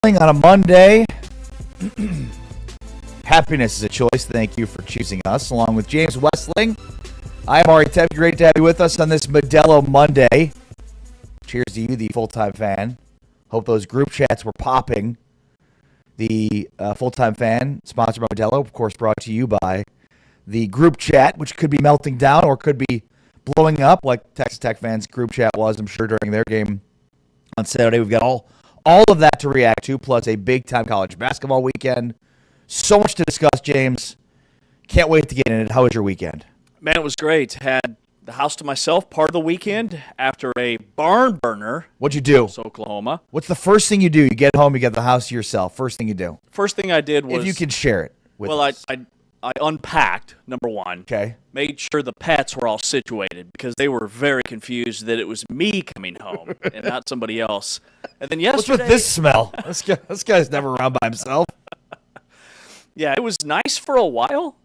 On a Monday. Happiness is a choice. Thank you for choosing us. Along with James Westling, I'm Ari Tempe. Great to have you with us on this Modelo Monday. Cheers to you, the full-time fan. Hope those group chats were popping. The full-time fan, sponsored by Modelo, of course, brought to you by the group chat, which could be melting down or could be blowing up like Texas Tech fans' group chat was, I'm sure, during their game on Saturday. We've got all of that to react to, plus a big-time college basketball weekend. So much to discuss, James. Can't wait to get in it. How was your weekend? Man, it was great. Had the house to myself part of the weekend after a barn burner. What'd you do? Oklahoma. What's the first thing you do? You get home, you get the house to yourself. First thing you do? First thing I did was... If you can share it with us. I unpacked, number one. Okay. Made sure the pets were all situated because they were very confused that it was me coming home and not somebody else. And then yesterday... What's with this smell? This guy's never around by himself. Yeah, it was nice for a while.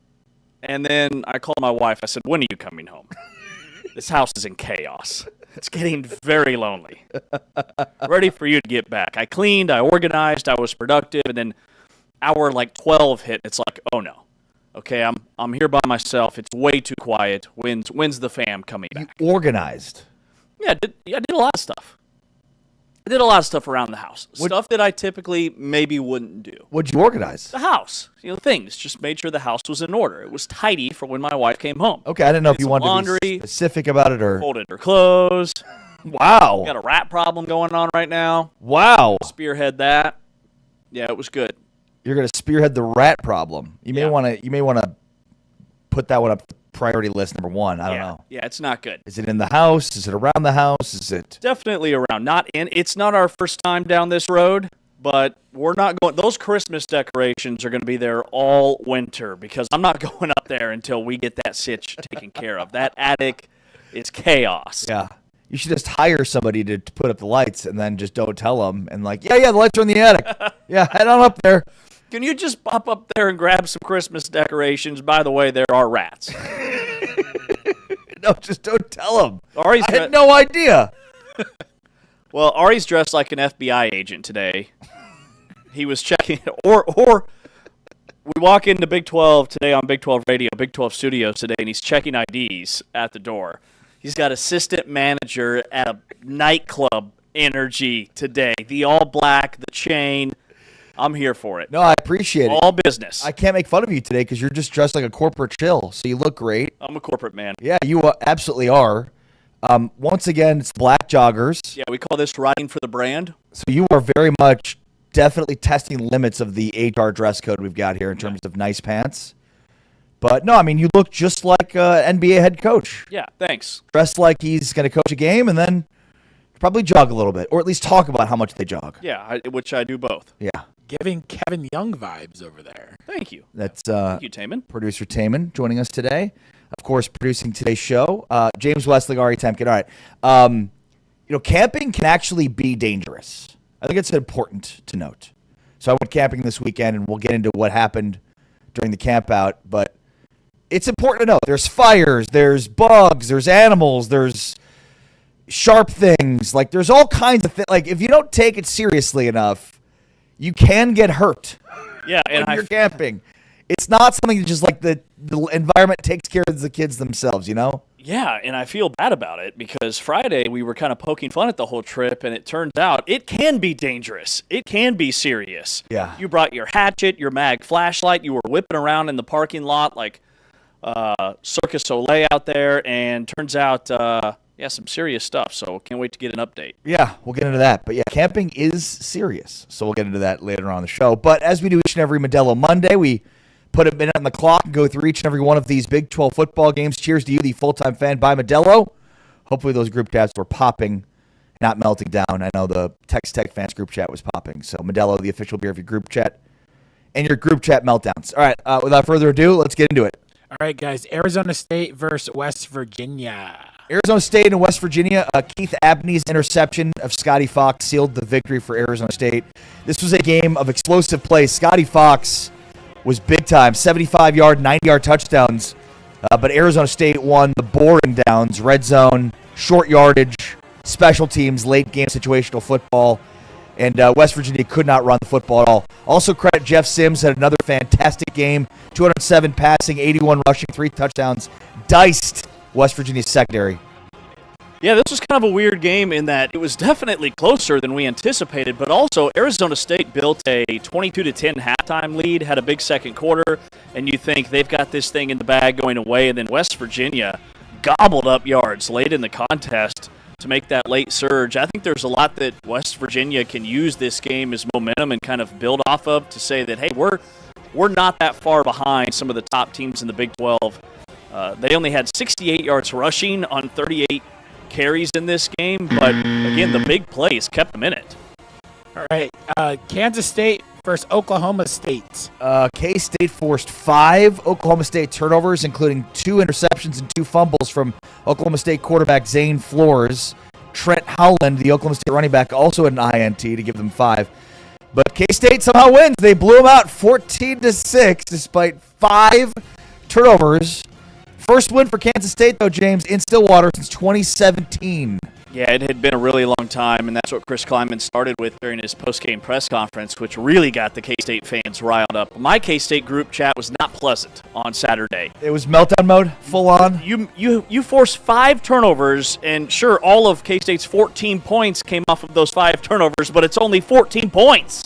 And then I called my wife. I said, when are you coming home? This house is in chaos. It's getting very lonely. Ready for you to get back. I cleaned, I organized, I was productive, and then hour 12 hit. It's like, oh no. Okay, I'm here by myself. It's way too quiet. When's the fam coming back? You organized. Yeah, I did a lot of stuff. I did a lot of stuff around the house. Stuff that I typically maybe wouldn't do. What'd you organize? The house. Things. Just made sure the house was in order. It was tidy for when my wife came home. Okay, I didn't know if you wanted laundry, to be specific about it or... Folded her clothes. Wow. Got a rat problem going on right now. Wow. Spearhead that. Yeah, it was good. You're going to spearhead the rat problem. You may want to put that one up the priority list number one. I don't know. Yeah, it's not good. Is it in the house? Is it around the house? Is it definitely around? Not in. It's not our first time down this road, but we're not going. Those Christmas decorations are going to be there all winter because I'm not going up there until we get that sitch taken care of. That attic is chaos. Yeah. You should just hire somebody to put up the lights and then just don't tell them and the lights are in the attic. Yeah, head on up there. Can you just pop up there and grab some Christmas decorations? By the way, there are rats. No, just don't tell them. I had no idea. Well, Ari's dressed like an FBI agent today. He was checking, or we walk into Big 12 today on Big 12 Radio, Big 12 Studios today, and he's checking IDs at the door. He's got assistant manager at a nightclub energy today. The all black, the chain. I'm here for it. No, I appreciate it. All business. I can't make fun of you today because you're just dressed like a corporate chill, so you look great. I'm a corporate man. Yeah, you absolutely are. Once again, it's black joggers. Yeah, we call this riding for the brand. So you are very much definitely testing limits of the HR dress code we've got here in terms of nice pants. But no, I mean, you look just like an NBA head coach. Yeah, thanks. Dressed like he's going to coach a game and then probably jog a little bit, or at least talk about how much they jog. Yeah, which I do both. Yeah. Giving Kevin Young vibes over there. Thank you. That's Thank you, Taman. Producer Taman joining us today. Of course, producing today's show. James Westling, Ari Temkin. All right. Camping can actually be dangerous. I think it's important to note. So I went camping this weekend, and we'll get into what happened during the camp out. But it's important to note. There's fires. There's bugs. There's animals. There's sharp things. There's all kinds of things. If you don't take it seriously enough, you can get hurt. Yeah, and when you're camping. It's not something that just the environment takes care of the kids themselves, Yeah, and I feel bad about it because Friday we were kind of poking fun at the whole trip, and it turns out it can be dangerous. It can be serious. Yeah. You brought your hatchet, your mag flashlight. You were whipping around in the parking lot like Circus Soleil out there, and turns out some serious stuff, so can't wait to get an update. Yeah, we'll get into that. But yeah, camping is serious, so we'll get into that later on the show. But as we do each and every Modelo Monday, we put a minute on the clock and go through each and every one of these Big 12 football games. Cheers to you, the full-time fan by Modelo. Hopefully those group chats were popping, not melting down. I know the Texas Tech fans group chat was popping. So Modelo, the official beer of your group chat, and your group chat meltdowns. All right, without further ado, let's get into it. All right, guys. Arizona State versus West Virginia. Arizona State and West Virginia. Keith Abney's interception of Scotty Fox sealed the victory for Arizona State. This was a game of explosive plays. Scotty Fox was big time, 75-yard, 90-yard touchdowns. But Arizona State won the boring downs, red zone, short yardage, special teams, late game situational football. And West Virginia could not run the football at all. Also credit Jeff Sims, had another fantastic game. 207 passing, 81 rushing, 3 touchdowns. Diced West Virginia's secondary. Yeah, this was kind of a weird game in that it was definitely closer than we anticipated, but also Arizona State built a 22-10 halftime lead, had a big second quarter, and you think they've got this thing in the bag going away, and then West Virginia gobbled up yards late in the contest to make that late surge. I think there's a lot that West Virginia can use this game as momentum and kind of build off of to say that, hey, we're not that far behind some of the top teams in the Big 12. They only had 68 yards rushing on 38 carries in this game, but again, the big plays kept them in it. All right, Kansas State versus Oklahoma State. K-State forced 5 Oklahoma State turnovers, including 2 interceptions and 2 fumbles from Oklahoma State quarterback Zane Flores. Trent Howland, the Oklahoma State running back, also had an INT to give them 5. But K-State somehow wins. They blew them out 14-6 despite 5 turnovers. First win for Kansas State, though, James, in Stillwater since 2017. Yeah, it had been a really long time, and that's what Chris Klieman started with during his post-game press conference, which really got the K-State fans riled up. My K-State group chat was not pleasant on Saturday. It was meltdown mode, full on. You forced 5 turnovers, and sure, all of K-State's 14 points came off of those 5 turnovers, but it's only 14 points.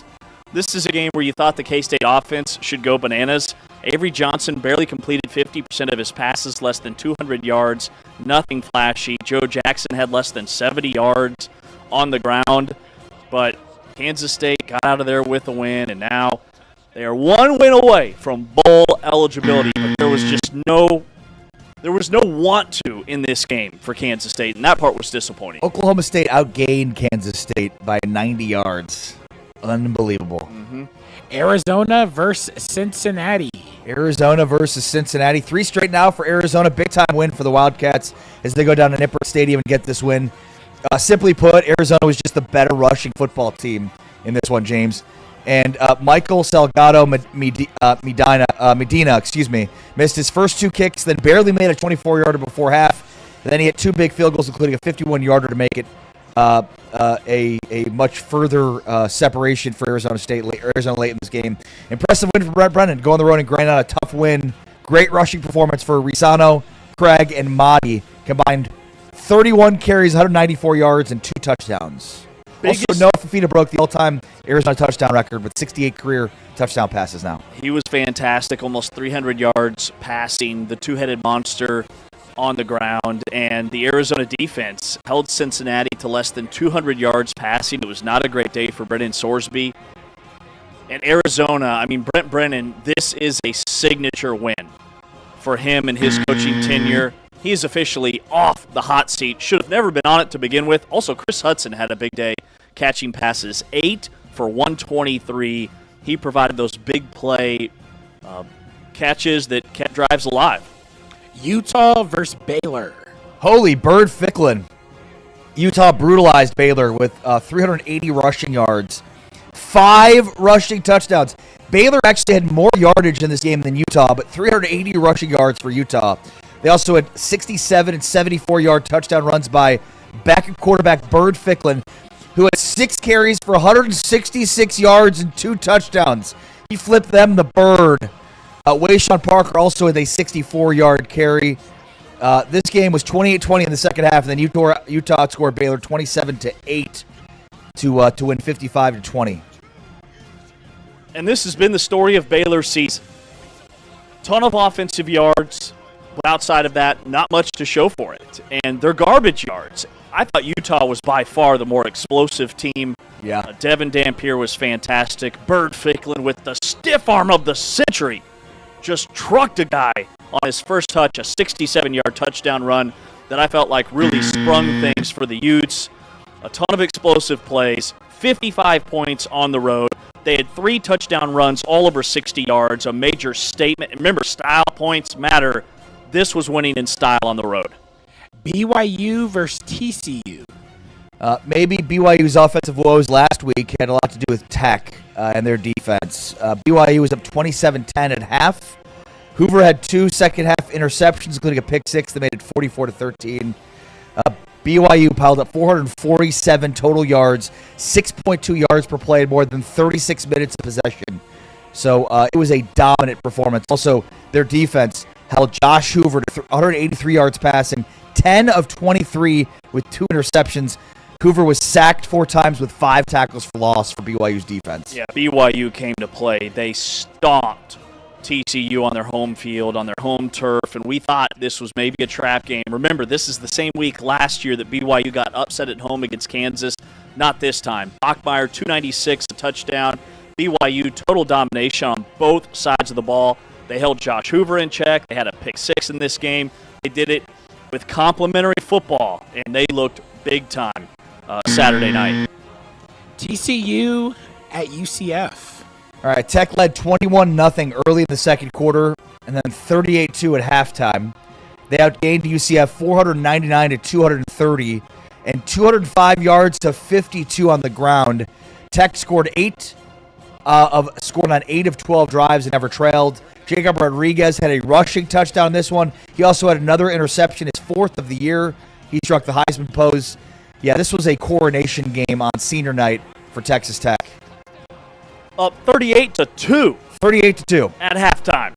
This is a game where you thought the K-State offense should go bananas. Avery Johnson barely completed 50% of his passes, less than 200 yards, nothing flashy. Joe Jackson had less than 70 yards on the ground, but Kansas State got out of there with a win, and now they are 1 win away from bowl eligibility, but there was no want to in this game for Kansas State, and that part was disappointing. Oklahoma State outgained Kansas State by 90 yards. Unbelievable. Mm-hmm. Arizona versus Cincinnati. Arizona versus Cincinnati. 3 straight now for Arizona. Big-time win for the Wildcats as they go down to Nippert Stadium and get this win. Simply put, Arizona was just the better rushing football team in this one, James. And Michael Salgado Medina, missed his first 2 kicks, then barely made a 24-yarder before half. And then he had 2 big field goals, including a 51-yarder to make it a much further separation for Arizona late in this game. Impressive win for Brett Brennan. Go on the road and grind out a tough win. Great rushing performance for Risano, Craig, and Mahdi. Combined 31 carries, 194 yards, and 2 touchdowns. Also, Noah Fafita broke the all-time Arizona touchdown record with 68 career touchdown passes now. He was fantastic, almost 300 yards passing, the 2-headed monster on the ground, and the Arizona defense held Cincinnati to less than 200 yards passing. It was not a great day for Brendan Sorsby. And Arizona, Brent Brennan, this is a signature win for him and his coaching tenure. He is officially off the hot seat. Should have never been on it to begin with. Also, Chris Hudson had a big day catching passes, 8 for 123. He provided those big play catches that kept drives alive. Utah versus Baylor. Holy Bird Ficklin. Utah brutalized Baylor with 380 rushing yards, 5 rushing touchdowns. Baylor actually had more yardage in this game than Utah, but 380 rushing yards for Utah. They also had 67 and 74-yard touchdown runs by backup quarterback Bird Ficklin, who had 6 carries for 166 yards and 2 touchdowns. He flipped them the bird. Wayshawn Parker also had a 64-yard carry. This game was 28-20 in the second half, and then Utah outscored Baylor 27-8 to win 55-20. And this has been the story of Baylor's season. Ton of offensive yards, but outside of that, not much to show for it. And they're garbage yards. I thought Utah was by far the more explosive team. Yeah. Devin Dampier was fantastic. Bird Ficklin with the stiff arm of the century just trucked a guy on his first touch, a 67-yard touchdown run that I felt like really sprung things for the Utes. A ton of explosive plays, 55 points on the road. They had 3 touchdown runs, all over 60 yards, a major statement. And remember, style points matter. This was winning in style on the road. BYU versus TCU. Maybe BYU's offensive woes last week had a lot to do with Tech and their defense. BYU was up 27-10 at half. Hoover had 2 second-half interceptions, including a pick 6 that made it 44-13. BYU piled up 447 total yards, 6.2 yards per play, more than 36 minutes of possession. So it was a dominant performance. Also, their defense held Josh Hoover to 183 yards passing, 10 of 23 with 2 interceptions. Hoover was sacked 4 times with 5 tackles for loss for BYU's defense. Yeah, BYU came to play. They stomped TCU on their home field, on their home turf, and we thought this was maybe a trap game. Remember, this is the same week last year that BYU got upset at home against Kansas. Not this time. Bachmeier, 296, a touchdown. BYU, total domination on both sides of the ball. They held Josh Hoover in check. They had a pick 6 in this game. They did it with complimentary football, and they looked big time Saturday night. TCU at UCF. All right, Tech led 21-0 early in the second quarter, and then 38-2 at halftime. They outgained UCF 499 to 230, and 205 yards to 52 on the ground. Tech scored on 8 of 12 drives and never trailed. Jacob Rodriguez had a rushing touchdown in this one. He also had another interception, his 4th of the year. He struck the Heisman pose. Yeah, this was a coronation game on senior night for Texas Tech. Up 38-2. 38-2. At halftime.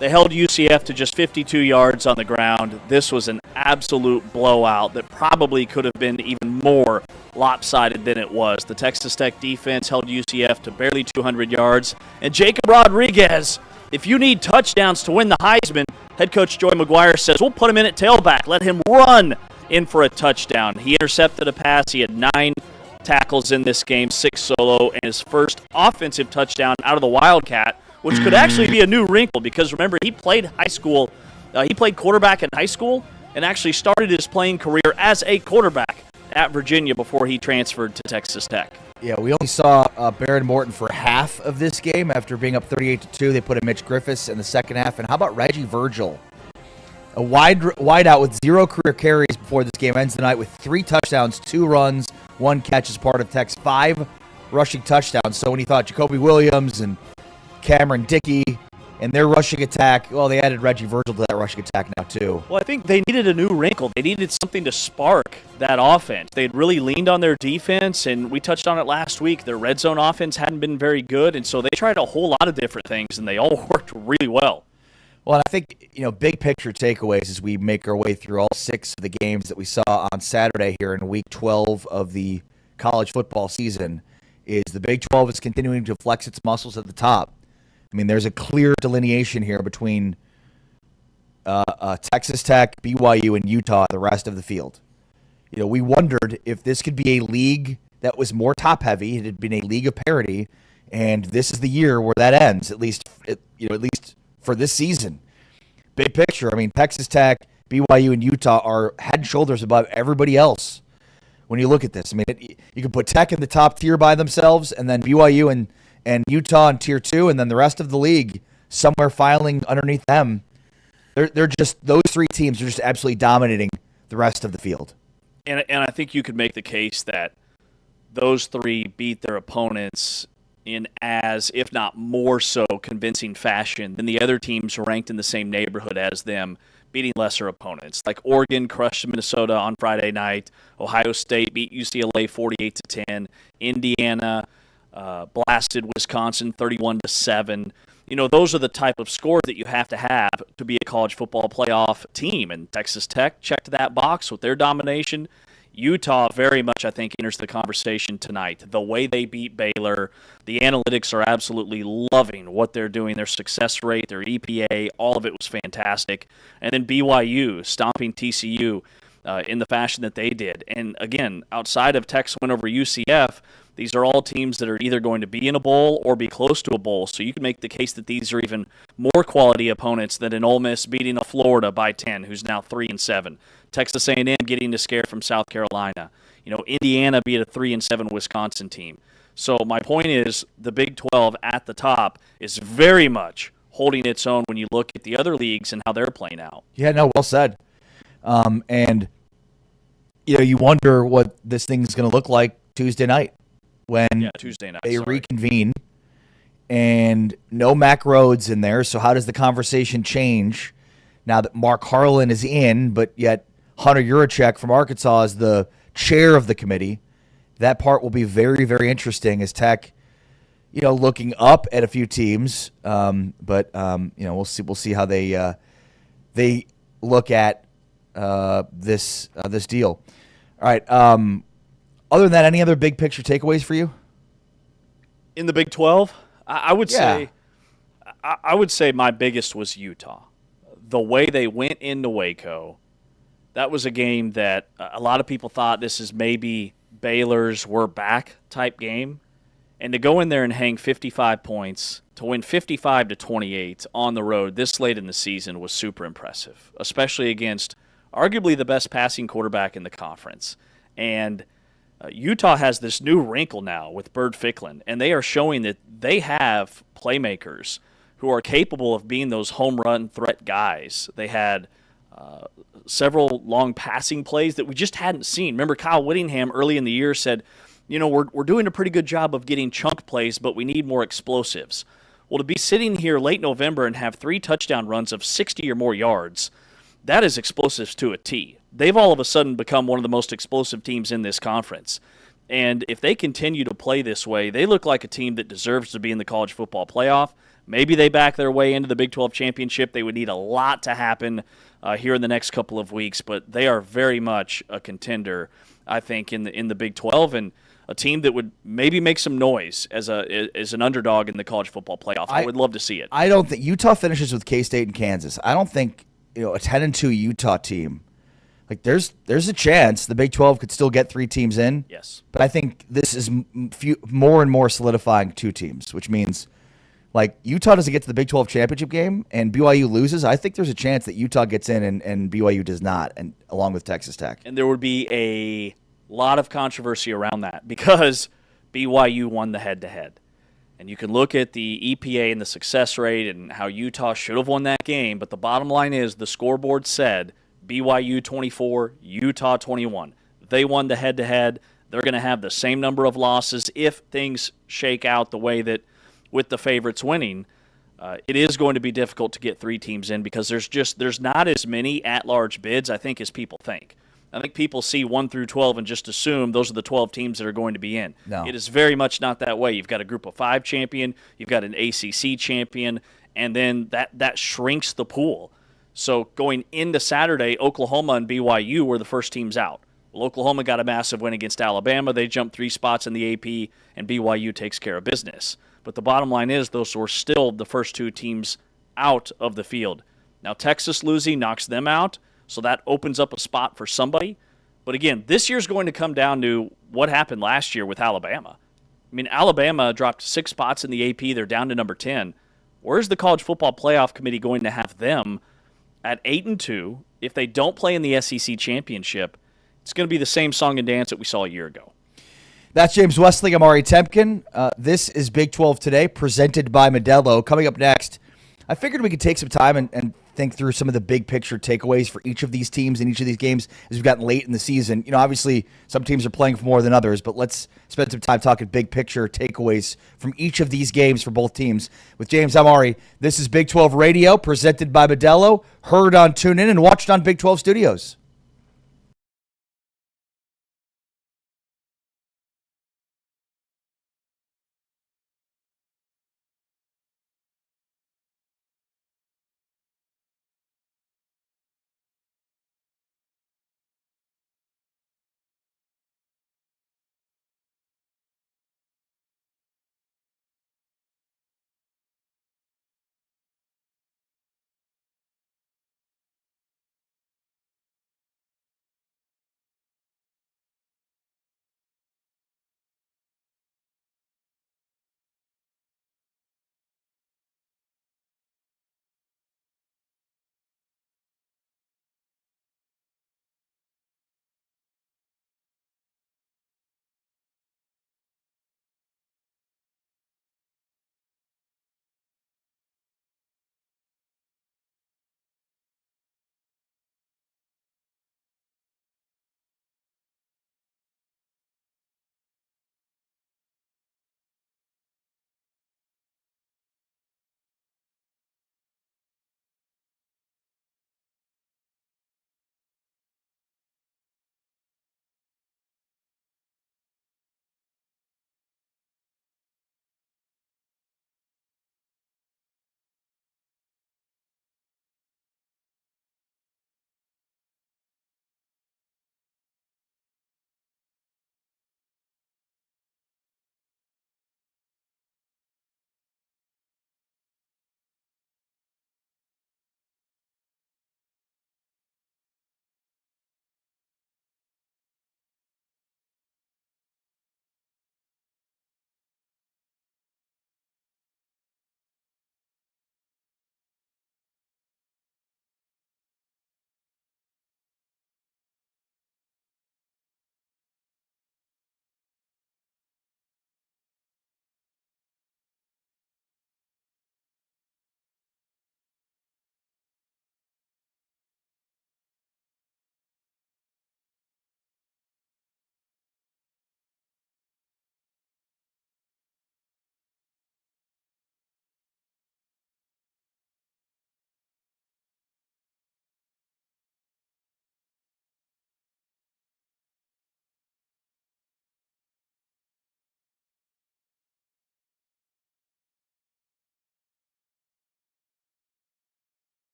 They held UCF to just 52 yards on the ground. This was an absolute blowout that probably could have been even more lopsided than it was. The Texas Tech defense held UCF to barely 200 yards. And Jacob Rodriguez, if you need touchdowns to win the Heisman, head coach Joy McGuire says, we'll put him in at tailback. Let him run in for a touchdown. He intercepted a pass. He had 9 tackles in this game, 6 solo, and his first offensive touchdown out of the Wildcat, which could actually be a new wrinkle because, remember, he played he played quarterback in high school and actually started his playing career as a quarterback at Virginia before he transferred to Texas Tech. Yeah, we only saw Baron Morton for half of this game. After being up 38-2, they put in Mitch Griffiths in the second half. And how about Reggie Virgil? A wide out with 0 career carries before this game ends tonight with 3 touchdowns, 2 runs, 1 catch as part of Tech's 5 rushing touchdowns. So when you thought Jacoby Williams and Cameron Dickey and their rushing attack, well, they added Reggie Virgil to that rushing attack now too. Well, I think they needed a new wrinkle. They needed something to spark that offense. They'd really leaned on their defense, and we touched on it last week. Their red zone offense hadn't been very good, and so they tried a whole lot of different things, and they all worked really well. Well, I think, big picture takeaways as we make our way through all 6 of the games that we saw on Saturday here in Week 12 of the college football season is the Big 12 is continuing to flex its muscles at the top. I mean, there's a clear delineation here between Texas Tech, BYU, and Utah, the rest of the field. We wondered if this could be a league that was more top-heavy. It had been a league of parity, and this is the year where that ends, at least for this season. Big picture, I mean, Texas Tech, BYU, and Utah are head and shoulders above everybody else when you look at this. I mean, you can put Tech in the top tier by themselves, and then BYU and Utah in tier 2, and then the rest of the league somewhere filing underneath them. They're just, those 3 teams are just absolutely dominating the rest of the field. And I think you could make the case that those 3 beat their opponents in as, if not more so, convincing fashion than the other teams ranked in the same neighborhood as them, beating lesser opponents. Like Oregon crushed Minnesota on Friday night. Ohio State beat UCLA 48-10. Indiana blasted Wisconsin 31-7. Those are the type of scores that you have to be a college football playoff team. And Texas Tech checked that box with their domination. Utah very much, I think, enters the conversation tonight. The way they beat Baylor, the analytics are absolutely loving what they're doing. Their success rate, their EPA, all of it was fantastic. And then BYU stomping TCU in the fashion that they did. And again, outside of Tech's win over UCF, these are all teams that are either going to be in a bowl or be close to a bowl. So you can make the case that these are even more quality opponents than an Ole Miss beating a Florida by 10, who's now 3-7. Texas A&M getting a scare from South Carolina. Indiana beat a 3-7 Wisconsin team. So my point is the Big 12 at the top is very much holding its own when you look at the other leagues and how they're playing out. Yeah, no, well said. And you wonder what this thing is going to look like Tuesday night when they reconvene, and no Mac Rhodes in there. So how does the conversation change now that Mark Harlan is in, but yet Hunter Yurachek from Arkansas as the chair of the committee. That part will be very, very interesting as Tech, looking up at a few teams. But we'll see how they look at this deal. All right. Other than that, any other big picture takeaways for you? In the Big 12, I would Yeah. say I would say my biggest was Utah. The way they went into Waco, that was a game that a lot of people thought this is maybe Baylor's we're back type game. And to go in there and hang 55 points, to win 55-28 on the road this late in the season was super impressive, especially against arguably the best passing quarterback in the conference. And Utah has this new wrinkle now with Bird Ficklin, and they are showing that they have playmakers who are capable of being those home run threat guys. They had several long passing plays that we just hadn't seen. Remember, Kyle Whittingham early in the year said, we're doing a pretty good job of getting chunk plays, but we need more explosives. Well, to be sitting here late November and have 3 touchdown runs of 60 or more yards, that is explosives to a T. They've all of a sudden become one of the most explosive teams in this conference. And if they continue to play this way, they look like a team that deserves to be in the college football playoff. Maybe they back their way into the Big 12 championship. They would need a lot to happen here in the next couple of weeks, but they are very much a contender, I think, in the Big 12, and a team that would maybe make some noise as an underdog in the college football playoff. I would love to see it. I don't think Utah finishes with K-State and Kansas. I don't think a 10-2 Utah team. Like there's a chance the Big 12 could still get 3 teams in. Yes, but I think this is more and more solidifying 2 teams, which means like Utah doesn't get to the Big 12 championship game and BYU loses. I think there's a chance that Utah gets in and BYU does not, and along with Texas Tech. And there would be a lot of controversy around that because BYU won the head-to-head. And you can look at the EPA and the success rate and how Utah should have won that game, but the bottom line is the scoreboard said BYU 24, Utah 21. They won the head-to-head. They're going to have the same number of losses if things shake out the way that with the favorites winning. It is going to be difficult to get 3 teams in because there's not as many at-large bids, I think, as people think. I think people see 1 through 12 and just assume those are the 12 teams that are going to be in. No. It is very much not that way. You've got a group of 5 champion, you've got an ACC champion, and then that shrinks the pool. So going into Saturday, Oklahoma and BYU were the first teams out. Well, Oklahoma got a massive win against Alabama. They jumped 3 spots in the AP, and BYU takes care of business. But the bottom line is those were still the first 2 teams out of the field. Now Texas losing knocks them out, so that opens up a spot for somebody. But again, this year's going to come down to what happened last year with Alabama. I mean, Alabama dropped 6 spots in the AP. They're down to number 10. Where's the College Football Playoff Committee going to have them at 8-2? If they don't play in the SEC championship, it's going to be the same song and dance that we saw a year ago. That's James Westling. I'm Ari Temkin. This is Big 12 Today, presented by Modelo. Coming up next, I figured we could take some time and think through some of the big picture takeaways for each of these teams in each of these games as we've gotten late in the season. Obviously, some teams are playing for more than others, but let's spend some time talking big picture takeaways from each of these games for both teams. With James, I'm Ari. This is Big 12 Radio, presented by Modelo, heard on TuneIn and watched on Big 12 Studios.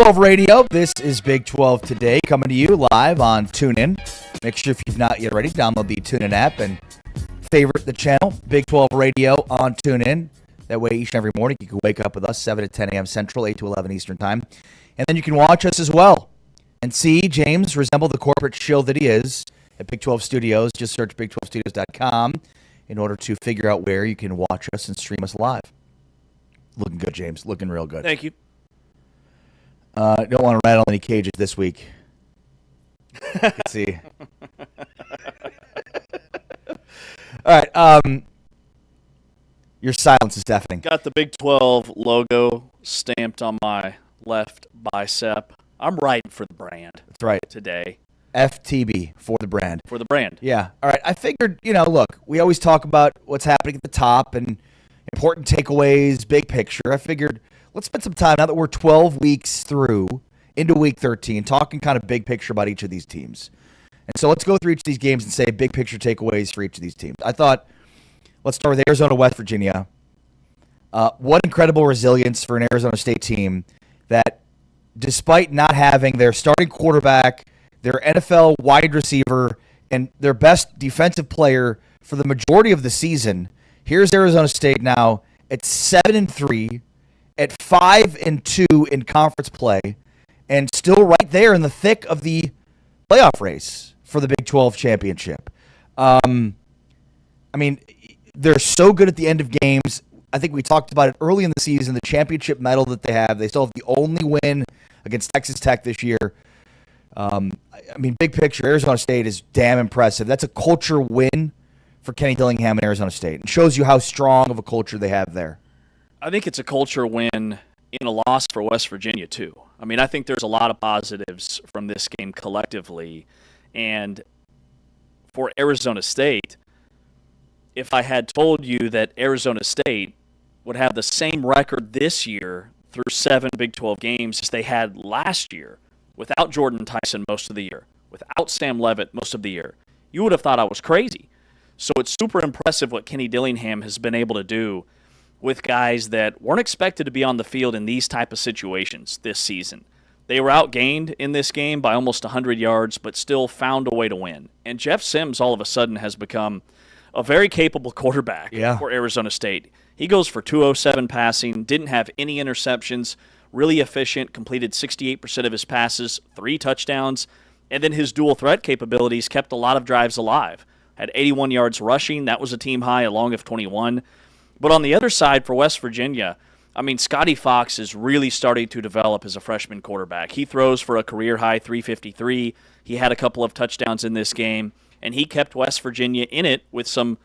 12 Radio. This is Big 12 Today, coming to you live on TuneIn. Make sure if you've not yet already, download the TuneIn app and favorite the channel, Big 12 Radio on TuneIn. That way, each and every morning, you can wake up with us 7 to 10 a.m. Central, 8 to 11 Eastern Time. And then you can watch us as well and see James resemble the corporate shill that he is at Big 12 Studios. Just search big12studios.com in order to figure out where you can watch us and stream us live. Looking good, James. Looking real good. Thank you. Don't want to rattle any cages this week. Let's see. All right. Your silence is deafening. Got the Big 12 logo stamped on my left bicep. I'm riding for the brand. That's right. Today. FTB for the brand. For the brand. Yeah. All right. I figured, look, we always talk about what's happening at the top and important takeaways, big picture. I figured let's spend some time now that we're 12 weeks through into week 13, talking kind of big picture about each of these teams. And so let's go through each of these games and say big picture takeaways for each of these teams. I thought let's start with Arizona, West Virginia. What incredible resilience for an Arizona State team that despite not having their starting quarterback, their NFL wide receiver, and their best defensive player for the majority of the season, here's Arizona State now at 7-3, at 5-2 in conference play, and still right there in the thick of the playoff race for the Big 12 championship. They're so good at the end of games. I think we talked about it early in the season, the championship medal that they have. They still have the only win against Texas Tech this year. Big picture, Arizona State is damn impressive. That's a culture win for Kenny Dillingham and Arizona State. It shows you how strong of a culture they have there. I think it's a culture win in a loss for West Virginia, too. I think there's a lot of positives from this game collectively. And for Arizona State, if I had told you that Arizona State would have the same record this year through 7 Big 12 games as they had last year, without Jordan Tyson most of the year, without Sam Levitt most of the year, you would have thought I was crazy. So it's super impressive what Kenny Dillingham has been able to do with guys that weren't expected to be on the field in these type of situations this season. They were outgained in this game by almost 100 yards, but still found a way to win. And Jeff Sims all of a sudden has become a very capable quarterback for Arizona State. He goes for 207 passing, didn't have any interceptions, really efficient, completed 68% of his passes, 3 touchdowns, and then his dual threat capabilities kept a lot of drives alive. Had 81 yards rushing, that was a team high, along with 21. But on the other side for West Virginia, Scotty Fox is really starting to develop as a freshman quarterback. He throws for a career-high 353. He had a couple of touchdowns in this game, and he kept West Virginia in it with some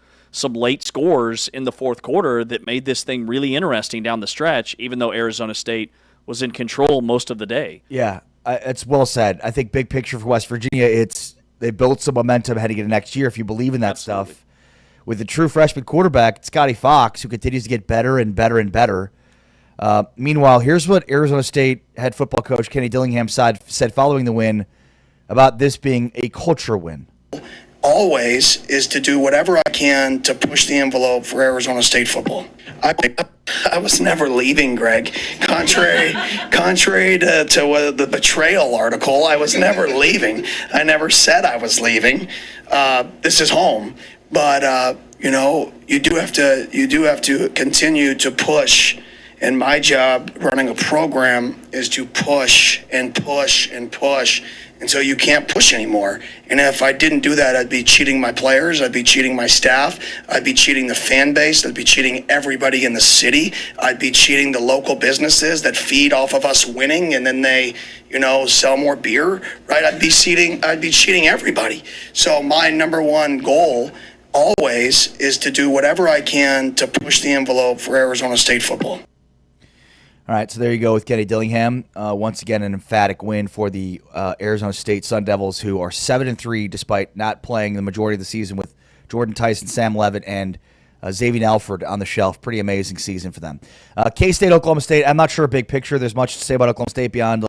late scores in the fourth quarter that made this thing really interesting down the stretch, even though Arizona State was in control most of the day. Yeah, it's well said. I think big picture for West Virginia, they built some momentum heading into next year if you believe in that stuff. With the true freshman quarterback, Scotty Fox, who continues to get better and better and better. Meanwhile, here's what Arizona State head football coach Kenny Dillingham said following the win about this being a culture win. Always is to do whatever I can to push the envelope for Arizona State football. I was never leaving, Greg. Contrary to the betrayal article, I was never leaving. I never said I was leaving. This is home. But you do have to continue to push. And my job running a program is to push and push and push until you can't push anymore. And if I didn't do that, I'd be cheating my players, I'd be cheating my staff, I'd be cheating the fan base, I'd be cheating everybody in the city, I'd be cheating the local businesses that feed off of us winning and then they, sell more beer, right? I'd be cheating everybody. So my number one goal always is to do whatever I can to push the envelope for Arizona State football. All right, so there you go with Kenny Dillingham. Once again, an emphatic win for the Arizona State Sun Devils, who are 7-3 despite not playing the majority of the season with Jordan Tyson, Sam Levitt, and Xavier Alford on the shelf. Pretty amazing season for them. K-State, Oklahoma State. I'm not sure big picture. There's much to say about Oklahoma State beyond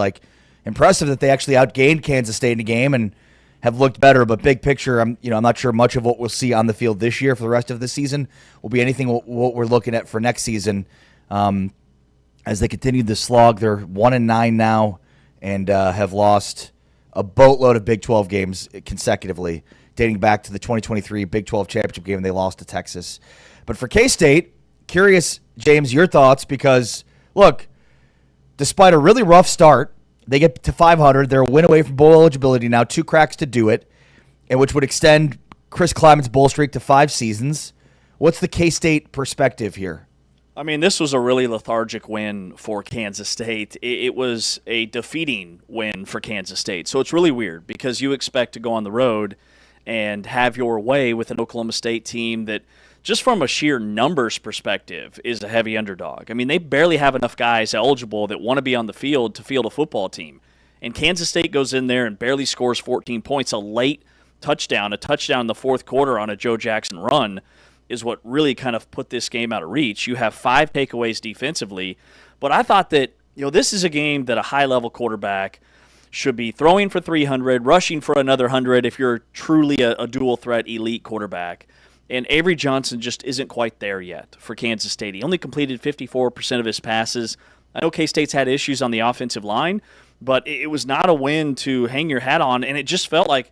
impressive that they actually outgained Kansas State in a game and have looked better. But big picture, I'm not sure much of what we'll see on the field this year for the rest of the season will be anything what we're looking at for next season. As they continue to slog, they're 1-9 now and have lost a boatload of Big 12 games consecutively, dating back to the 2023 Big 12 championship game they lost to Texas. But for K-State, curious, James, your thoughts, because, look, despite a really rough start, they get to 500. They're a win away from bowl eligibility now, 2 cracks to do it, and which would extend Chris Kleiman's bowl streak to 5 seasons. What's the K-State perspective here? I mean, this was a really lethargic win for Kansas State. It was a defeating win for Kansas State. So it's really weird because you expect to go on the road and have your way with an Oklahoma State team that, just from a sheer numbers perspective, is a heavy underdog. I mean, they barely have enough guys eligible that want to be on the field to field a football team. And Kansas State goes in there and barely scores 14 points. A late touchdown, a touchdown in the fourth quarter on a Joe Jackson run, is what really kind of put this game out of reach. You have 5 takeaways defensively, but I thought that, this is a game that a high-level quarterback should be throwing for 300, rushing for another 100 if you're truly a dual-threat elite quarterback. And Avery Johnson just isn't quite there yet for Kansas State. He only completed 54% of his passes. I know K-State's had issues on the offensive line, but it was not a win to hang your hat on, and it just felt like,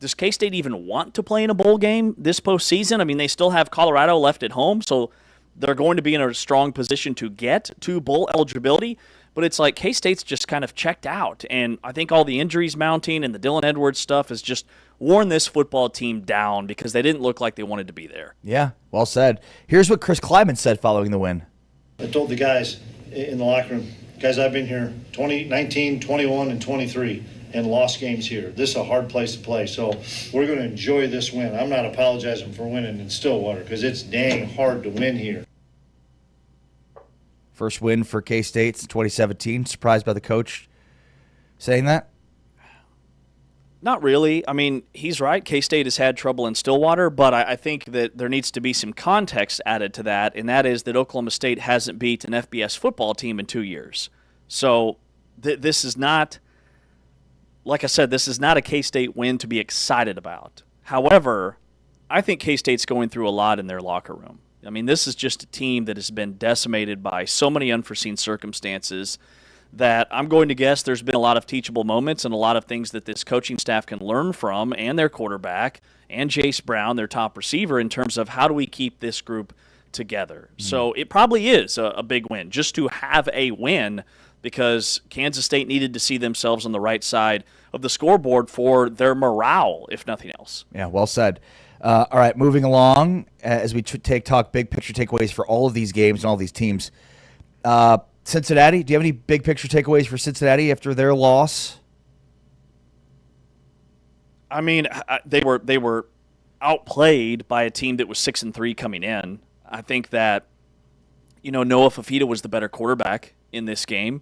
does K-State even want to play in a bowl game this postseason? I mean, they still have Colorado left at home, so they're going to be in a strong position to get to bowl eligibility. But it's like K-State's just kind of checked out. And I think all the injuries mounting and the Dylan Edwards stuff has just worn this football team down because they didn't look like they wanted to be there. Yeah, well said. Here's what Chris Kleiman said following the win. I told the guys in the locker room, guys, I've been here 19, 21, and 23. And lost games here. This is a hard place to play, so we're going to enjoy this win. I'm not apologizing for winning in Stillwater because it's dang hard to win here. First win for K-State since 2017. Surprised by the coach saying that? Not really. I mean, he's right. K-State has had trouble in Stillwater, but I think that there needs to be some context added to that, and that is that Oklahoma State hasn't beat an FBS football team in 2 years. So this is not... Like I said, this is not a K-State win to be excited about. However, I think K-State's going through a lot in their locker room. I mean, this is just a team that has been decimated by so many unforeseen circumstances that I'm going to guess there's been a lot of teachable moments and a lot of things that this coaching staff can learn from, and their quarterback and Jace Brown, their top receiver, in terms of how do we keep this group together. So it probably is a big win just to have a win, because Kansas State needed to see themselves on the right side of the scoreboard for their morale, if nothing else. Yeah, well said. All right, moving along as we talk big picture takeaways for all of these games and all these teams. Cincinnati, do you have any big picture takeaways for Cincinnati after their loss? I mean, they were outplayed by a team that was 6-3 coming in. I think that Noah Fafita was the better quarterback in this game.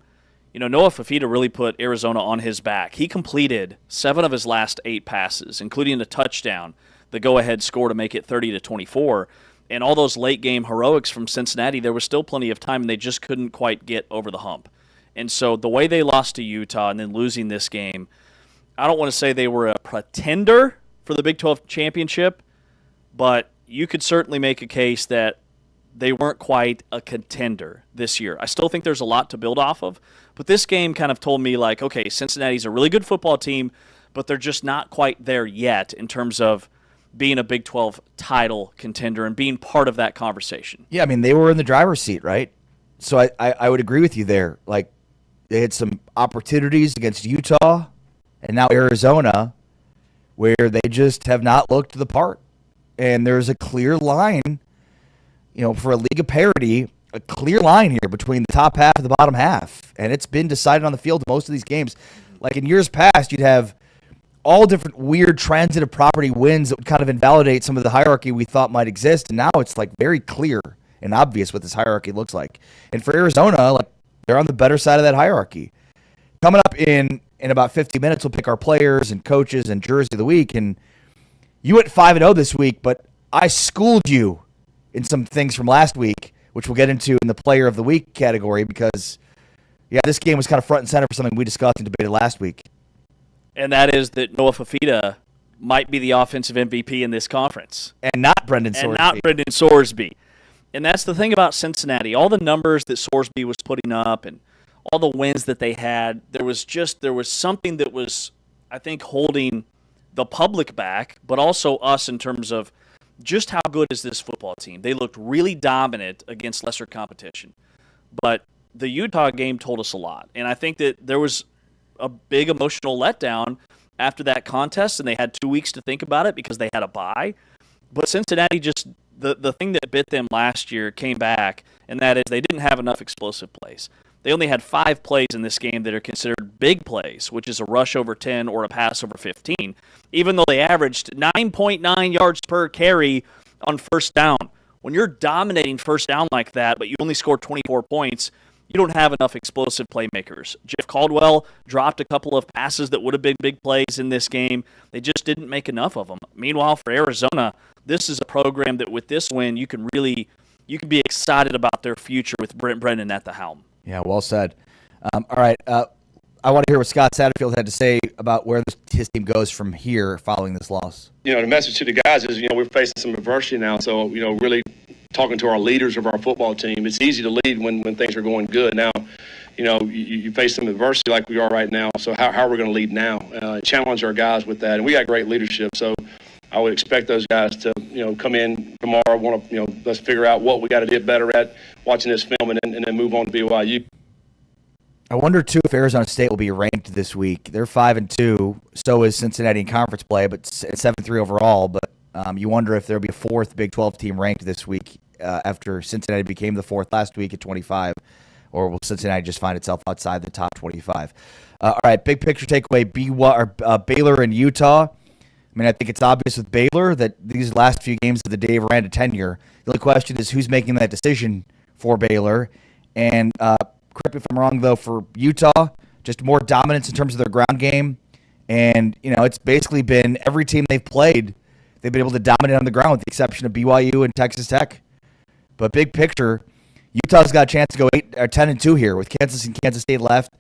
Noah Fafita really put Arizona on his back. He completed 7 of his last 8 passes, including a touchdown, the go-ahead score to make it 30-24. And all those late-game heroics from Cincinnati, there was still plenty of time, and they just couldn't quite get over the hump. And so the way they lost to Utah and then losing this game, I don't want to say they were a pretender for the Big 12 championship, but you could certainly make a case that they weren't quite a contender this year. I still think there's a lot to build off of, but this game kind of told me, like, okay, Cincinnati's a really good football team, but they're just not quite there yet in terms of being a Big 12 title contender and being part of that conversation. Yeah, I mean, they were in the driver's seat, right? So I would agree with you there. Like, they had some opportunities against Utah and now Arizona where they just have not looked the part. And there's a clear line, for a league of parity, a clear line here between the top half and the bottom half. And it's been decided on the field in most of these games. Like in years past, you'd have all different weird transitive property wins that would kind of invalidate some of the hierarchy we thought might exist. And now it's like very clear and obvious what this hierarchy looks like. And for Arizona, like, they're on the better side of that hierarchy. Coming up in about 50 minutes, we'll pick our players and coaches and jersey of the week. And you went 5-0 this week, but I schooled you in some things from last week, which we'll get into in the player of the week category, because, this game was kind of front and center for something we discussed and debated last week. And that is that Noah Fafita might be the offensive MVP in this conference. And not Brendan Sorsby. And that's the thing about Cincinnati. All the numbers that Sorsby was putting up and all the wins that they had, there was something that was, I think, holding the public back, but also us in terms of just how good is this football team. They looked really dominant against lesser competition. But the Utah game told us a lot. And I think that there was a big emotional letdown after that contest, and they had 2 weeks to think about it because they had a bye. But Cincinnati just, the thing that bit them last year came back, and that is they didn't have enough explosive plays. They only had 5 plays in this game that are considered big plays, which is a rush over 10 or a pass over 15, even though they averaged 9.9 yards per carry on first down. When you're dominating first down like that, but you only score 24 points, you don't have enough explosive playmakers. Jeff Caldwell dropped a couple of passes that would have been big plays in this game. They just didn't make enough of them. Meanwhile, for Arizona, this is a program that with this win, you can be excited about their future with Brent Brennan at the helm. Yeah, well said. All right, I want to hear what Scott Satterfield had to say about where his team goes from here following this loss. The message to the guys is, we're facing some adversity now. So, really talking to our leaders of our football team, it's easy to lead when things are going good. Now, you face some adversity like we are right now. So how are we going to lead now? Challenge our guys with that. And we got great leadership. So I would expect those guys to, come in tomorrow, let's figure out what we got to get better at watching this film and then move on to BYU. I wonder, too, if Arizona State will be ranked this week. They're 5-2. So is Cincinnati in conference play, but it's 7-3 overall. But you wonder if there'll be a fourth Big 12 team ranked this week after Cincinnati became the fourth last week at 25. Or will Cincinnati just find itself outside the top 25? All right, big picture takeaway, Baylor and Utah. I mean, I think it's obvious with Baylor that these last few games of the Dave Aranda tenure, the only question is who's making that decision for Baylor. And correct me if I'm wrong, though, for Utah, just more dominance in terms of their ground game. And, it's basically been every team they've played, they've been able to dominate on the ground with the exception of BYU and Texas Tech. But big picture, Utah's got a chance to go 10-2 here with Kansas and Kansas State left.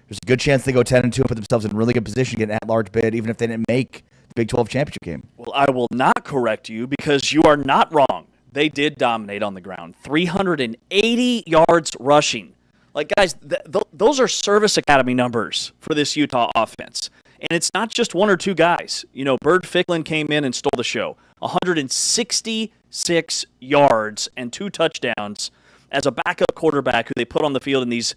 There's a good chance they go 10-2 and put themselves in a really good position to get an at-large bid, even if they didn't make the Big 12 championship game. Well, I will not correct you because you are not wrong. They did dominate on the ground. 380 yards rushing. Like, guys, those are service academy numbers for this Utah offense. And it's not just one or two guys. Bird Ficklin came in and stole the show. 166 yards and 2 touchdowns as a backup quarterback who they put on the field in these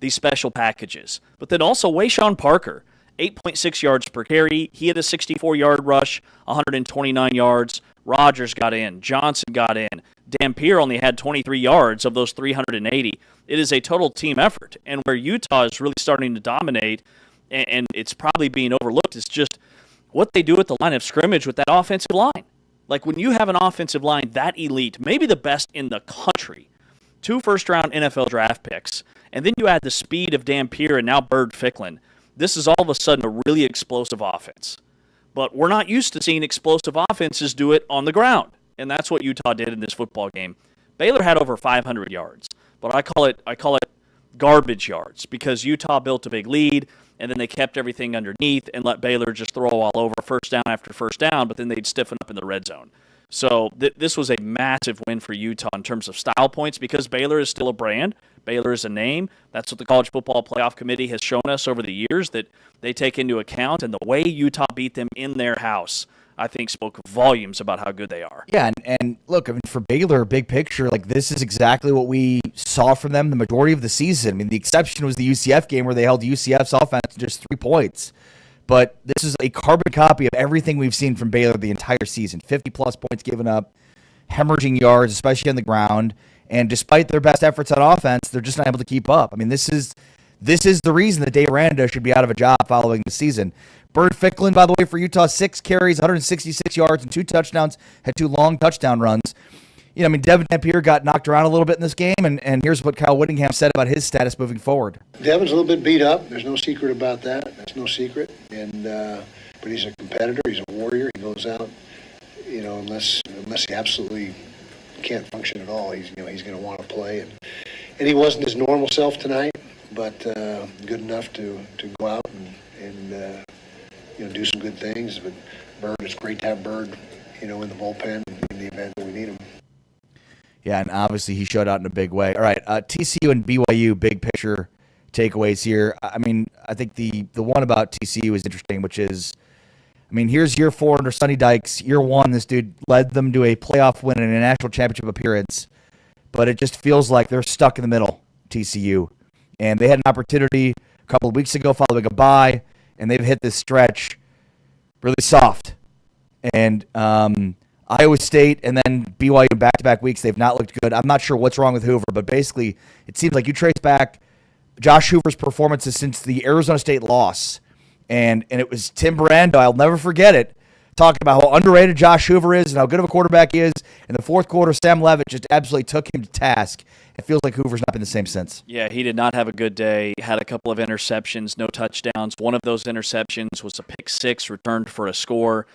special packages. But then also Wayshawn Parker, 8.6 yards per carry. He had a 64-yard rush, 129 yards. Rogers got in. Johnson got in. Dampier only had 23 yards of those 380. It is a total team effort. And where Utah is really starting to dominate, and it's probably being overlooked, is just what they do at the line of scrimmage with that offensive line. Like when you have an offensive line that elite, maybe the best in the country, 2 first-round NFL draft picks, and then you add the speed of Dampier and now Bird Ficklin, this is all of a sudden a really explosive offense. But we're not used to seeing explosive offenses do it on the ground, and that's what Utah did in this football game. Baylor had over 500 yards, but I call it garbage yards because Utah built a big lead, and then they kept everything underneath and let Baylor just throw all over first down after first down, but then they'd stiffen up in the red zone. So this was a massive win for Utah in terms of style points because Baylor is still a brand. Baylor is a name. That's what the College Football Playoff Committee has shown us over the years that they take into account. And the way Utah beat them in their house, I think, spoke volumes about how good they are. Yeah, and look, I mean, for Baylor, big picture, like this is exactly what we saw from them the majority of the season. I mean, the exception was the UCF game where they held UCF's offense to just 3 points. But this is a carbon copy of everything we've seen from Baylor the entire season. 50-plus points given up, hemorrhaging yards, especially on the ground. And despite their best efforts on offense, they're just not able to keep up. I mean, this is the reason that Dave Aranda should be out of a job following the season. Bird Ficklin, by the way, for Utah, 6 carries, 166 yards, and 2 touchdowns, had 2 long touchdown runs. I mean, Devin Dampier got knocked around a little bit in this game, and here's what Kyle Whittingham said about his status moving forward. Devin's a little bit beat up. There's no secret about that. That's no secret. And but he's a competitor. He's a warrior. He goes out, unless he absolutely can't function at all, he's going to want to play. And he wasn't his normal self tonight, but good enough to go out and do some good things. But Bird, it's great to have Bird, in the bullpen in the event that we need him. Yeah, and obviously he showed out in a big way. All right, TCU and BYU, big picture takeaways here. I mean, I think the one about TCU is interesting, which is, I mean, here's year 4 under Sonny Dykes. Year 1, this dude led them to a playoff win and a national championship appearance, but it just feels like they're stuck in the middle, TCU. And they had an opportunity a couple of weeks ago following a bye, and they've hit this stretch really soft. And Iowa State and then BYU back-to-back weeks, they've not looked good. I'm not sure what's wrong with Hoover, but basically it seems like you trace back Josh Hoover's performances since the Arizona State loss. And it was Tim Brando, I'll never forget it, talking about how underrated Josh Hoover is and how good of a quarterback he is. In the fourth quarter, Sam Levitt just absolutely took him to task. It feels like Hoover's not been the same since. Yeah, he did not have a good day. Had a couple of interceptions, no touchdowns. One of those interceptions was a pick six returned for a score.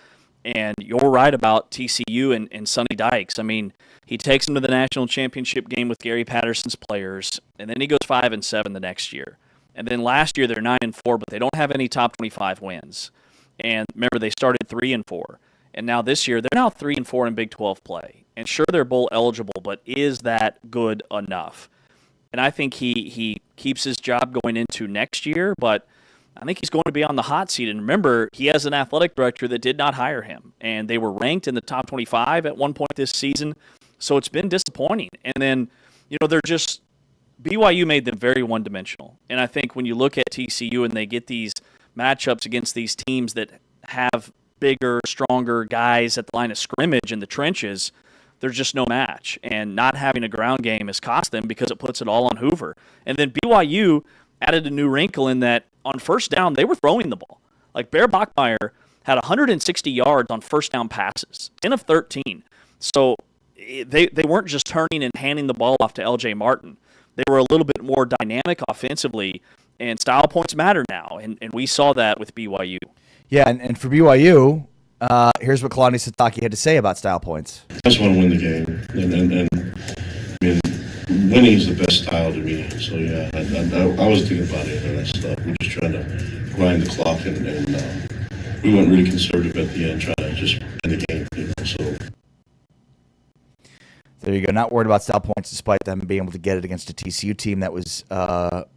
And you're right about TCU and Sonny Dykes. I mean, he takes them to the national championship game with Gary Patterson's players, and then he goes 5-7 the next year. And then last year they're 9-4, but they don't have any top 25 wins. And remember, they started 3-4, and now this year they're now 3-4 in Big 12 play. And sure, they're bowl eligible, but is that good enough? And I think he keeps his job going into next year, but I think he's going to be on the hot seat. And remember, he has an athletic director that did not hire him, and they were ranked in the top 25 at one point this season. So it's been disappointing. And then, they're just BYU made them very one-dimensional. And I think when you look at TCU and they get these matchups against these teams that have bigger, stronger guys at the line of scrimmage in the trenches, there's just no match. And not having a ground game has cost them because it puts it all on Hoover. And then BYU added a new wrinkle in that on first down, they were throwing the ball. Like Bear Bachmeier had 160 yards on first down passes, 10 of 13. So they weren't just turning and handing the ball off to L.J. Martin. They were a little bit more dynamic offensively, and style points matter now, and we saw that with BYU. Yeah, and for BYU, here's what Kalani Sitake had to say about style points. I just want to win the game, and I mean, winning is the best style to me. So yeah, I was thinking about it and that stuff. We're just trying to grind the clock, and we went really conservative at the end, trying to just win the game. So. There you go. Not worried about style points despite them being able to get it against a TCU team that was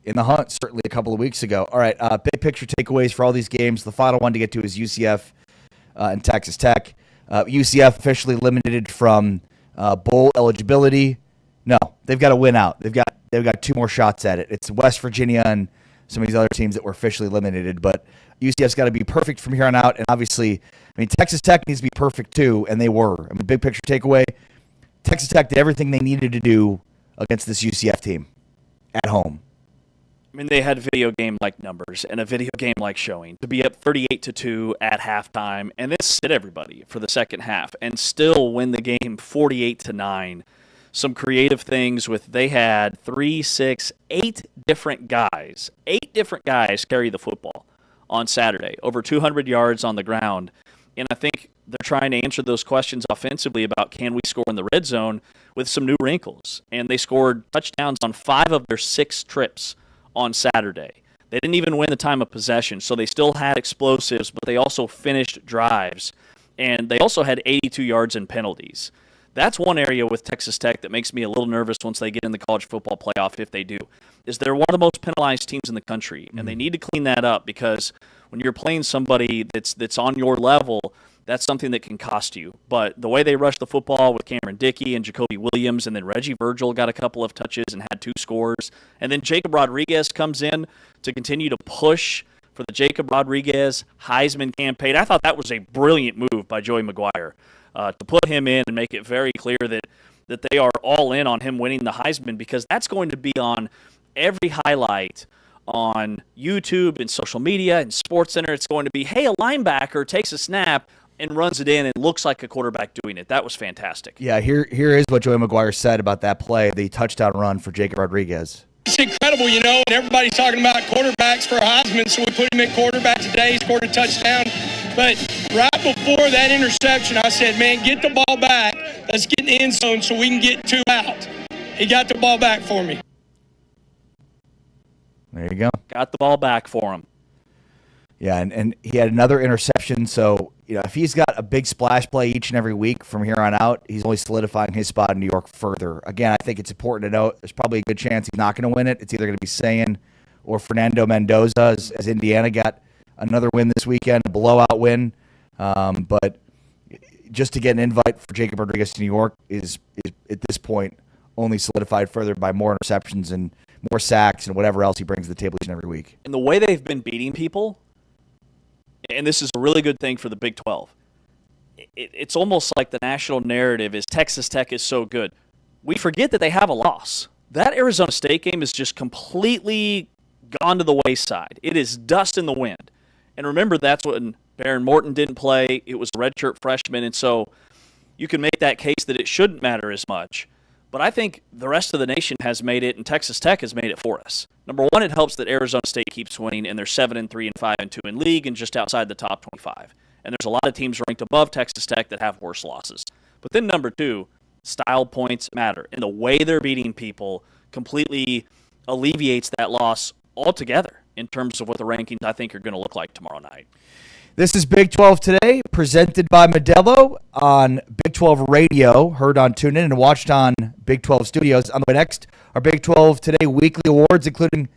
in the hunt certainly a couple of weeks ago. All right, big picture takeaways for all these games. The final one to get to is UCF and Texas Tech. UCF officially eliminated from bowl eligibility. No, they've got to win out. They've got 2 more shots at it. It's West Virginia and some of these other teams that were officially eliminated. But UCF's got to be perfect from here on out. And obviously, Texas Tech needs to be perfect too, and they were. Big picture takeaway. Texas Tech did everything they needed to do against this UCF team at home. They had video game-like numbers and a video game-like showing to be up 38-2 at halftime and then sit everybody for the second half and still win the game 48-9. Some creative things they had 8 different guys. 8 different guys carry the football on Saturday, over 200 yards on the ground. And I think they're trying to answer those questions offensively about can we score in the red zone with some new wrinkles. And they scored touchdowns on 5 of their 6 trips on Saturday. They didn't even win the time of possession, so they still had explosives, but they also finished drives. And they also had 82 yards in penalties. That's one area with Texas Tech that makes me a little nervous once they get in the college football playoff, if they do, is they're one of the most penalized teams in the country. And they need to clean that up because when you're playing somebody that's on your level, that's something that can cost you. But the way they rushed the football with Cameron Dickey and Jacoby Williams, and then Reggie Virgil got a couple of touches and had 2 scores, and then Jacob Rodriguez comes in to continue to push for the Jacob Rodriguez Heisman campaign. I thought that was a brilliant move by Joey McGuire to put him in and make it very clear that they are all in on him winning the Heisman, because that's going to be on every highlight on YouTube and social media and SportsCenter. It's going to be, hey, a linebacker takes a snap and runs it in and looks like a quarterback doing it. That was fantastic. Yeah, here is what Joey McGuire said about that play, the touchdown run for Jacob Rodriguez. It's incredible, and everybody's talking about quarterbacks for Heisman, so we put him at quarterback today. He scored a touchdown. But right before that interception, I said, man, get the ball back. Let's get in the end zone so we can get 2 out. He got the ball back for me. There you go. Got the ball back for him. Yeah, and he had another interception. So, if he's got a big splash play each and every week from here on out, he's only solidifying his spot in New York further. Again, I think it's important to note there's probably a good chance he's not going to win it. It's either going to be Sayin or Fernando Mendoza as Indiana got another win this weekend, a blowout win. But just to get an invite for Jacob Rodriguez to New York is at this point only solidified further by more interceptions and more sacks and whatever else he brings to the table each and every week. And the way they've been beating people, and this is a really good thing for the Big 12, it's almost like the national narrative is Texas Tech is so good. We forget that they have a loss. That Arizona State game is just completely gone to the wayside. It is dust in the wind. And remember, that's when Baron Morton didn't play. It was a redshirt freshman, and so you can make that case that it shouldn't matter as much. But I think the rest of the nation has made it, and Texas Tech has made it for us. Number one, it helps that Arizona State keeps winning, and they're 7-3 and 5-2 in league and just outside the top 25. And there's a lot of teams ranked above Texas Tech that have worse losses. But then number two, style points matter. And the way they're beating people completely alleviates that loss altogether in terms of what the rankings I think are going to look like tomorrow night. This is Big 12 Today, presented by Modelo on Big 12 Radio, heard on TuneIn and watched on Big 12 Studios. On the way next, our Big 12 Today weekly awards, including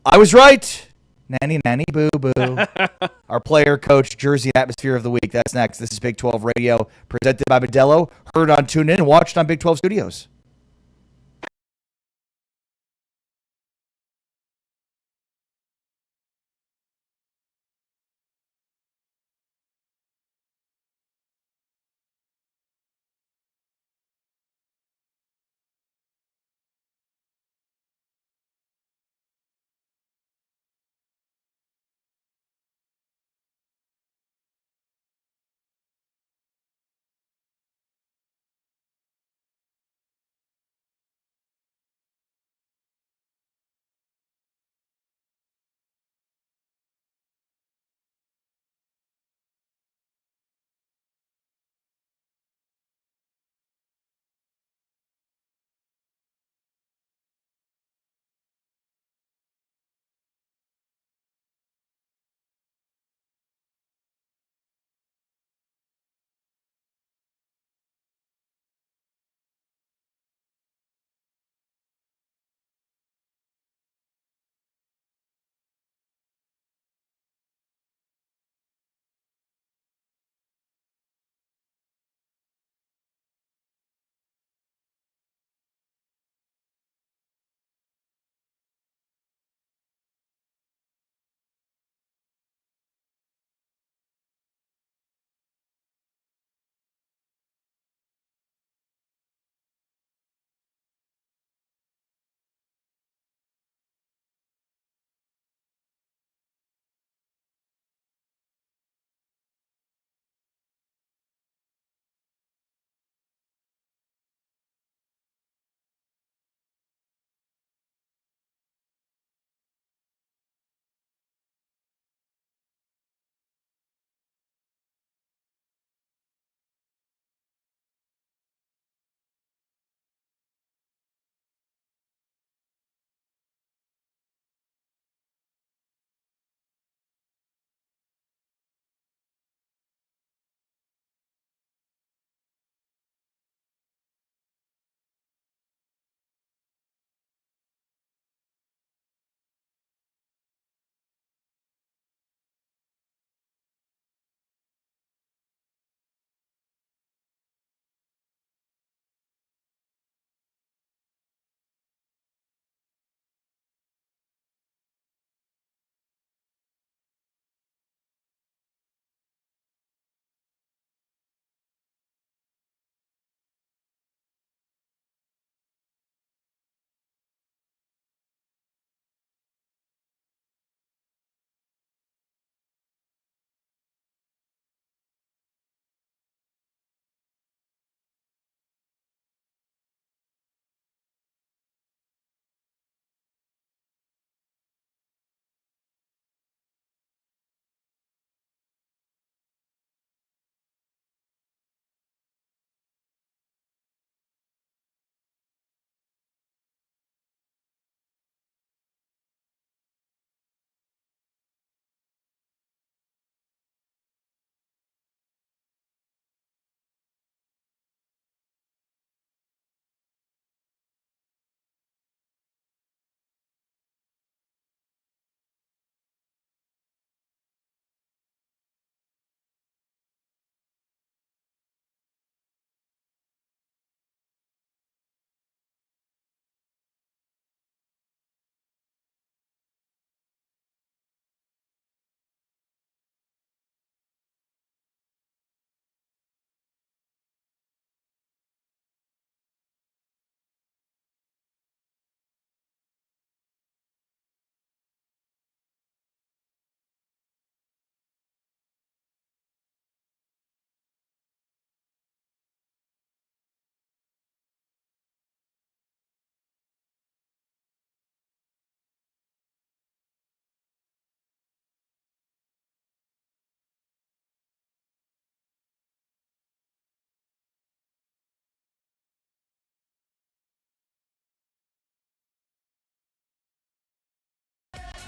I Was Right, Nanny, Nanny, Boo, Boo, our player, coach, jersey, atmosphere of the week. That's next. This is Big 12 Radio, presented by Modelo, heard on TuneIn and watched on Big 12 Studios.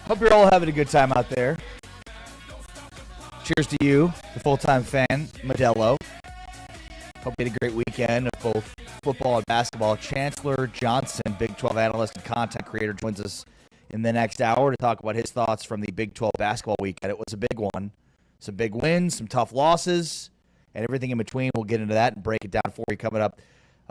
Hope you're all having a good time out there. Cheers to you, the full-time fan, Modelo. Hope you had a great weekend of both football and basketball. Chancellor Johnson, Big 12 analyst and content creator, joins us in the next hour to talk about his thoughts from the Big 12 basketball weekend. It was a big one. Some big wins, some tough losses, and everything in between. We'll get into that and break it down for you coming up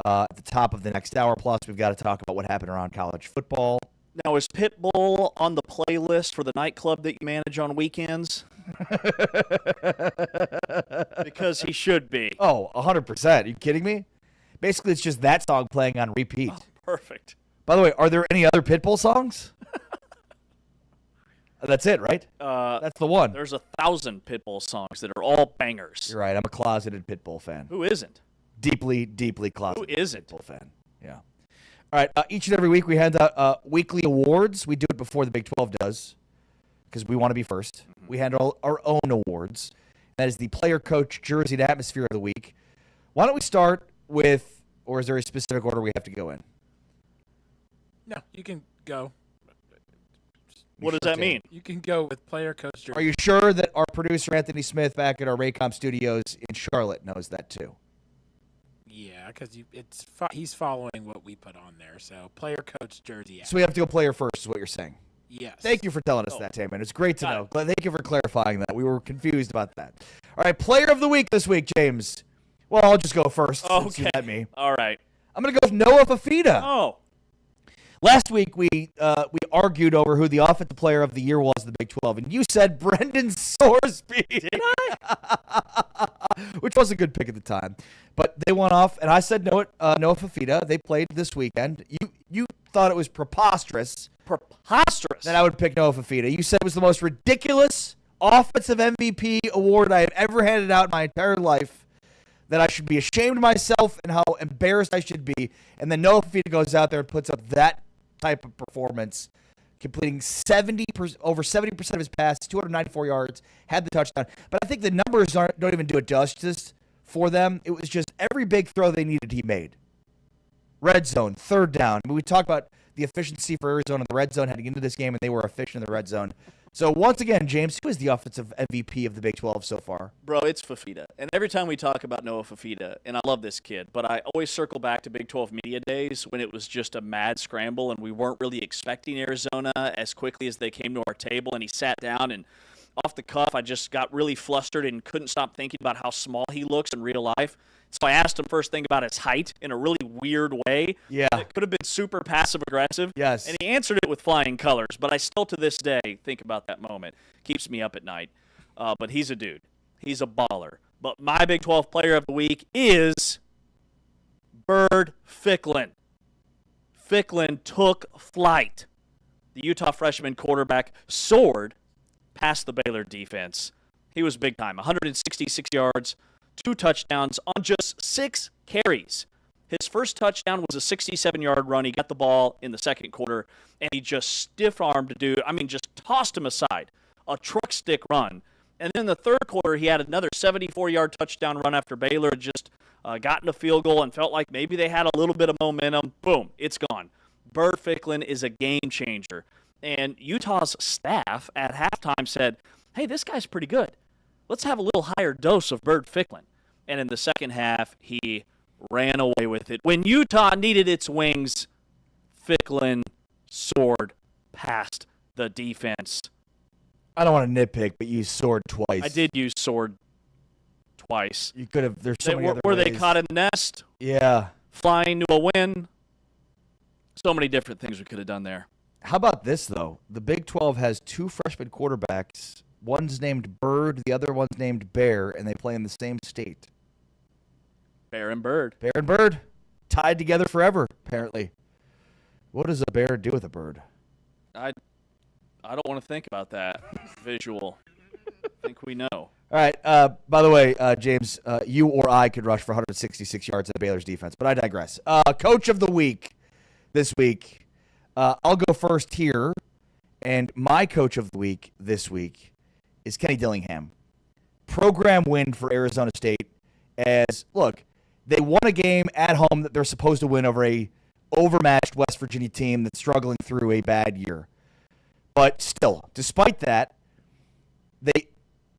at the top of the next hour. Plus, we've got to talk about what happened around college football. Now, is Pitbull on the playlist for the nightclub that you manage on weekends? Because he should be. Oh, 100%. Are you kidding me? Basically, it's just that song playing on repeat. Oh, perfect. By the way, are there any other Pitbull songs? That's it, right? That's the one. There's 1,000 Pitbull songs that are all bangers. You're right. I'm a closeted Pitbull fan. Who isn't? Deeply, deeply closeted. Who isn't? Pitbull fan. Yeah. All right. Each and every week we hand out weekly awards. We do it before the Big 12 does because we want to be first. We hand out our own awards. That is the player, coach, jersey, and atmosphere of the week. Why don't we start with, or is there a specific order we have to go in? No, you can go. What does that mean? You can go with player, coach, jersey. Are you sure that our producer, Anthony Smith, back at our Raycom studios in Charlotte knows that too? Yeah, because he's following what we put on there. So player, coach, jersey. So we have to go player first is what you're saying. Yes. Thank you for telling us that, Taman. It's great to know. Thank you for clarifying that. We were confused about that. All right, player of the week this week, James. Well, I'll just go first since you let me. All right. I'm going to go with Noah Fafita. Oh. Last week, we argued over who the offensive player of the year was in the Big 12, and you said Brendan Sorsby. Did I? Which was a good pick at the time. But they went off, and I said Noah Fafita. They played this weekend. You thought it was preposterous. Preposterous. That I would pick Noah Fafita. You said it was the most ridiculous offensive MVP award I have ever handed out in my entire life. That I should be ashamed of myself and how embarrassed I should be. And then Noah Fafita goes out there and puts up that type of performance, completing over 70% of his passes, 294 yards, had the touchdown. But I think the numbers don't even do it justice for them. It was just every big throw they needed, he made. Red zone, third down. I mean, we talked about the efficiency for Arizona in the red zone heading into this game, and they were efficient in the red zone. So once again, James, who is the offensive MVP of the Big 12 so far? Bro, it's Fafita. And every time we talk about Noah Fafita, and I love this kid, but I always circle back to Big 12 media days when it was just a mad scramble and we weren't really expecting Arizona as quickly as they came to our table, and he sat down and off the cuff, I just got really flustered and couldn't stop thinking about how small he looks in real life. So I asked him first thing about his height in a really weird way. Yeah. It could have been super passive-aggressive. Yes. And he answered it with flying colors, but I still to this day think about that moment. Keeps me up at night. But he's a dude. He's a baller. But my Big 12 player of the week is Bird Ficklin. Ficklin took flight. The Utah freshman quarterback soared past the Baylor defense. He was big time. 166 yards, 2 touchdowns on just 6 carries. His first touchdown was a 67-yard run. He got the ball in the second quarter, and he just stiff-armed a dude. I mean, just tossed him aside. A truck stick run. And then in the third quarter, he had another 74-yard touchdown run after Baylor had just gotten a field goal and felt like maybe they had a little bit of momentum. Boom, it's gone. Bird Ficklin is a game changer. And Utah's staff at halftime said, hey, this guy's pretty good. Let's have a little higher dose of Bird Ficklin. And in the second half, he ran away with it. When Utah needed its wings, Ficklin soared past the defense. I don't want to nitpick, but you soared twice. I did use soared twice. You could have. There's so many other Were ways. they caught in the nest? Yeah. Flying to a win? So many different things we could have done there. How about this, though? The Big 12 has 2 freshman quarterbacks. One's named Bird, the other one's named Bear, and they play in the same state. Bear and Bird. Bear and Bird. Tied together forever, apparently. What does a bear do with a bird? I don't want to think about that visual. I think we know. All right. By the way, James, you or I could rush for 166 yards at Baylor's defense, but I digress. Coach of the week this week. I'll go first here, and my coach of the week this week is Kenny Dillingham. Program win for Arizona State. As look, they won a game at home that they're supposed to win over a overmatched West Virginia team that's struggling through a bad year. But still, despite that, they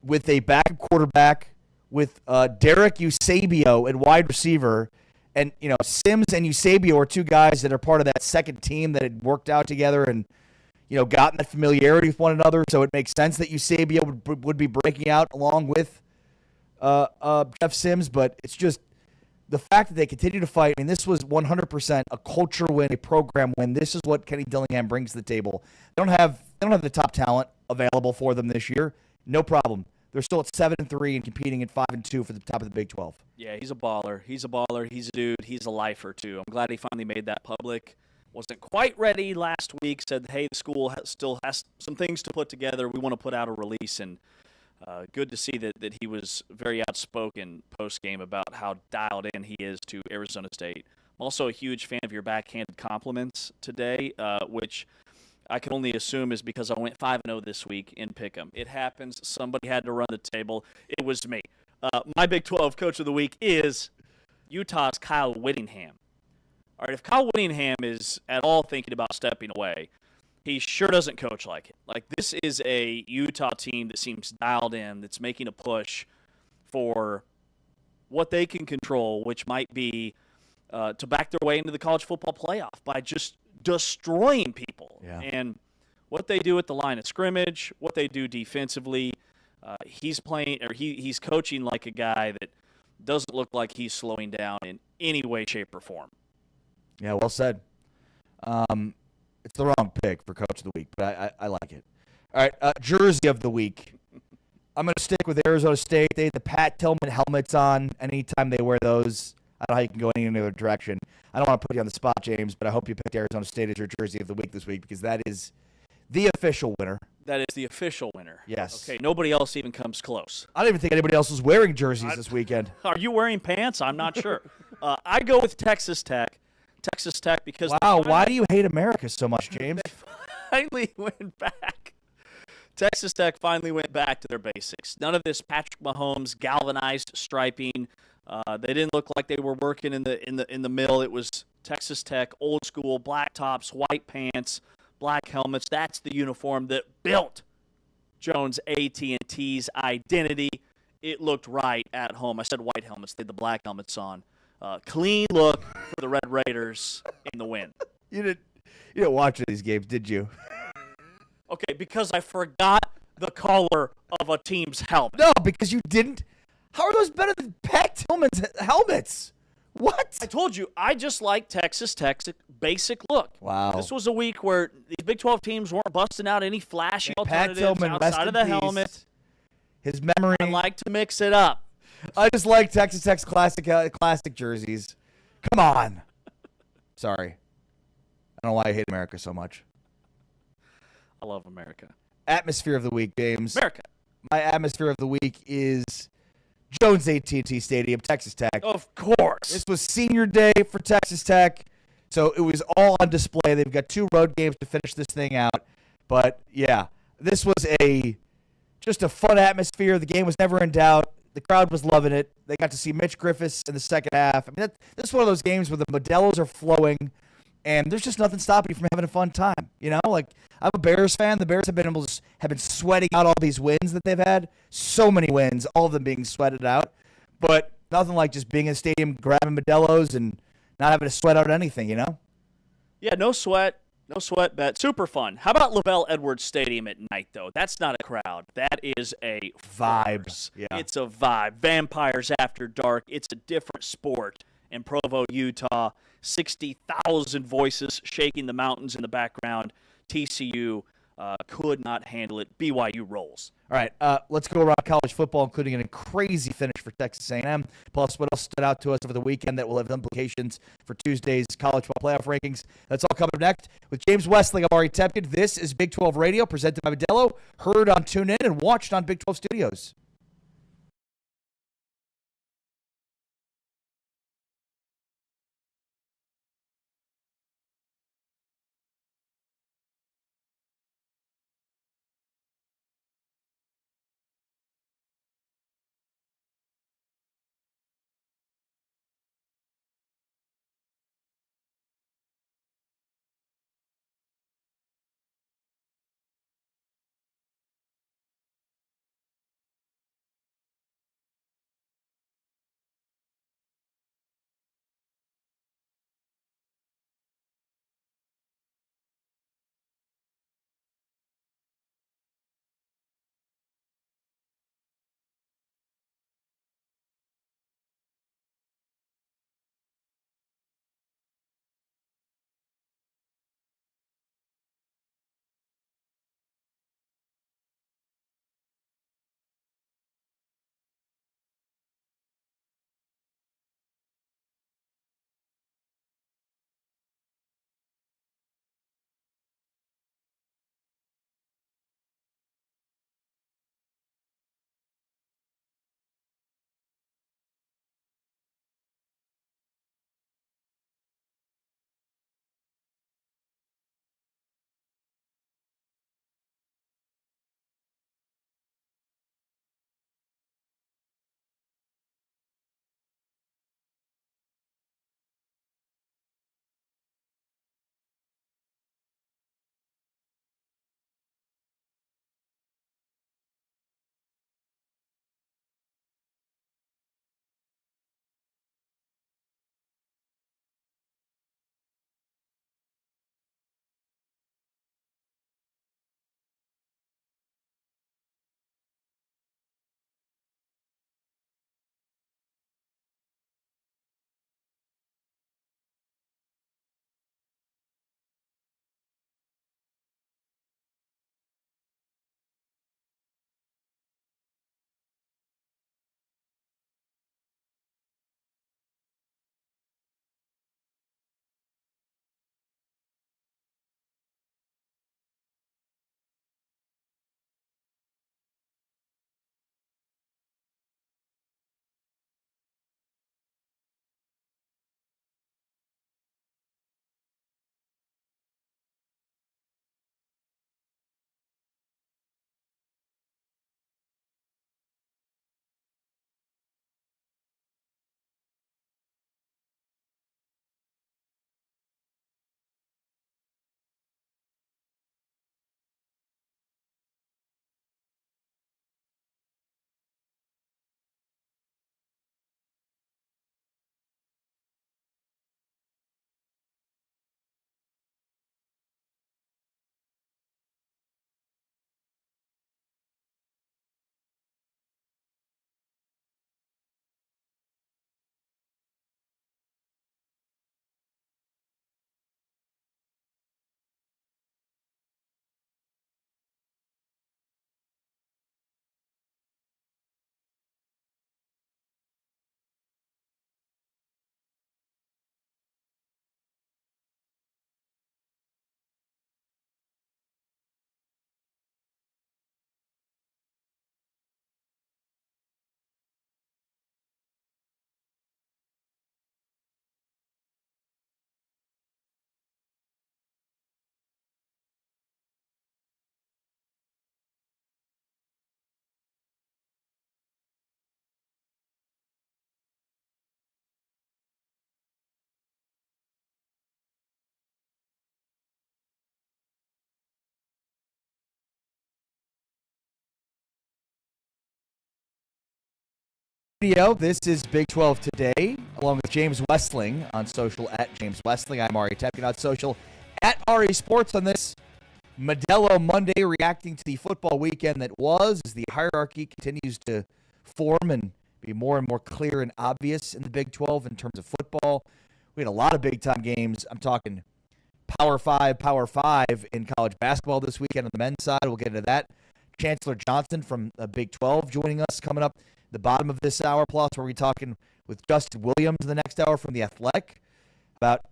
with a backup quarterback, with Derek Eusebio at wide receiver, and Sims and Eusebio are two guys that are part of that second team that had worked out together and gotten that familiarity with one another. So it makes sense that Eusebio would be breaking out along with Jeff Sims. But it's just the fact that they continue to fight. I mean, this was 100% a culture win, a program win. This is what Kenny Dillingham brings to the table. They don't have the top talent available for them this year. No problem. They're still at 7-3 and competing at 5-2 for the top of the Big 12. Yeah, he's a baller. He's a baller. He's a dude. He's a lifer, too. I'm glad he finally made that public. Wasn't quite ready last week. Said, hey, the school still has some things to put together. We want to put out a release. And good to see that he was very outspoken post-game about how dialed in he is to Arizona State. I'm also a huge fan of your backhanded compliments today, which I can only assume is because I went 5-0 this week in Pick'em. It happens. Somebody had to run the table. It was me. My Big 12 Coach of the Week is Utah's Kyle Whittingham. All right, if Kyle Whittingham is at all thinking about stepping away, he sure doesn't coach like it. Like, this is a Utah team that seems dialed in, that's making a push for what they can control, which might be to back their way into the college football playoff by just destroying people. Yeah. And what they do at the line of scrimmage, what they do defensively, he's coaching like a guy that doesn't look like he's slowing down in any way, shape, or form. Yeah, well said. It's the wrong pick for Coach of the Week, but I like it. All right, Jersey of the Week. I'm going to stick with Arizona State. They had the Pat Tillman helmets on anytime they wear those. I don't know how you can go any other direction. I don't want to put you on the spot, James, but I hope you picked Arizona State as your Jersey of the Week this week because that is the official winner. That is the official winner. Yes. Okay, nobody else even comes close. I don't even think anybody else was wearing jerseys this weekend. Are you wearing pants? I'm not sure. I go with Texas Tech. Texas Tech because wow, why do you hate America so much, James? They finally went back. Texas Tech finally went back to their basics. None of this Patrick Mahomes galvanized striping. They didn't look like they were working in the mill. It was Texas Tech, old school, black tops, white pants, black helmets. That's the uniform that built Jones AT&T's identity. It looked right at home. I said white helmets. They had the black helmets on. Clean look for the Red Raiders in the win. You didn't watch these games, did you? Okay, because I forgot the color of a team's helmet. No, because you didn't. How are those better than Pat Tillman's helmets? What? I told you, I just like Texas Tech's basic look. Wow. This was a week where these Big 12 teams weren't busting out any flashy alternatives Tillman, outside of the helmet. His memory. I like to mix it up. I just like Texas Tech's classic jerseys. Come on. Sorry. I don't know why I hate America so much. I love America. Atmosphere of the week, James. America. My atmosphere of the week is Jones AT&T Stadium, Texas Tech. Of course. This was senior day for Texas Tech, so it was all on display. They've got 2 road games to finish this thing out. But, yeah, this was just a fun atmosphere. The game was never in doubt. The crowd was loving it. They got to see Mitch Griffiths in the second half. I mean, this is one of those games where the Modelos are flowing, and there's just nothing stopping you from having a fun time. Like, I'm a Bears fan. The Bears have been sweating out all these wins that they've had. So many wins, all of them being sweated out. But nothing like just being in a stadium, grabbing Modelos, and not having to sweat out anything, Yeah, no sweat. No sweat bet. Super fun. How about Lavelle Edwards Stadium at night, though? That's not a crowd. That is a vibe. Force. Yeah. It's a vibe. Vampires after dark. It's a different sport in Provo, Utah. 60,000 voices shaking the mountains in the background. TCU could not handle it. BYU rolls. All right, let's go around college football, including a crazy finish for Texas A&M, plus what else stood out to us over the weekend that will have implications for Tuesday's college football playoff rankings. That's all coming up next. With James Westling, I'm Ari Tepkin. This is Big 12 Radio, presented by Modelo, heard on TuneIn and watched on Big 12 Studios. Radio. This is Big 12 Today, along with James Westling on social at James Westling. I'm Ari Tepkin on social at Ari Sports on this Modelo Monday, reacting to the football weekend that was, as the hierarchy continues to form and be more and more clear and obvious in the Big 12 in terms of football. We had a lot of big-time games. I'm talking Power 5 in college basketball this weekend on the men's side. We'll get into that. Chancellor Johnson from Big 12 joining us coming up the bottom of this hour. Plus, we're going to be talking with Justin Williams in the next hour from The Athletic about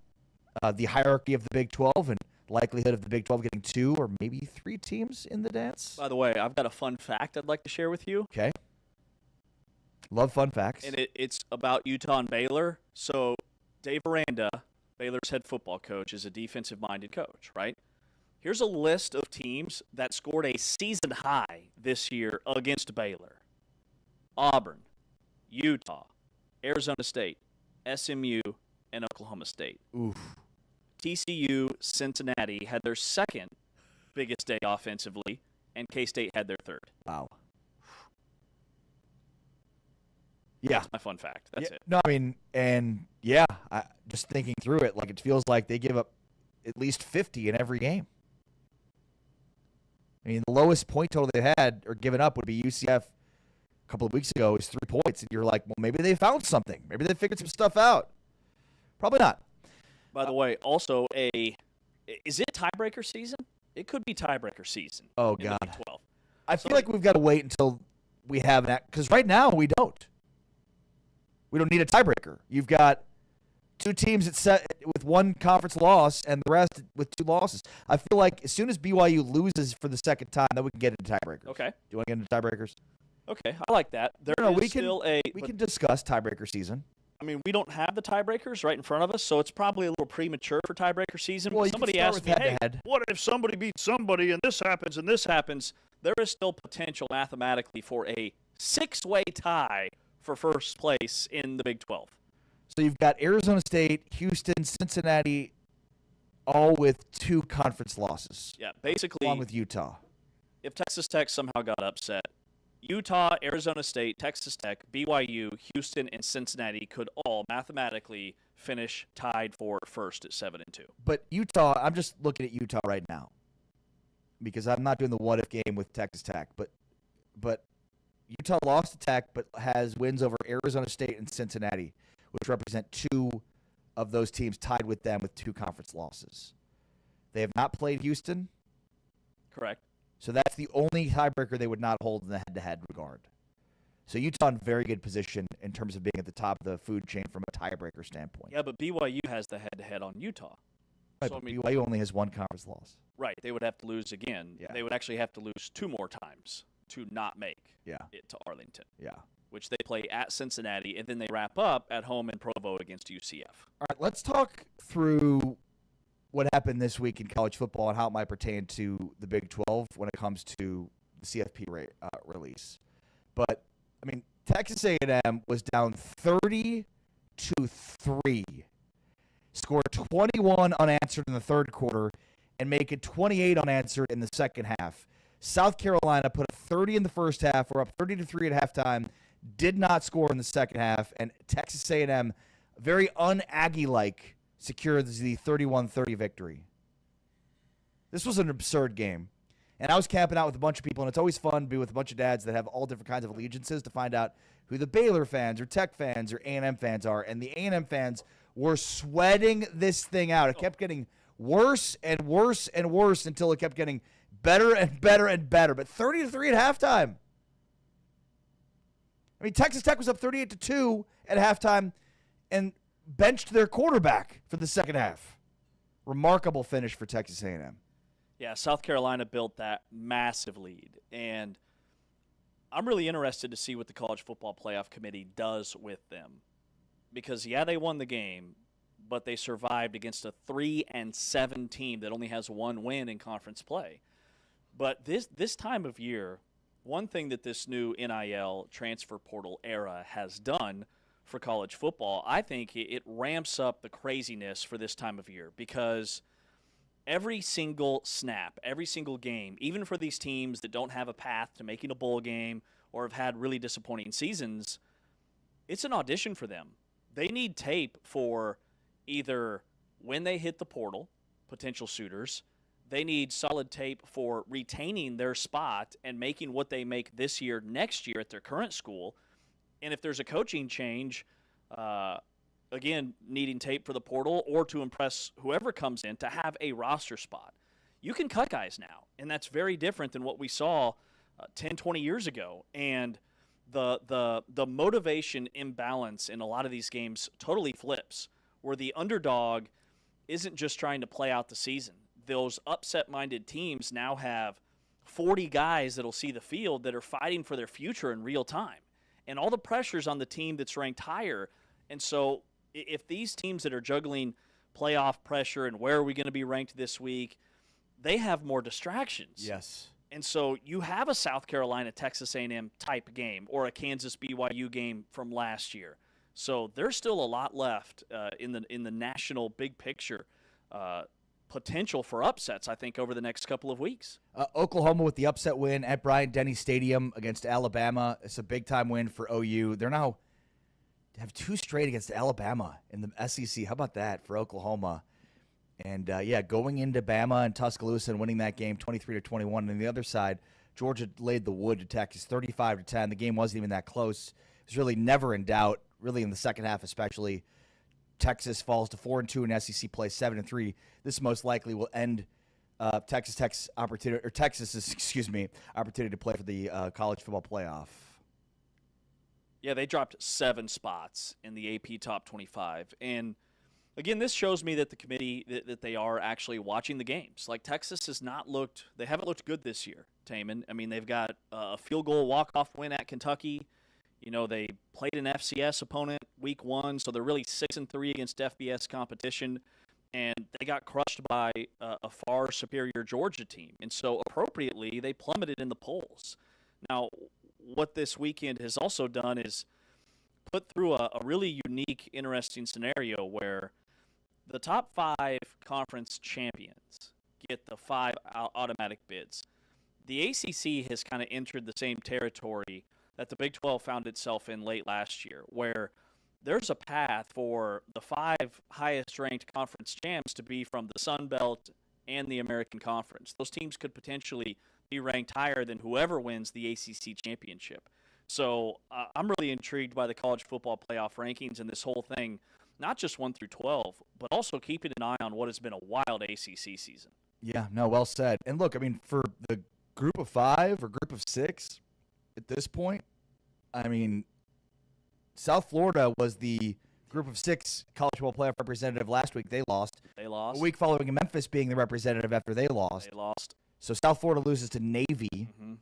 the hierarchy of the Big 12 and likelihood of the Big 12 getting 2 or maybe 3 teams in the dance. By the way, I've got a fun fact I'd like to share with you. Okay. Love fun facts. And it's about Utah and Baylor. So Dave Aranda, Baylor's head football coach, is a defensive-minded coach, right? Here's a list of teams that scored a season high this year against Baylor. Auburn, Utah, Arizona State, SMU, and Oklahoma State. Oof. TCU, Cincinnati had their second biggest day offensively, and K-State had their third. Wow. Yeah. That's my fun fact. That's it. No, I mean, and yeah, just thinking through it, like it feels like they give up at least 50 in every game. I mean, the lowest point total they had or given up would be UCF a couple of weeks ago is 3 points, and you're like, well, maybe they found something. Maybe they figured some stuff out. Probably not. By the way, also is it tiebreaker season? It could be tiebreaker season. Oh, in God. the Big 12. I feel like we've got to wait until we have an – because right now we don't. We don't need a tiebreaker. You've got 2 teams with 1 conference loss and the rest with 2 losses. I feel like as soon as BYU loses for the second time, then we can get into tiebreakers. Okay. Do you want to get into tiebreakers? Okay, I like that. We can discuss tiebreaker season. I mean, we don't have the tiebreakers right in front of us, so it's probably a little premature for tiebreaker season. Well, Somebody asked me, hey, what if somebody beats somebody and this happens and this happens? There is still potential mathematically for a 6-way tie for first place in the Big 12. So you've got Arizona State, Houston, Cincinnati, all with 2 conference losses. Yeah, basically. Along with Utah. If Texas Tech somehow got upset, Utah, Arizona State, Texas Tech, BYU, Houston, and Cincinnati could all mathematically finish tied for first at 7-2. But Utah, I'm just looking at Utah right now because I'm not doing the what-if game with Texas Tech. But Utah lost to Tech but has wins over Arizona State and Cincinnati, which represent 2 of those teams tied with them with 2 conference losses. They have not played Houston. Correct. So that's the only tiebreaker they would not hold in the head-to-head regard. So Utah in very good position in terms of being at the top of the food chain from a tiebreaker standpoint. Yeah, but BYU has the head-to-head on Utah. Right, but BYU only has 1 conference loss. Right. They would have to lose again. Yeah. They would actually have to lose 2 more times to not make it to Arlington. Yeah. Which they play at Cincinnati, and then they wrap up at home in Provo against UCF. All right, let's talk through what happened this week in college football and how it might pertain to the Big 12 when it comes to the CFP release. But, I mean, Texas A&M was down 30-3, scored 21 unanswered in the third quarter, and make it 28 unanswered in the second half. South Carolina put up 30 in the first half. We're up 30-3 at halftime. Did not score in the second half. And Texas A&M, very un-Aggie-like, secures the 31-30 victory. This was an absurd game. And I was camping out with a bunch of people, and it's always fun to be with a bunch of dads that have all different kinds of allegiances to find out who the Baylor fans or Tech fans or A&M fans are. And the A&M fans were sweating this thing out. It kept getting worse and worse and worse until it kept getting better and better and better. But 30-3 at halftime. I mean, Texas Tech was up 38-2 at halftime and benched their quarterback for the second half. Remarkable finish for Texas A&M. Yeah, South Carolina built that massive lead. And I'm really interested to see what the College Football Playoff Committee does with them. Because, yeah, they won the game, but they survived against a 3-7 team that only has 1 win in conference play. But this time of year, one thing that this new NIL transfer portal era has done for college football, I think it ramps up the craziness for this time of year because every single snap, every single game, even for these teams that don't have a path to making a bowl game or have had really disappointing seasons, it's an audition for them. They need tape for either when they hit the portal, potential suitors. They need solid tape for retaining their spot and making what they make this year, next year at their current school. And if there's a coaching change, again, needing tape for the portal or to impress whoever comes in to have a roster spot. You can cut guys now, and that's very different than what we saw 10, 20 years ago. And the motivation imbalance in a lot of these games totally flips, where the underdog isn't just trying to play out the season. Those upset-minded teams now have 40 guys that'll see the field that are fighting for their future in real time. And all the pressure's on the team that's ranked higher. And so if these teams that are juggling playoff pressure and where are we going to be ranked this week, they have more distractions. Yes. And so you have a South Carolina, Texas A&M type game or a Kansas BYU game from last year. So there's still a lot left in the national big picture potential for upsets, I think, over the next couple of weeks. Oklahoma with the upset win at Bryant-Denny Stadium against Alabama. It's a big-time win for OU. They're now have 2 straight against Alabama in the SEC. How about that for Oklahoma? And, going into Bama and Tuscaloosa and winning that game 23-21. And on the other side, Georgia laid the wood to Texas 35-10. The game wasn't even that close. It was really never in doubt, really in the second half especially. Texas falls to 4-2 in SEC play, 7-3. This most likely will end Texas's opportunity to play for the college football playoff. Yeah, they dropped 7 spots in the AP Top 25. And again, this shows me that the committee that they are actually watching the games. Like Texas they haven't looked good this year, Taman. I mean, they've got a field goal walk-off win at Kentucky. You know, they played an FCS opponent week 1, so they're really 6-3 against FBS competition, and they got crushed by a far superior Georgia team. And so appropriately, they plummeted in the polls. Now, what this weekend has also done is put through a really unique, interesting scenario where the top 5 conference champions get the 5 automatic bids. The ACC has kind of entered the same territory that the Big 12 found itself in late last year, where there's a path for the 5 highest-ranked conference champs to be from the Sun Belt and the American Conference. Those teams could potentially be ranked higher than whoever wins the ACC championship. So I'm really intrigued by the college football playoff rankings and this whole thing, not just 1 through 12, but also keeping an eye on what has been a wild ACC season. Yeah, no, well said. And look, I mean, for the group of 5 or group of 6 at this point, I mean, South Florida was the group of 6 college football playoff representative last week. They lost. A week following Memphis being the representative after they lost. So South Florida loses to Navy. Mm-hmm.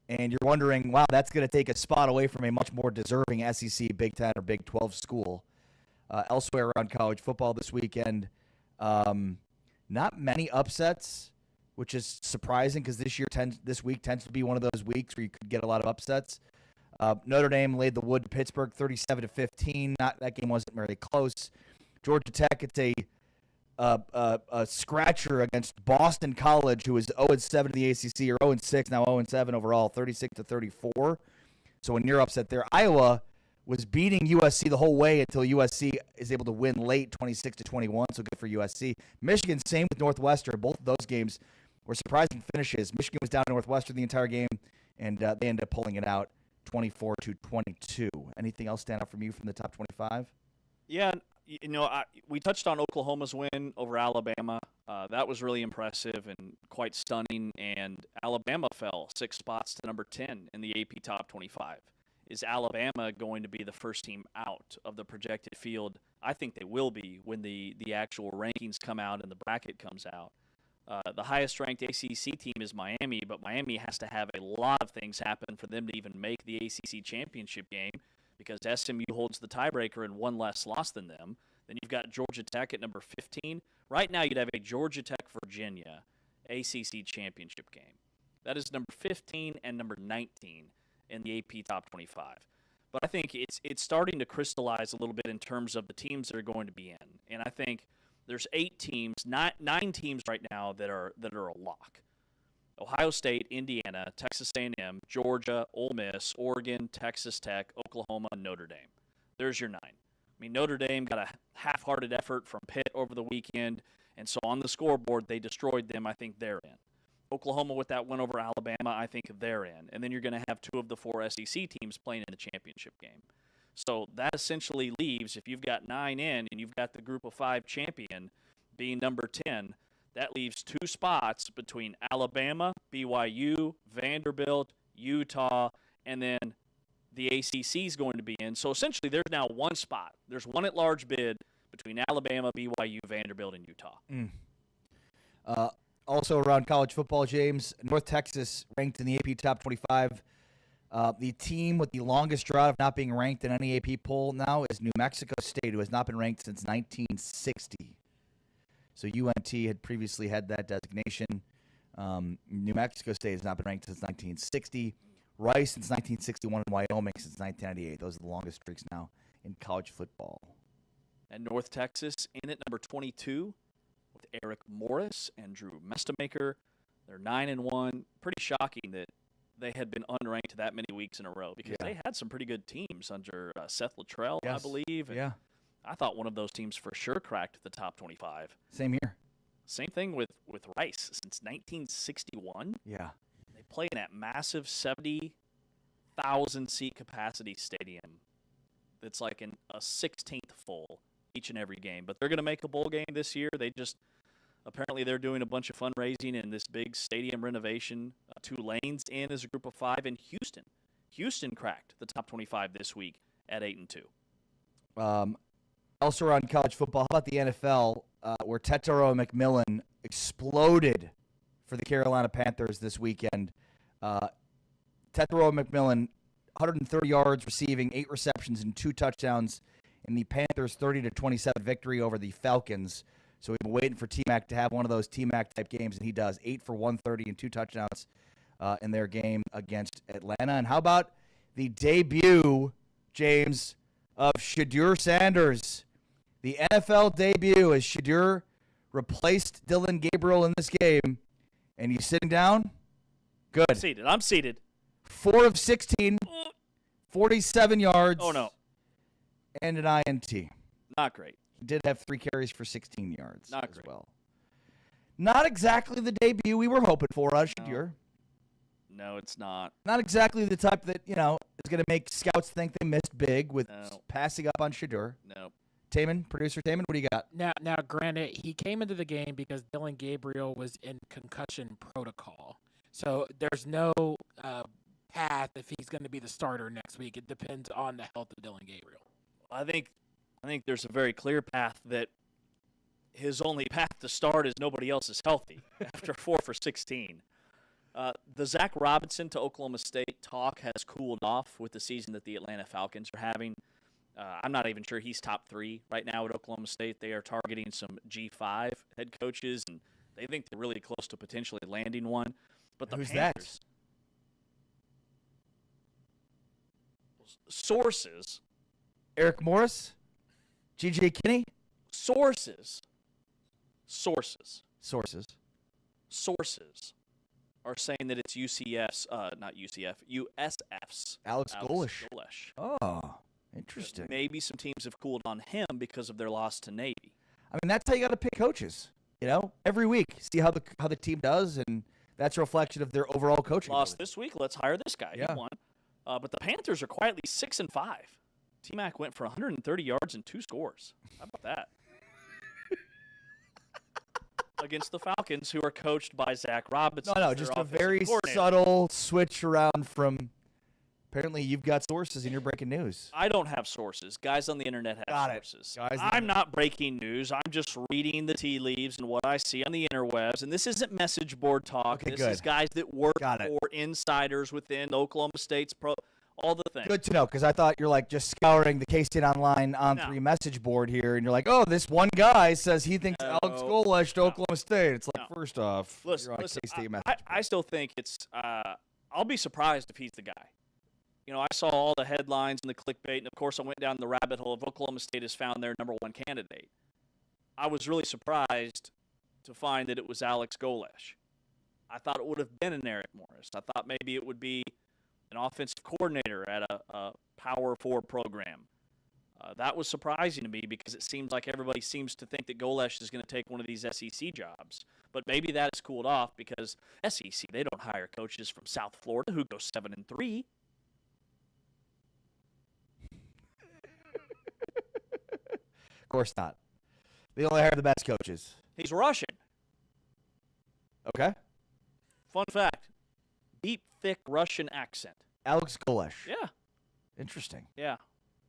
And you're wondering, wow, that's going to take a spot away from a much more deserving SEC, Big 10, or Big 12 school. Elsewhere around college football this weekend, not many upsets, which is surprising because this week tends to be one of those weeks where you could get a lot of upsets. Notre Dame laid the wood to Pittsburgh 37-15. That game wasn't very close. Georgia Tech, it's a scratcher against Boston College, who is 0-7 in the ACC, or 0-6, now 0-7 overall, 36-34. So a near upset there. Iowa was beating USC the whole way until USC is able to win late 26-21, so good for USC. Michigan, same with Northwestern. Both of those games were surprising finishes. Michigan was down to Northwestern the entire game, and they ended up pulling it out 24-22. Anything else stand out from you from the top 25? Yeah, we touched on Oklahoma's win over Alabama. That was really impressive and quite stunning, and Alabama fell 6 spots to number 10 in the AP Top 25. Is Alabama going to be the first team out of the projected field? I think they will be when the actual rankings come out and the bracket comes out. The highest-ranked ACC team is Miami, but Miami has to have a lot of things happen for them to even make the ACC championship game, because SMU holds the tiebreaker and 1 less loss than them. Then you've got Georgia Tech at number 15. Right now you'd have a Georgia Tech-Virginia ACC championship game. That is number 15 and number 19 in the AP Top 25. But I think it's starting to crystallize a little bit in terms of the teams that are going to be in. And I think there's 8 teams, 9 teams right now that are a lock. Ohio State, Indiana, Texas A&M, Georgia, Ole Miss, Oregon, Texas Tech, Oklahoma, and Notre Dame. There's your 9. I mean, Notre Dame got a half-hearted effort from Pitt over the weekend, and so on the scoreboard, they destroyed them. I think they're in. Oklahoma with that win over Alabama, I think they're in. And then you're going to have 2 of the 4 SEC teams playing in the championship game. So that essentially leaves, if you've got 9 in and you've got the group of 5 champion being number 10, that leaves 2 spots between Alabama, BYU, Vanderbilt, Utah, and then the ACC is going to be in. So essentially there's now 1 spot. There's 1 at-large bid between Alabama, BYU, Vanderbilt, and Utah. Also around college football, James, North Texas ranked in the AP Top 25. The team with the longest drought of not being ranked in any AP poll now is New Mexico State, who has not been ranked since 1960. So UNT had previously had that designation. New Mexico State has not been ranked since 1960. Rice since 1961 and Wyoming since 1998. Those are the longest streaks now in college football. And North Texas in at number 22 with Eric Morris and Drew Mestamaker. They're 9-1. Pretty shocking that they had been unranked that many weeks in a row because they had some pretty good teams under Seth Luttrell, I believe. And I thought one of those teams for sure cracked the top 25. Same here. Same thing with Rice since 1961. Yeah. They play in that massive 70,000 seat capacity stadium that's like a 16th full each and every game. But they're going to make a bowl game this year. Apparently they're doing a bunch of fundraising in this big stadium renovation. Tulane's in as a group of 5, and Houston cracked the top 25 this week at 8-2. Also around college football, how about the NFL, where Tetaro McMillan exploded for the Carolina Panthers this weekend. Tetaro McMillan, 130 yards receiving, 8 receptions and 2 touchdowns in the Panthers' 30-27 victory over the Falcons. So we've been waiting for T-Mac to have one of those T-Mac type games, and he does. 8 for 130 and 2 touchdowns in their game against Atlanta. And how about the debut, James, of Shadur Sanders? The NFL debut as Shadur replaced Dylan Gabriel in this game. And he's sitting down? Good. I'm seated. 4 of 16, 47 yards. Oh, no. And an INT. Not great. He did have 3 carries for 16 yards Not as great. well. Not exactly the debut we were hoping for, Shadur. No, it's not. Not exactly the type that, is going to make scouts think they missed big with passing up on Shadur. No. Producer Taman, what do you got? Now, granted, he came into the game because Dylan Gabriel was in concussion protocol. So there's no path if he's going to be the starter next week. It depends on the health of Dylan Gabriel. I think there's a very clear path that his only path to start is nobody else is healthy after 4 for 16. The Zach Robinson to Oklahoma State talk has cooled off with the season that the Atlanta Falcons are having. I'm not even sure he's top 3 right now at Oklahoma State. They are targeting some G5 head coaches, and they think they're really close to potentially landing one. But the Who's Panthers, sources, Eric Morris? G.J. Kinney? sources are saying that it's USF's Alex Golesh. Oh, interesting. Maybe some teams have cooled on him because of their loss to Navy. I mean, that's how you got to pick coaches. Every week, see how the team does, and that's a reflection of their overall coaching. Lost this week. Let's hire this guy. Yeah. He won. But the Panthers are quietly 6-5. T-Mac went for 130 yards and 2 scores. How about that? Against the Falcons, who are coached by Zach Robinson. No, just a very subtle switch around from. Apparently, you've got sources and you're breaking news. I don't have sources. Guys on the internet have sources. I'm not breaking news. I'm just reading the tea leaves and what I see on the interwebs. And this isn't message board talk. Okay, this good. is guys that work for insiders within Oklahoma State's all the things. Good to know, because I thought you're just scouring the K-State Online On3 message board here, and you're like, oh, this one guy says he thinks Alex Golesh to Oklahoma State. It's like, first off, listen, you're on K-State message board. I still think it's I'll be surprised if he's the guy. I saw all the headlines and the clickbait, and of course I went down the rabbit hole of Oklahoma State has found their number 1 candidate. I was really surprised to find that it was Alex Golesh. I thought it would have been an Eric Morris. I thought maybe it would be an offensive coordinator at a Power 4 program. That was surprising to me because it seems like everybody seems to think that Golesh is going to take one of these SEC jobs. But maybe that has cooled off because SEC, they don't hire coaches from South Florida who go 7-3. Of course not. They only hire the best coaches. He's Russian. Okay. Fun fact. Deep, thick Russian accent. Alex Golesh. Yeah. Interesting. Yeah.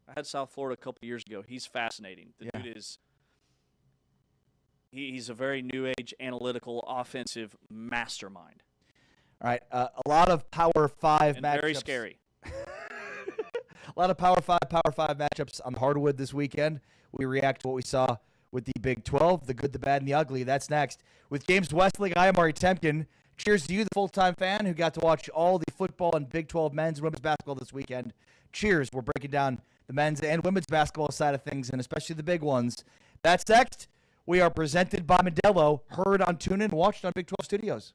I had South Florida a couple years ago. He's fascinating. The dude is he's a very new age analytical offensive mastermind. All right. A lot of Power 5 and matchups. Very scary. A lot of Power 5 matchups on the hardwood this weekend. We react to what we saw with the Big 12, the good, the bad, and the ugly. That's next. With James Westling, I am Ari Temkin. Cheers to you, the full-time fan who got to watch all the football and Big 12 men's and women's basketball this weekend. Cheers. We're breaking down the men's and women's basketball side of things, and especially the big ones. That's next. We are presented by Modelo, heard on TuneIn, watched on Big 12 Studios.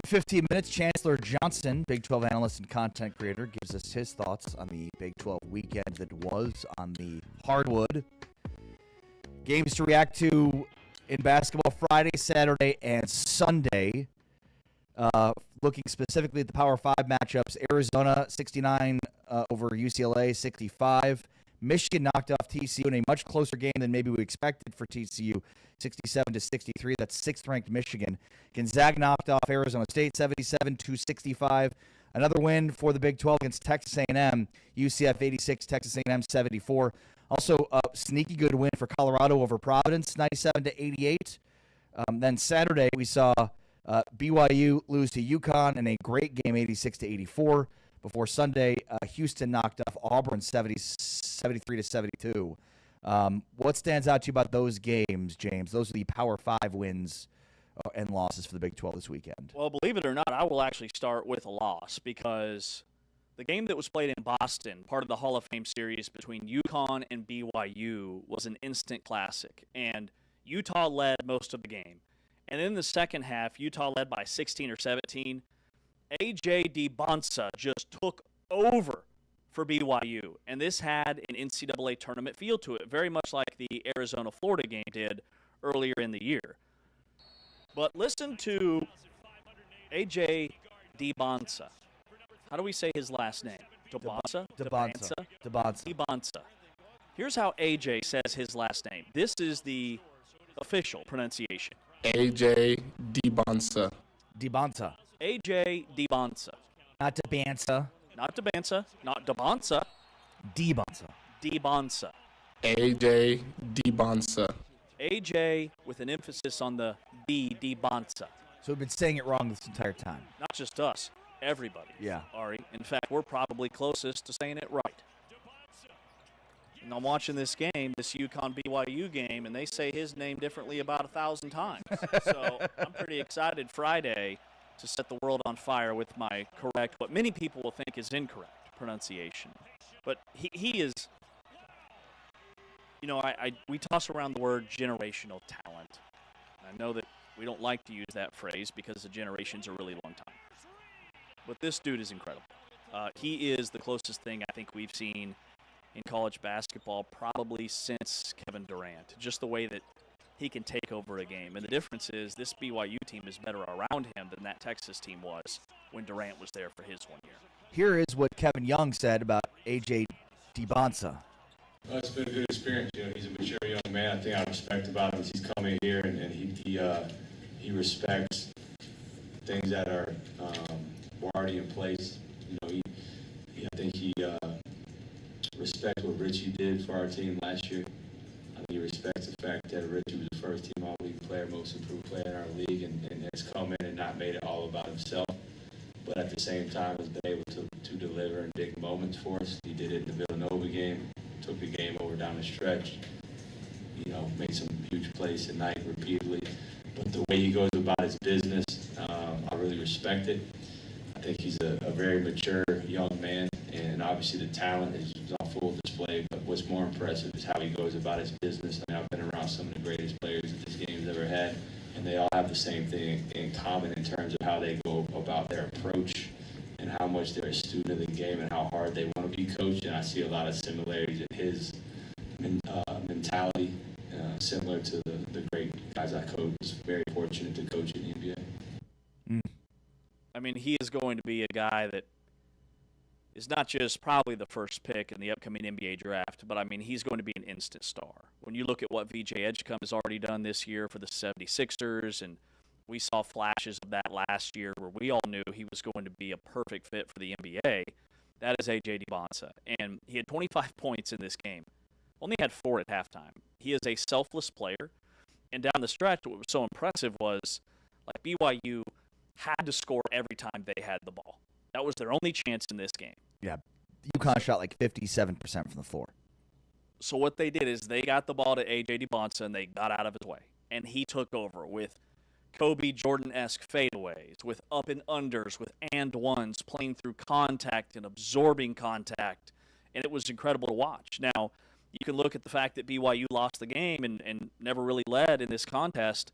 15 minutes, Chancellor Johnson, Big 12 analyst and content creator, gives us his thoughts on the Big 12 weekend that was on the hardwood. Games to react to in basketball Friday, Saturday, and Sunday. Looking specifically at the Power 5 matchups, Arizona 69 over UCLA 65. Michigan knocked off TCU in a much closer game than maybe we expected for TCU, 67-63. That's 6th-ranked Michigan. Gonzaga knocked off Arizona State 77-65. Another win for the Big 12 against Texas A&M, UCF 86, Texas A&M 74. Also, a sneaky good win for Colorado over Providence, 97-88. Then Saturday, we saw BYU lose to UConn in a great game, 86-84. Before Sunday, Houston knocked off Auburn 73-72. What stands out to you about those games, James? Those are the Power 5 wins and losses for the Big 12 this weekend. Well, believe it or not, I will actually start with a loss because the game that was played in Boston, part of the Hall of Fame series between UConn and BYU, was an instant classic. And Utah led most of the game. And in the second half, Utah led by 16 or 17. A.J. DiBonsa just took over for BYU, and this had an NCAA tournament feel to it, very much like the Arizona-Florida game did earlier in the year. But listen to A.J. DiBonsa. How do we say his last name? DiBonsa? DiBonsa. Here's how A.J. says his last name. This is the official pronunciation. A.J. DiBonsa. DiBonsa. A.J. DiBonsa. Not DiBansa. Not DiBansa. Not DiBonsa. DiBonsa. DiBonsa. A.J. DiBonsa. A.J. with an emphasis on the B, DiBonsa. So we've been saying it wrong this entire time. Not just us. Everybody. Yeah. Ari. In fact, we're probably closest to saying it right. And I'm watching this game, this UConn-BYU game, and they say his name differently about 1,000 times. So I'm pretty excited Friday to set the world on fire with my correct, what many people will think is incorrect pronunciation. But he is, you know, we toss around the word generational talent. I know that we don't like to use that phrase because the generation's a really long time. But this dude is incredible. He is the closest thing I think we've seen in college basketball probably since Kevin Durant. Just the way that he can take over a game. And the difference is this BYU team is better around him than that Texas team was when Durant was there for his 1 year. Here is what Kevin Young said about A.J. DiBonsa. Well, it's been a good experience. You know, he's a mature young man. I think I respect about him is he's coming here and he respects things that are already in place. You know, I think he respects what Richie did for our team last year. I think he respects the fact that Richie was the first team all-league player, most improved player in our league, and has come in and not made it all about himself. But at the same time, has been able to deliver in big moments for us. He did it in the Villanova game, took the game over down the stretch. You know, made some huge plays tonight repeatedly. But the way he goes about his business, I really respect it. I think he's a very mature young man, and obviously the talent is on full display. But what's more impressive is how he goes about his business. I mean, I've been around some of the greatest players that this game's ever had, and they all have the same thing in common in terms of how they go about their approach and how much they're a student of the game and how hard they want to be coached. And I see a lot of similarities in his mentality, similar to the great guys I coach. Very fortunate to coach in the NBA. I mean, he is going to be a guy that is not just probably the first pick in the upcoming NBA draft, but I mean, he's going to be an instant star. When you look at what VJ Edgecombe has already done this year for the 76ers, and we saw flashes of that last year where we all knew he was going to be a perfect fit for the NBA, that is A.J. DiBonsa. And he had 25 points in this game. Only had 4 at halftime. He is a selfless player. And down the stretch, what was so impressive was, like, BYU had to score every time they had the ball. That was their only chance in this game. Yeah, UConn shot like 57% from the floor. So what they did is they got the ball to A.J. DiBonsa and they got out of his way. And he took over with Kobe Jordan-esque fadeaways, with up and unders, with and ones, playing through contact and absorbing contact. And it was incredible to watch. Now, you can look at the fact that BYU lost the game and never really led in this contest,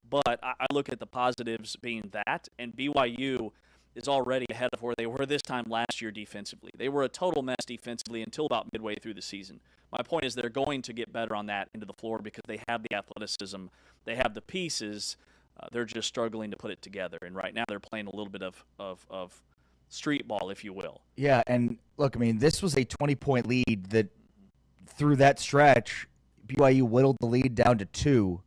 But I look at the positives being that, and BYU is already ahead of where they were this time last year defensively. They were a total mess defensively until about midway through the season. My point is they're going to get better on that end of the floor because they have the athleticism, they have the pieces. They're just struggling to put it together. And right now they're playing a little bit of street ball, if you will. Yeah, and look, I mean, this was a 20-point lead that through that stretch, BYU whittled the lead down to 2,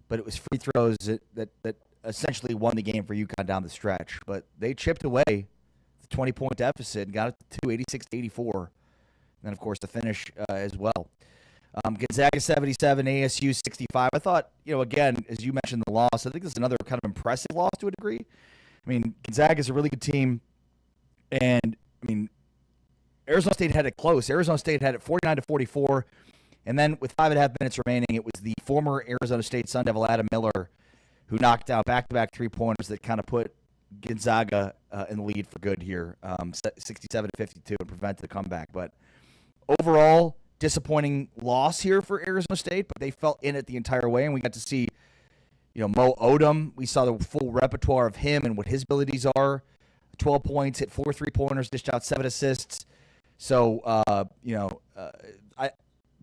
but it was free throws that essentially won the game for UConn down the stretch. But they chipped away the 20-point deficit and got it to 86-84. And then, of course, the finish as well. Gonzaga 77, ASU 65. I thought, again, as you mentioned, the loss, I think this is another kind of impressive loss to a degree. I mean, Gonzaga is a really good team. And, I mean, Arizona State had it close. Arizona State had it 49-44. And then with 5.5 minutes remaining, it was the former Arizona State Sun Devil Adam Miller who knocked down back-to-back three-pointers that kind of put Gonzaga in the lead for good here, 67-52, and prevented the comeback. But overall, disappointing loss here for Arizona State, but they felt in it the entire way, and we got to see, Mo Odom. We saw the full repertoire of him and what his abilities are. 12 points, hit 4 3-pointers, dished out 7 assists. So,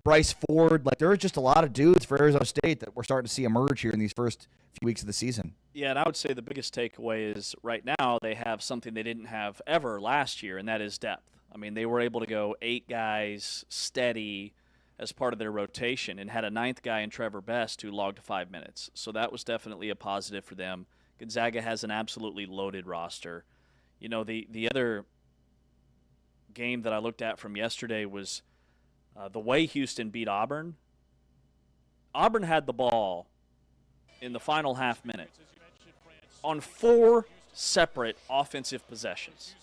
Bryce Ford, there are just a lot of dudes for Arizona State that we're starting to see emerge here in these first few weeks of the season. Yeah, and I would say the biggest takeaway is right now they have something they didn't have ever last year, and that is depth. I mean, they were able to go 8 guys steady as part of their rotation and had a 9th guy in Trevor Best who logged 5 minutes. So that was definitely a positive for them. Gonzaga has an absolutely loaded roster. The other game that I looked at from yesterday was the way Houston beat Auburn. Auburn had the ball in the final half minute on 4 separate offensive possessions.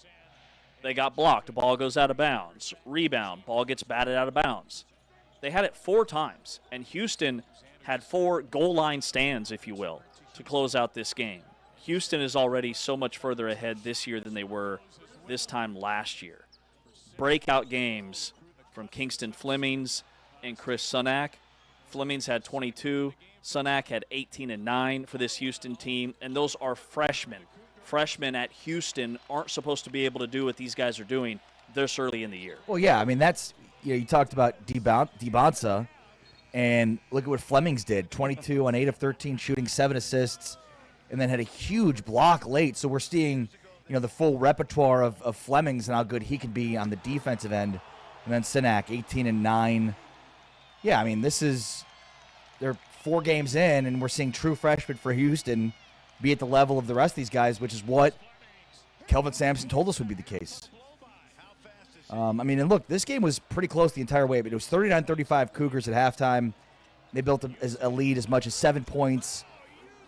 They got blocked. The ball goes out of bounds. Rebound. Ball gets batted out of bounds. They had it 4 times, and Houston had 4 goal line stands, if you will, to close out this game. Houston is already so much further ahead this year than they were this time last year. Breakout games from Kingston Flemings and Chris Sunak. Flemings had 22. Sunak had 18 and 9 for this Houston team, and those are freshmen. Freshmen at Houston aren't supposed to be able to do what these guys are doing this early in the year. Well, yeah, I mean, that's, you talked about DiBonsa, and look at what Flemings did. 22 on 8 of 13 shooting, 7 assists, and then had a huge block late. So we're seeing, the full repertoire of Flemings and how good he can be on the defensive end. And then Sunak, 18 and 9. Yeah, I mean, they're 4 games in, and we're seeing true freshmen for Houston be at the level of the rest of these guys, which is what Kelvin Sampson told us would be the case. And look, this game was pretty close the entire way, but it was 39-35 Cougars at halftime. They built a lead as much as 7 points.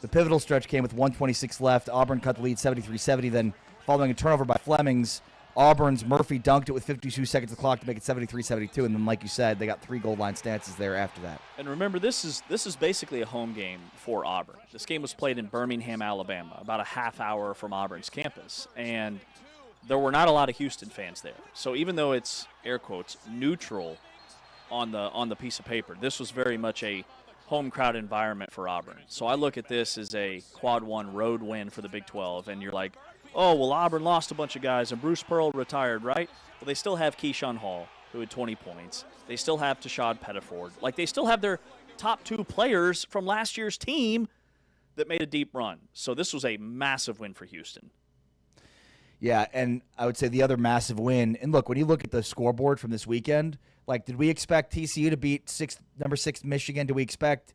The pivotal stretch came with 1:26 left. Auburn cut the lead 73-70. Then, following a turnover by Flemings, Auburn's Murphy dunked it with 52 seconds of the clock to make it 73-72. And then, like you said, they got 3 goal line stances there after that. And remember, this is basically a home game for Auburn. This game was played in Birmingham, Alabama, about a half hour from Auburn's campus. And there were not a lot of Houston fans there. So even though it's, air quotes, neutral on the piece of paper, this was very much a home crowd environment for Auburn. So I look at this as a quad 1 road win for the Big 12, and you're like, oh, well, Auburn lost a bunch of guys, and Bruce Pearl retired, right? Well, they still have Keyshawn Hall, who had 20 points. They still have Tashad Pettiford. They still have their top 2 players from last year's team that made a deep run. So this was a massive win for Houston. Yeah, and I would say the other massive win, and look, when you look at the scoreboard from this weekend, did we expect TCU to beat number 6 Michigan? Do we expect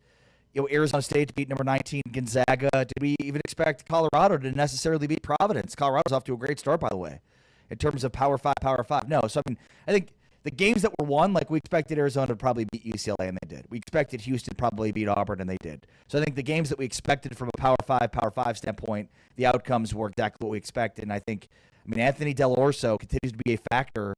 Arizona State to beat number 19 Gonzaga? Did we even expect Colorado to necessarily beat Providence? Colorado's off to a great start, by the way, in terms of Power 5. No, so I think the games that were won, we expected Arizona to probably beat UCLA, and they did. We expected Houston to probably beat Auburn, and they did. So I think the games that we expected from a Power 5 standpoint, the outcomes were exactly what we expected. And I think, Anthony Del Orso continues to be a factor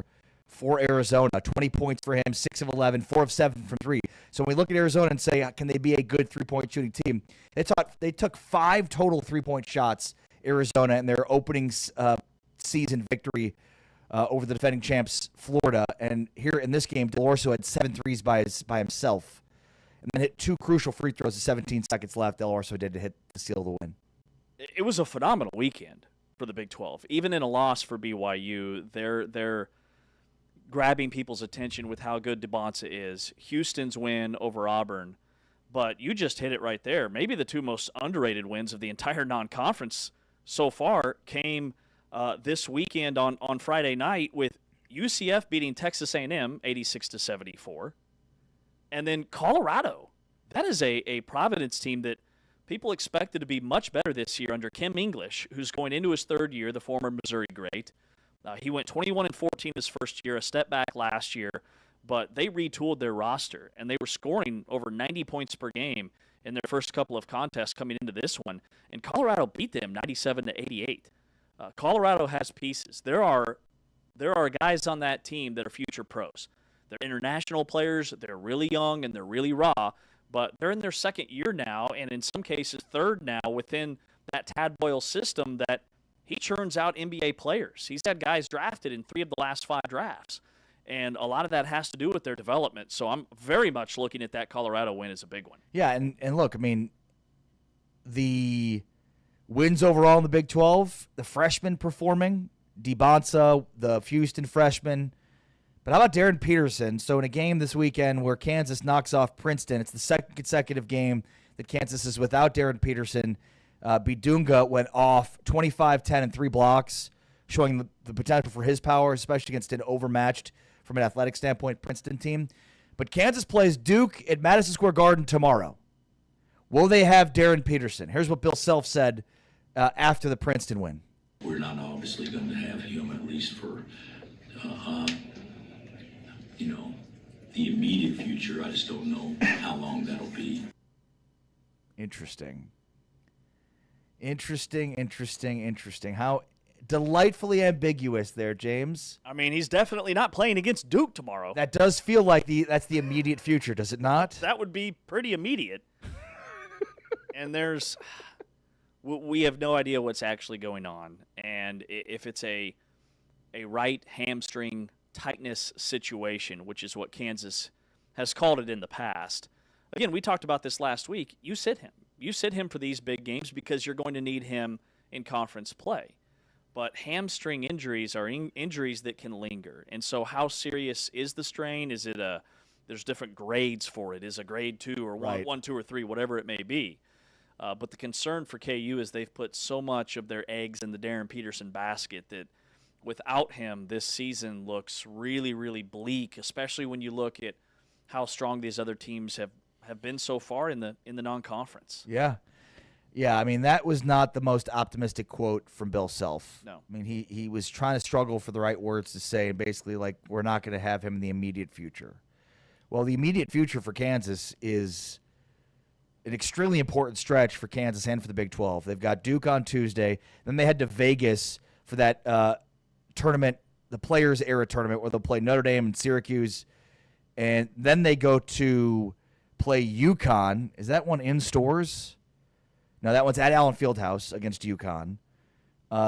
for Arizona. 20 points for him, 6 of 11, 4 of 7 from 3. So when we look at Arizona and say, can they be a good 3-point shooting team? They took 5 total 3-point shots, Arizona, in their opening season victory over the defending champs, Florida. And here in this game, Del Orso had 7 threes by himself. and then hit 2 crucial free throws with 17 seconds left. Del Orso did to hit to seal the win. It was a phenomenal weekend for the Big 12. Even in a loss for BYU, they're grabbing people's attention with how good DeBonsa is. Houston's win over Auburn, but you just hit it right there. Maybe the 2 most underrated wins of the entire non-conference so far came this weekend on Friday night with UCF beating Texas A&M 86-74, and then Colorado. That is a Providence team that people expected to be much better this year under Kim English, who's going into his 3rd year, the former Missouri great. He went 21-14 his first year, a step back last year, but they retooled their roster, and they were scoring over 90 points per game in their first couple of contests coming into this one, and Colorado beat them 97-88. Colorado has pieces. There are guys on that team that are future pros. They're international players. They're really young and they're really raw, but they're in their 2nd year now, and in some cases 3rd now within that Tad Boyle system that he churns out NBA players. He's had guys drafted in 3 of the last 5 drafts, and a lot of that has to do with their development. So I'm very much looking at that Colorado win as a big one. Yeah, and look, I mean, the wins overall in the Big 12, the freshmen performing, DeBonsa, the Houston freshman. But how about Darren Peterson? So in a game this weekend where Kansas knocks off Princeton, it's the 2nd consecutive game that Kansas is without Darren Peterson. Bidunga went off 25, 10, and 3 blocks, showing the potential for his power, especially against an overmatched, from an athletic standpoint, Princeton team. But Kansas plays Duke at Madison Square Garden tomorrow. Will they have Darren Peterson? Here's what Bill Self said after the Princeton win. We're not obviously going to have him, at least for, the immediate future. I just don't know how long that'll be. Interesting. How delightfully ambiguous there, James. I mean, he's definitely not playing against Duke tomorrow. That does feel like that's the immediate future, does it not? That would be pretty immediate. And we have no idea what's actually going on. And if it's a right hamstring tightness situation, which is what Kansas has called it in the past. Again, we talked about this last week. You sit him. You sit him for these big games because you're going to need him in conference play. But hamstring injuries are injuries that can linger. And so how serious is the strain? Is it there's different grades for it. Is a grade 2 or 1, 2, or 3, whatever it may be. But the concern for KU is they've put so much of their eggs in the Darren Peterson basket that without him, this season looks really, really bleak, especially when you look at how strong these other teams have been so far in the non-conference. Yeah. Yeah, I mean, that was not the most optimistic quote from Bill Self. No. I mean, he was trying to struggle for the right words to say, and basically, like, we're not going to have him in the immediate future. Well, the immediate future for Kansas is an extremely important stretch for Kansas and for the Big 12. They've got Duke on Tuesday. Then they head to Vegas for that tournament, the Players Era tournament, where they'll play Notre Dame and Syracuse. And then they go to play UConn. Is that one in stores? No, that one's at Allen Fieldhouse against UConn.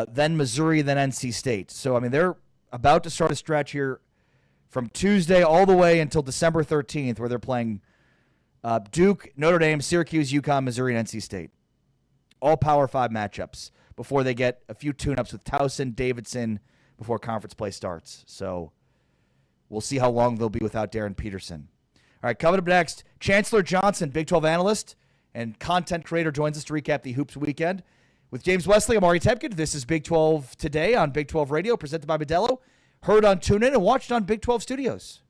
Then Missouri, then NC State. So, I mean, they're about to start a stretch here from Tuesday all the way until December 13th, where they're playing Duke, Notre Dame, Syracuse, UConn, Missouri, and NC State. All Power 5 matchups before they get a few tune-ups with Towson, Davidson, before conference play starts. So we'll see how long they'll be without Darren Peterson. All right, coming up next, Chancellor Johnson, Big 12 analyst and content creator, joins us to recap the Hoops weekend. With James Wesley, I'm Ari Tepkin. This is Big 12 Today on Big 12 Radio, presented by Modelo. Heard on TuneIn and watched on Big 12 Studios.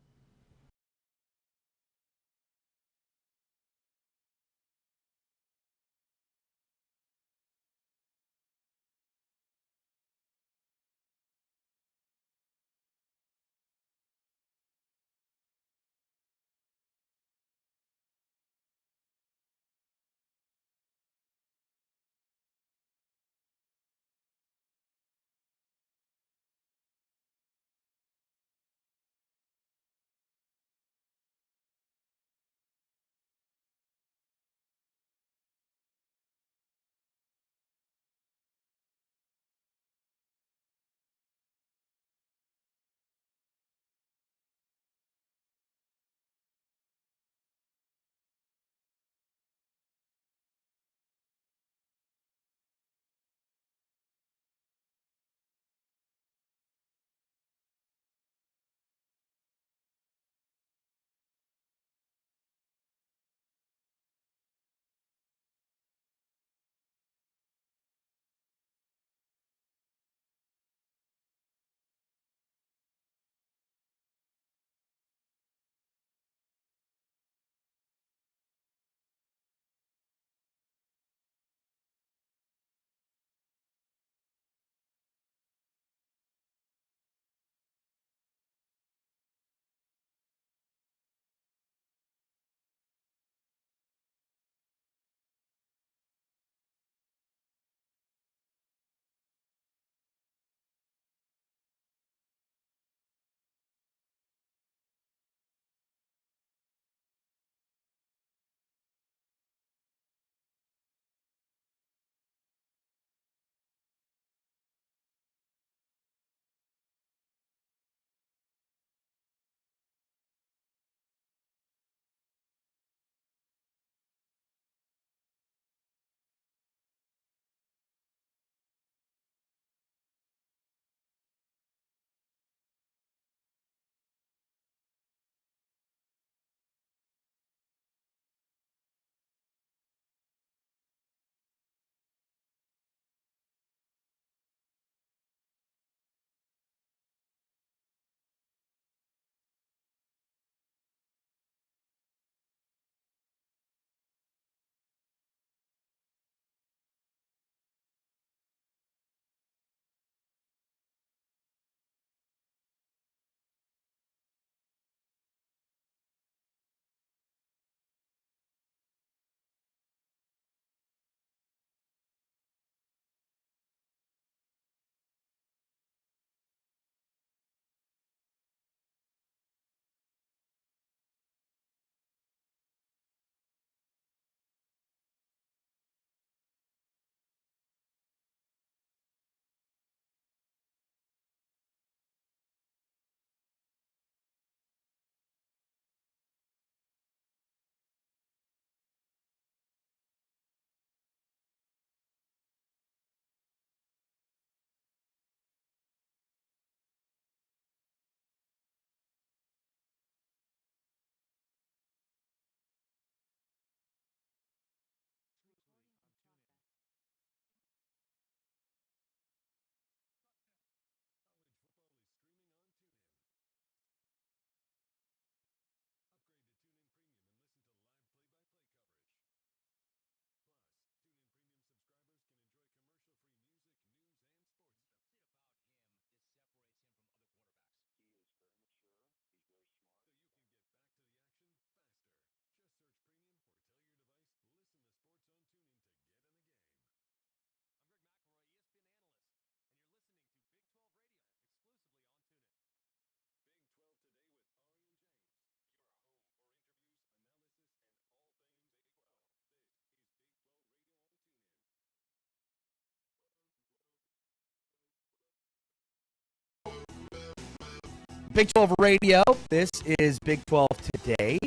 Big 12 Radio. This is Big 12 Today.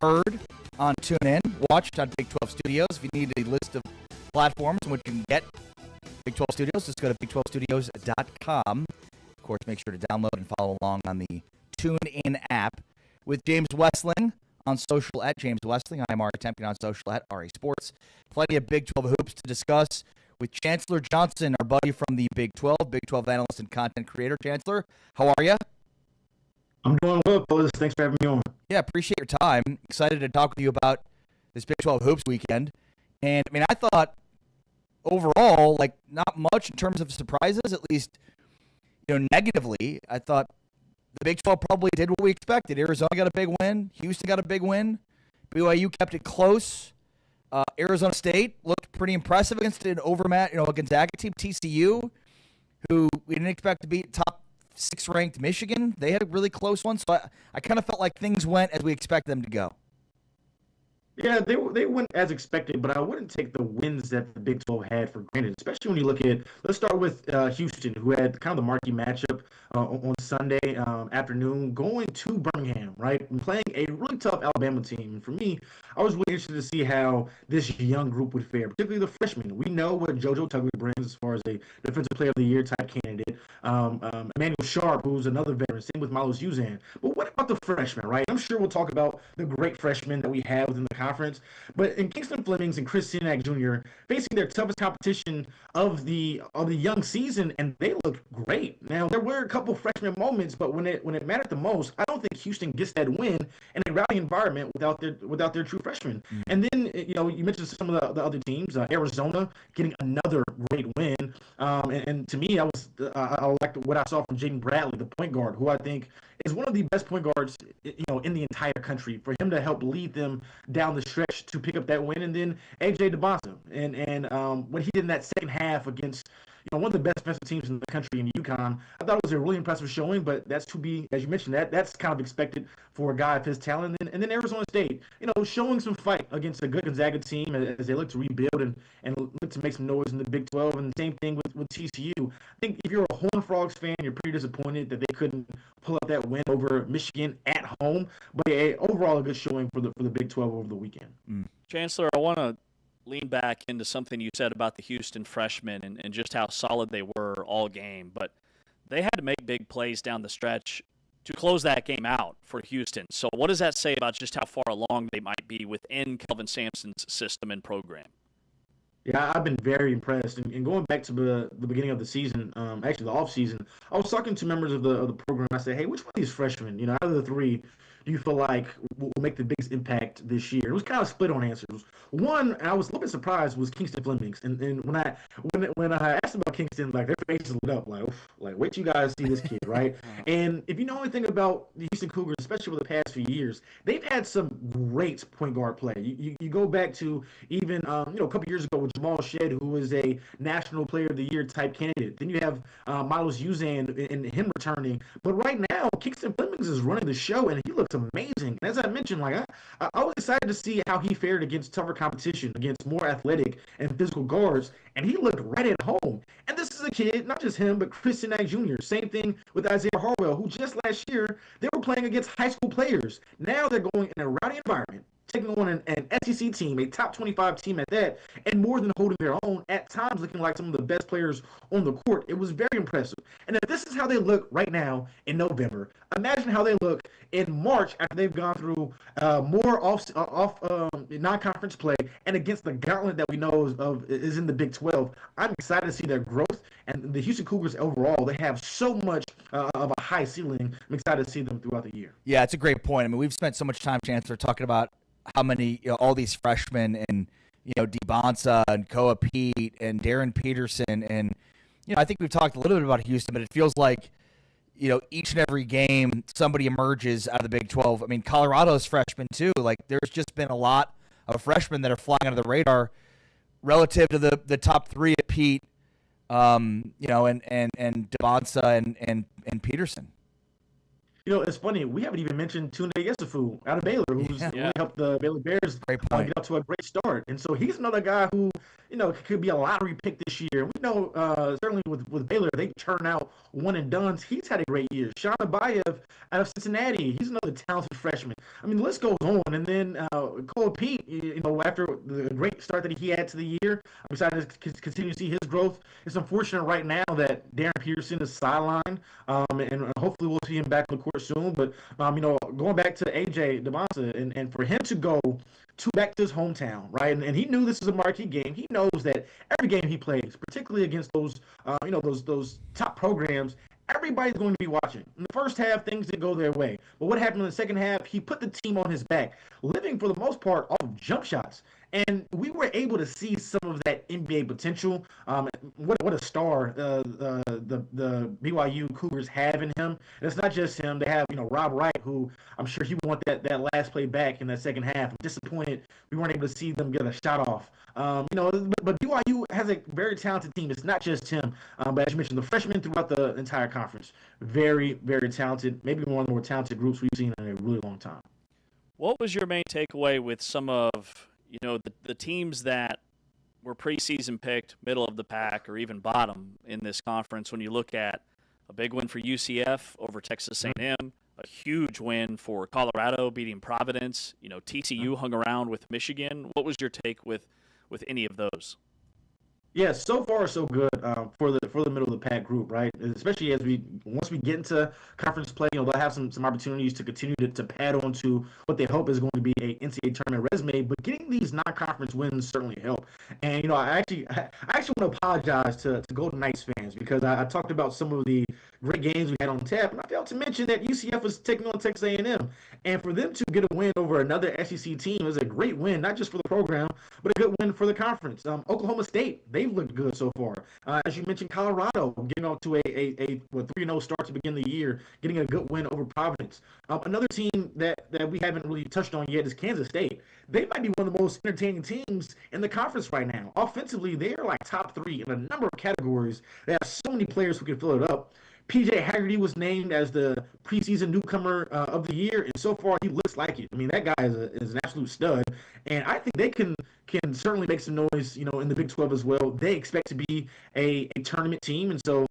Heard on TuneIn. Watched on Big 12 Studios. If you need a list of platforms in which you can get Big 12 Studios, just go to big12studios.com. Of course, make sure to download and follow along on the TuneIn app. With James Westling on social at James Westling. I am Ari Temkin on social at Ari Sports. Plenty of Big 12 hoops to discuss with Chancellor Johnson, our buddy from the Big 12 analyst and content creator. Chancellor, how are you? I'm doing well, fellas. Thanks for having me on. Yeah, appreciate your time. Excited to talk with you about this Big 12 hoops weekend. And, I mean, I thought overall, like, not much in terms of surprises, at least, negatively. I thought the Big 12 probably did what we expected. Arizona got a big win. Houston got a big win. BYU kept it close. Arizona State looked pretty impressive against an overmatched, Gonzaga team. TCU, who we didn't expect to beat top 6-ranked Michigan. They had a really close one. So I kind of felt like things went as we expected them to go. Yeah, they went as expected, but I wouldn't take the wins that the Big 12 had for granted, especially when you look at, let's start with Houston, who had kind of the marquee matchup on Sunday afternoon, going to Birmingham, right, and playing a really tough Alabama team. And for me, I was really interested to see how this young group would fare, particularly the freshmen. We know what JoJo Tuggley brings as far as a Defensive Player of the Year type candidate. Emmanuel Sharp, who's another veteran, same with Milos Uzan. But what about the freshmen, right? I'm sure we'll talk about the great freshmen that we have within the conference, but in Kingston Flemings and Chris Sinak Jr. facing their toughest competition of the young season, and they looked great. Now there were a couple freshman moments, but when it mattered the most, I don't think Houston gets that win in a rowdy environment without their true freshmen. And then you mentioned some of the other teams, Arizona getting another great win, and to me, I liked what I saw from Jaden Bradley, the point guard, who I think is one of the best point guards in the entire country. For him to help lead them down the stretch to pick up that win, and then AJ DeBonsa and what he did in that second half against one of the best defensive teams in the country in UConn, I thought it was a really impressive showing. But that's to be, as you mentioned, that's kind of expected for a guy of his talent. And then Arizona State, showing some fight against a good Gonzaga team as they look to rebuild and look to make some noise in the Big 12. And the same thing with TCU. I think if you're a Horned Frogs fan, you're pretty disappointed that they couldn't pull out that win over Michigan at home. But overall, a good showing for the Big 12 over the weekend. Chancellor, I want to lean back into something you said about the Houston freshmen and just how solid they were all game. But they had to make big plays down the stretch to close that game out for Houston. So what does that say about just how far along they might be within Kelvin Sampson's system and program? Yeah, I've been very impressed. And going back to the beginning of the season, actually the offseason, I was talking to members of the program. I said, hey, which one of these freshmen, out of the three, do you feel like will make the biggest impact this year? It was kind of split on answers. One, and I was a little bit surprised, was Kingston Flemings. And when I asked about Kingston, like, their faces lit up, like wait till you guys see this kid, right? And if you know anything about the Houston Cougars, especially over the past few years, they've had some great point guard play. You go back to even a couple years ago with Jamal Shedd, who was a National Player of the Year type candidate. Then you have Milos Uzan and him returning. But right now, Kingston Flemings is running the show, and he looks amazing. And as I mentioned, I was excited to see how he fared against tougher competition, against more athletic and physical guards, and he looked right at home. And this is a kid, not just him, but Chris Sinak Jr. Same thing with Isaiah Harwell, who just last year, they were playing against high school players. Now they're going in a rowdy environment, taking on an SEC team, a top 25 team at that, and more than holding their own, at times looking like some of the best players on the court. It was very impressive. And if this is how they look right now in November, imagine how they look in March after they've gone through more non-conference play and against the gauntlet that we know is in the Big 12. I'm excited to see their growth. And the Houston Cougars overall, they have so much of a high ceiling. I'm excited to see them throughout the year. Yeah, it's a great point. I mean, we've spent so much time, Chancellor, talking about how many, all these freshmen and, DeBonsa and Koa Pete and Darren Peterson. And, I think we've talked a little bit about Houston, but it feels like, each and every game somebody emerges out of the Big 12. I mean, Colorado's freshmen too. Like, there's just been a lot of freshmen that are flying under the radar relative to the top three at Pete, and DeBonsa and Peterson. It's funny. We haven't even mentioned Tunde Yesufu out of Baylor, who's really helped the Baylor Bears get up to a great start. And so he's another guy who, could be a lottery pick this year. We know certainly with Baylor, they turn out one and dones. He's had a great year. Sean Abayev out of Cincinnati, he's another talented freshman. I mean, the list goes on. And then Cole Pete, after the great start that he had to the year, I'm excited to continue to see his growth. It's unfortunate right now that Darren Peterson is sidelined, and hopefully we'll see him back on the court soon. But going back to AJ DeBonsa, and for him to go back to his hometown, right? And he knew this is a marquee game. He knows that every game he plays, particularly against those top programs, everybody's going to be watching. In the first half, things didn't go their way. But what happened in the second half, he put the team on his back, living for the most part off of jump shots. And we were able to see some of that NBA potential. What a star the BYU Cougars have in him. And it's not just him. They have Rob Wright, who I'm sure he would want that last play back in that second half. I'm disappointed we weren't able to see them get a shot off. But BYU has a very talented team. It's not just him. But as you mentioned, the freshmen throughout the entire conference, very, very talented. Maybe one of the more talented groups we've seen in a really long time. What was your main takeaway with some of the teams that were preseason picked, middle of the pack, or even bottom in this conference? When you look at a big win for UCF over Texas A&M, a huge win for Colorado beating Providence. TCU hung around with Michigan. What was your take with any of those? Yeah, so far so good for the middle of the pack group, right? Especially once we get into conference play, they'll have some opportunities to continue to pad on to what they hope is going to be a NCAA tournament resume. But getting these non-conference wins certainly help. And I actually want to apologize to Golden Knights fans because I talked about some of the great games we had on tap, and I failed to mention that UCF was taking on Texas A&M, and for them to get a win over another SEC team is a great win, not just for the program, but a good win for the conference. Oklahoma State, they've looked good so far. As you mentioned, Colorado getting off to a 3-0 start to begin the year, getting a good win over Providence. Another team that we haven't really touched on yet is Kansas State. They might be one of the most entertaining teams in the conference right now. Offensively, they are like top 3 in a number of categories. They have so many players who can fill it up. PJ Haggerty was named as the preseason newcomer of the year, and so far he looks like it. I mean, that guy is an absolute stud, and I think they can certainly make some noise, in the Big 12 as well. They expect to be a tournament team, and so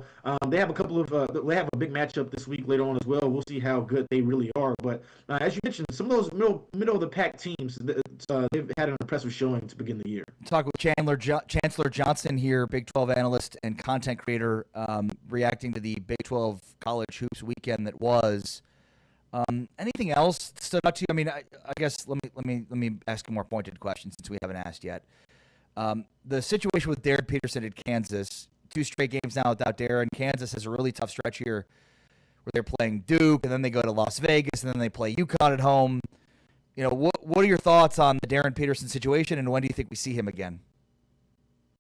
they have they have a big matchup this week later on as well. We'll see how good they really are. But as you mentioned, some of those middle of the pack teams, they've had an impressive showing to begin the year. Talk with Chancellor Johnson here, Big 12 analyst and content creator, reacting to the Big 12 college hoops weekend that was. Anything else stood out to you? I mean, I guess let me ask a more pointed question since we haven't asked yet. The situation with Darren Peterson at Kansas, 2 straight games now without Darren. Kansas has a really tough stretch here where they're playing Duke, and then they go to Las Vegas, and then they play UConn at home. What are your thoughts on the Darren Peterson situation, and when do you think we see him again?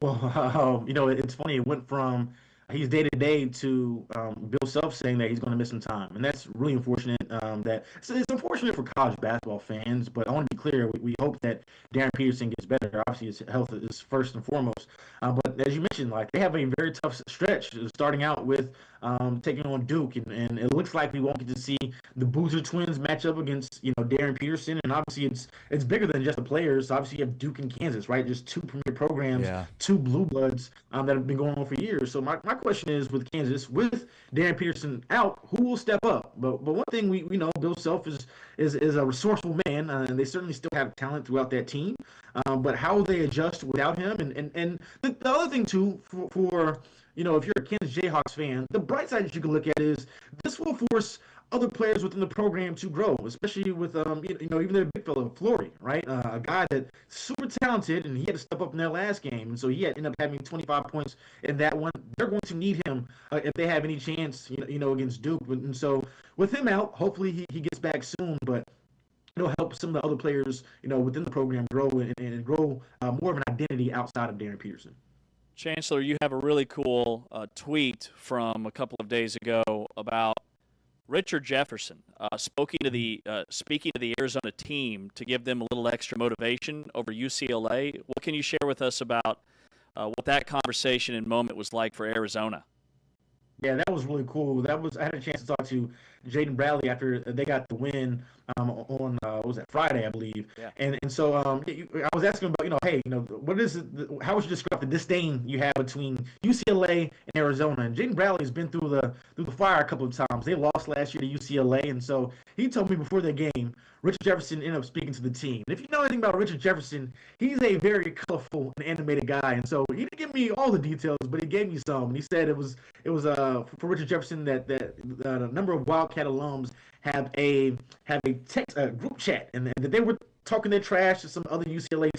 Well, it's funny. It went from he's day-to-day to Bill Self saying that he's going to miss some time. And that's really unfortunate. It's unfortunate for college basketball fans, but I want to be clear. We hope that Darren Peterson gets better. Obviously, his health is first and foremost. But as you mentioned, they have a very tough stretch, starting out with taking on Duke. And it looks like we won't get to see the Boozer twins match up against, Darren Peterson. And obviously, it's bigger than just the players. Obviously, you have Duke and Kansas, right? Just 2 premier programs, 2 blue bloods that have been going on for years. So my question is, with Kansas, with Darren Peterson out, who will step up? But one thing we know, Bill Self is a resourceful man, and they certainly still have talent throughout that team. But how will they adjust without him? And the other thing too, for if you're a Kansas Jayhawks fan, the bright side that you can look at is this will force other players within the program to grow, especially with even their big fella Flory, right? A guy that's super talented, and he had to step up in their last game, and so he ended up having 25 points in that one. They're going to need him if they have any chance, against Duke. And so with him out, hopefully he gets back soon, but it'll help some of the other players, within the program grow and grow more of an identity outside of Darren Peterson. Chancellor, you have a really cool tweet from a couple of days ago about Richard Jefferson speaking to the Arizona team to give them a little extra motivation over UCLA. What can you share with us about what that conversation and moment was like for Arizona? Yeah, that was really cool. I had a chance to talk to Jaden Bradley after they got the win on what was that, Friday, I believe. Yeah. And so I was asking about, hey, what is it? How would you describe the disdain you have between UCLA and Arizona? And Jaden Bradley's been through the fire a couple of times. They lost last year to UCLA, and so he told me before the game, Richard Jefferson ended up speaking to the team. And if you know anything about Richard Jefferson, he's a very colorful and animated guy. And so he didn't give me all the details, but he gave me some. And he said it was for Richard Jefferson that a number of Wildcat alums have a text group chat, and that they were talking their trash to some other UCLA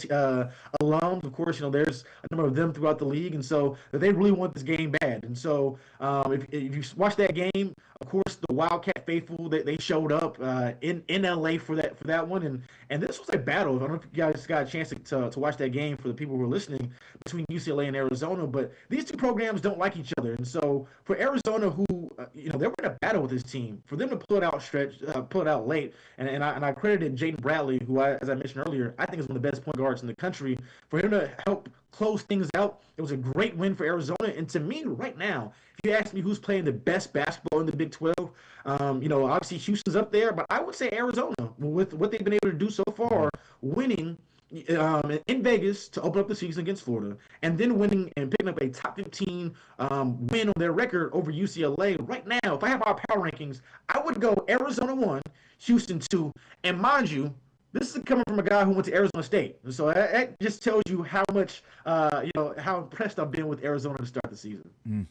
alums. Of course, there's a number of them throughout the league, and so that they really want this game bad. And so if you watch that game, of course, the Wildcat faithful, they showed up in LA for that one, and this was a battle. I don't know if you guys got a chance to watch that game for the people who are listening, between UCLA and Arizona, but these two programs don't like each other, and so for Arizona, who they were in a battle with this team, for them to pull it out late, and I credited Jaden Bradley, who as I mentioned earlier, I think is one of the best point guards in the country, for him to help close things out. It was a great win for Arizona, and to me, right now, if you ask me who's playing the best basketball in the Big 12, obviously Houston's up there, but I would say Arizona, with what they've been able to do so far, winning in Vegas to open up the season against Florida, and then winning and picking up a top 15 win on their record over UCLA. Right now, if I have our power rankings, I would go Arizona 1, Houston 2, and mind you, this is coming from a guy who went to Arizona State. And so that just tells you how much, how impressed I've been with Arizona to start the season.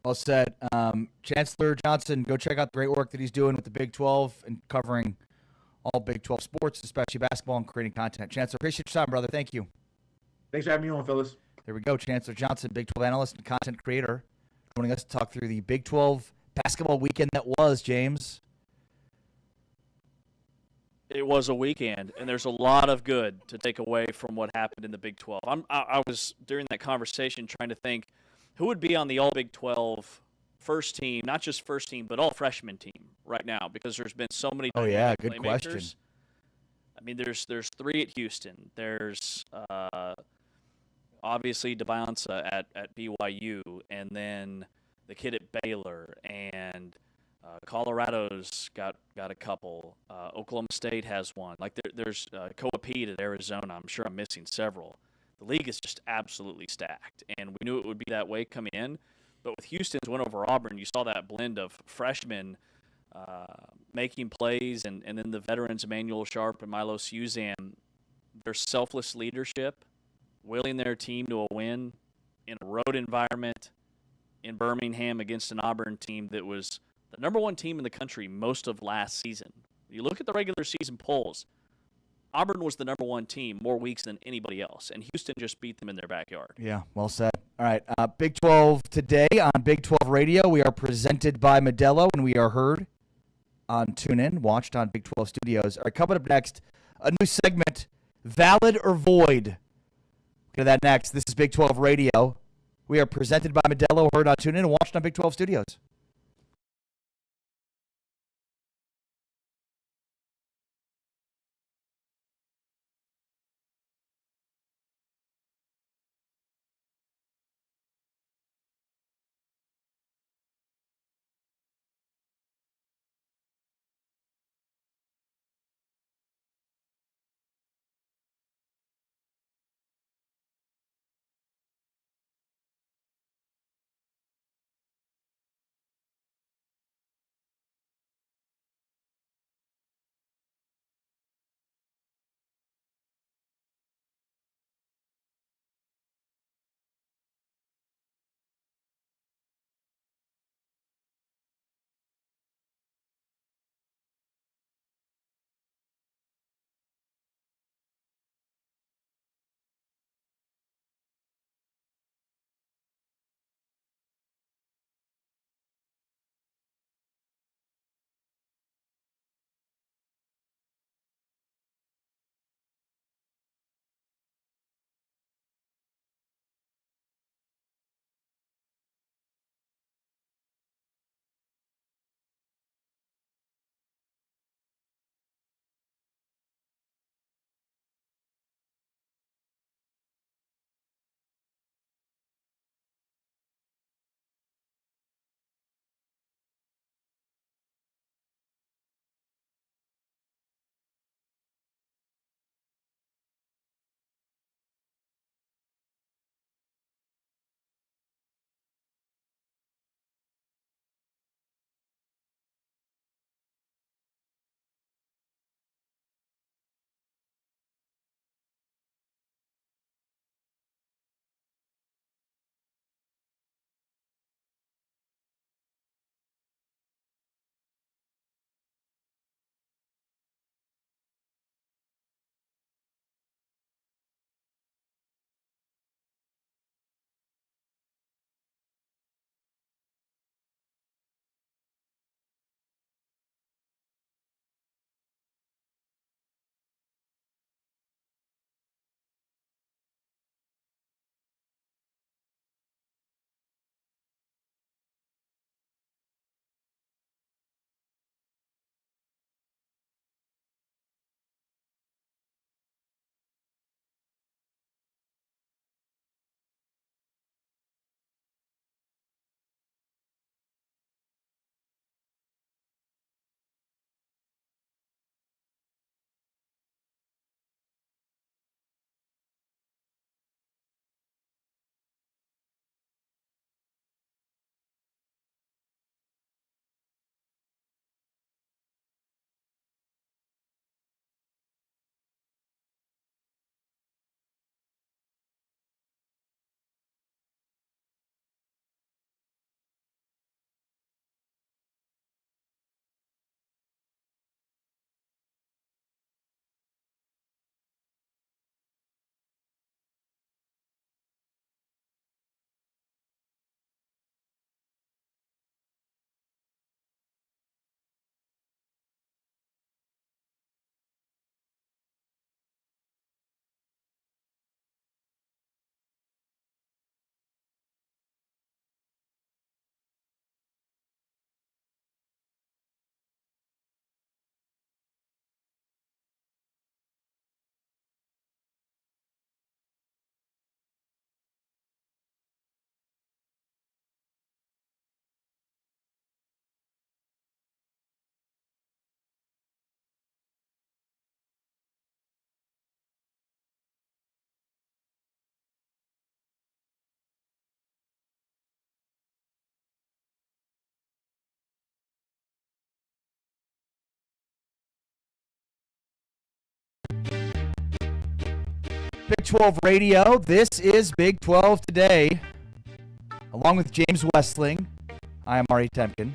Well said. Chancellor Johnson, go check out the great work that he's doing with the Big 12 and covering all Big 12 sports, especially basketball, and creating content. Chancellor, appreciate your time, brother. Thank you. Thanks for having me on, fellas. There we go. Chancellor Johnson, Big 12 analyst and content creator, joining us to talk through the Big 12 basketball weekend that was, James. It was a weekend, and there's a lot of good to take away from what happened in the Big 12. I was, during that conversation, trying to think who would be on the All Big 12 first team, not just first team, but all freshman team right now, because there's been so many. Oh yeah, good playmakers. question. I mean, there's 3 at Houston. There's obviously Devonsa at BYU, and then the kid at Baylor, and Colorado's got a couple. Oklahoma State has one. Like there's Koa Pete at Arizona. I'm sure I'm missing several. The league is just absolutely stacked, and we knew it would be that way coming in. But with Houston's win over Auburn, you saw that blend of freshmen making plays, and then the veterans Emmanuel Sharp and Milo Suzan, their selfless leadership, willing their team to a win in a road environment in Birmingham against an Auburn team that was the number 1 team in the country most of last season. You look at the regular season polls, Auburn was the number 1 team more weeks than anybody else, and Houston just beat them in their backyard. Yeah, well said. All right, Big 12 today on Big 12 Radio. We are presented by Modelo, and we are heard on TuneIn, watched on Big 12 Studios. All right, coming up next, a new segment, Valid or Void. We'll get to that next. This is Big 12 Radio. We are presented by Modelo, heard on TuneIn, and watched on Big 12 Studios. Big 12 Radio. This is Big 12 Today. Along with James Westling, I am Ari Temkin.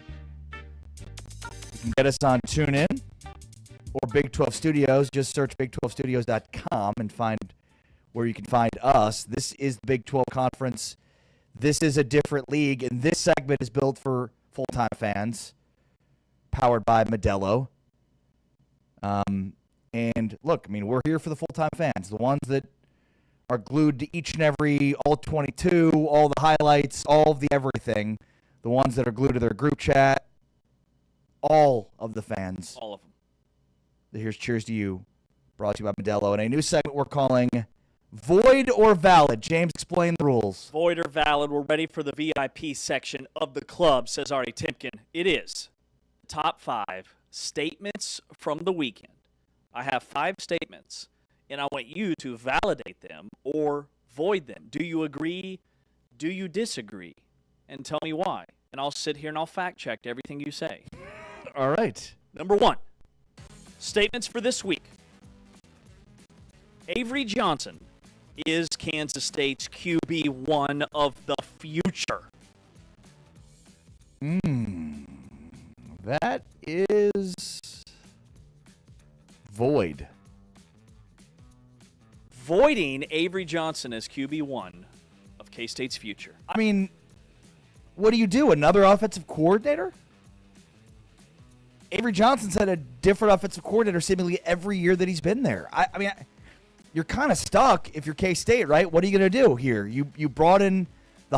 You can get us on TuneIn or Big 12 Studios. Just search big12studios.com and find where you can find us. This is the Big 12 Conference. This is a different league, and this segment is built for full-time fans, powered by Modelo. And look, I mean, we're here for the full-time fans, the ones that are glued to each and every, all 22, all the highlights, all of the everything, the ones that are glued to their group chat, all of the fans. All of them. Here's Cheers to You, brought to you by Modelo, and a new segment we're calling Void or Valid. James, explain the rules. Void or valid. We're ready for the VIP section of the club, says Ari Timken. It is top 5 statements from the weekend. I have 5 statements, and I want you to validate them or void them. Do you agree? Do you disagree? And tell me why. And I'll sit here and I'll fact check everything you say. All right. Number 1, statements for this week. Avery Johnson is Kansas State's QB1 of the future. That is void. Voiding Avery Johnson as QB1 of K-State's future. I mean, what do you do? Another offensive coordinator? Avery Johnson's had a different offensive coordinator seemingly every year that he's been there. I mean, you're kind of stuck if you're K-State, right? What are you going to do here? You brought in the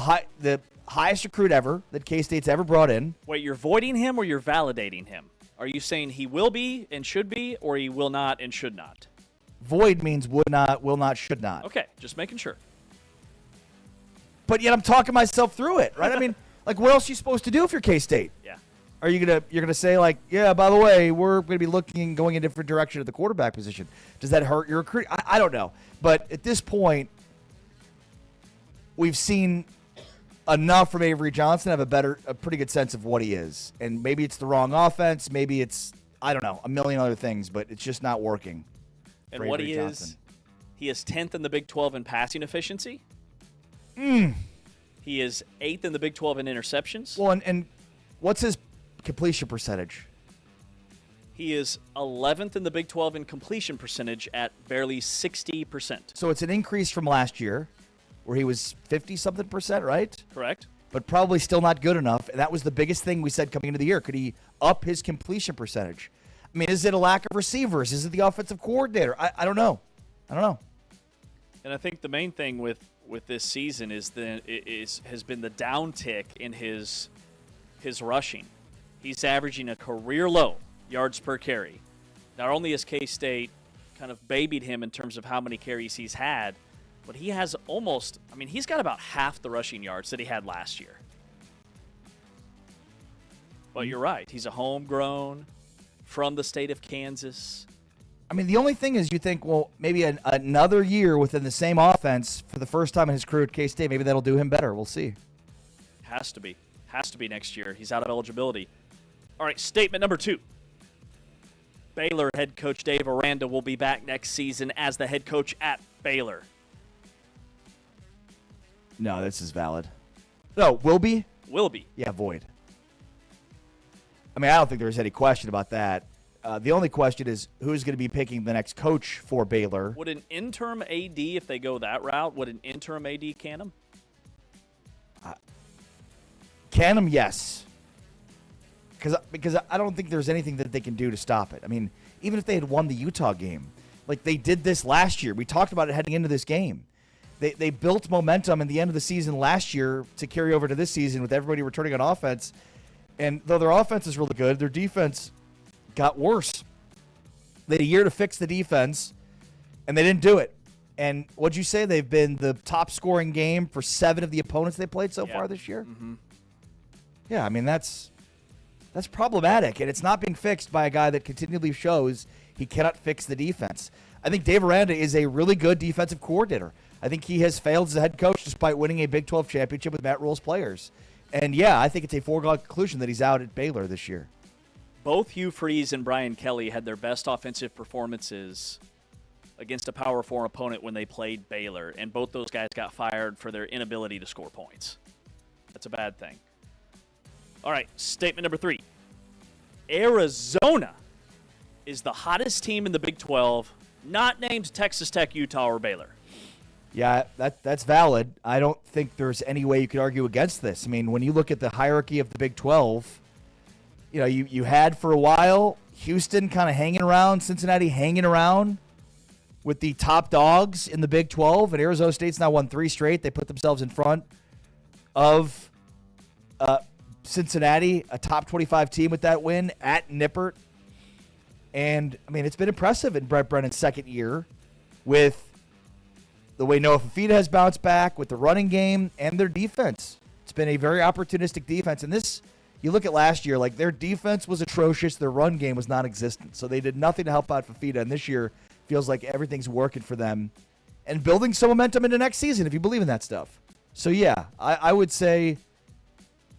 highest recruit ever that K-State's ever brought in. Wait, you're voiding him or you're validating him? Are you saying he will be and should be, or he will not and should not? Void means would not, will not, should not. Okay, just making sure. But yet I'm talking myself through it, right? I mean, like, what else are you supposed to do if you're K-State? Yeah. Are you're gonna say, like, yeah, by the way, we're gonna be going in a different direction at the quarterback position? Does that hurt your recruit? I don't know. But at this point, we've seen enough from Avery Johnson to have a pretty good sense of what he is. And maybe it's the wrong offense, maybe it's, I don't know, a million other things, but it's just not working. And what he is 10th in the Big 12 in passing efficiency. He is 8th in the Big 12 in interceptions. Well, and what's his completion percentage? He is 11th in the Big 12 in completion percentage at barely 60%. So it's an increase from last year where he was 50-something percent, right? Correct. But probably still not good enough. And that was the biggest thing we said coming into the year. Could he up his completion percentage? I mean, is it a lack of receivers? Is it the offensive coordinator? I don't know. And I think the main thing with this season has been the downtick in his rushing. He's averaging a career low yards per carry. Not only has K-State kind of babied him in terms of how many carries he's had, but he has he's got about half the rushing yards that he had last year. But you're right. He's a homegrown from the state of Kansas. I mean, the only thing is you think, well, maybe another year within the same offense for the first time in his career at K-State, maybe that'll do him better. We'll see. Has to be next year. He's out of eligibility. All right, statement number 2. Baylor head coach Dave Aranda will be back next season as the head coach at Baylor. No, this is valid. No, will be? Will be. Yeah, void. I mean, I don't think there's any question about that. The only question is who's going to be picking the next coach for Baylor. Would an interim AD, if they go that route, would an interim AD can him? Can him, yes. Because I don't think there's anything that they can do to stop it. I mean, even if they had won the Utah game, like they did this last year. We talked about it heading into this game. They built momentum in the end of the season last year to carry over to this season with everybody returning on offense. And though their offense is really good, their defense got worse. They had a year to fix the defense, and they didn't do it. And what'd you say? They've been the top scoring game for 7 of the opponents they played so far this year? Mm-hmm. Yeah, I mean, that's problematic, and it's not being fixed by a guy that continually shows he cannot fix the defense. I think Dave Aranda is a really good defensive coordinator. I think he has failed as a head coach despite winning a Big 12 championship with Matt Rule's players. And, yeah, I think it's a foregone conclusion that he's out at Baylor this year. Both Hugh Freeze and Brian Kelly had their best offensive performances against a Power 4 opponent when they played Baylor, and both those guys got fired for their inability to score points. That's a bad thing. All right, statement number 3. Arizona is the hottest team in the Big 12, not named Texas Tech, Utah, or Baylor. Yeah, that's valid. I don't think there's any way you could argue against this. I mean, when you look at the hierarchy of the Big 12, you had for a while Houston kind of hanging around, Cincinnati hanging around with the top dogs in the Big 12, and Arizona State's now won 3 straight. They put themselves in front of Cincinnati, a top 25 team with that win at Nippert. And, I mean, it's been impressive in Brett Brennan's second year with the way Noah Fafita has bounced back with the running game and their defense. It's been a very opportunistic defense. And this, you look at last year, like their defense was atrocious. Their run game was non-existent. So they did nothing to help out Fafita. And this year feels like everything's working for them and building some momentum into next season, if you believe in that stuff. So, yeah, I would say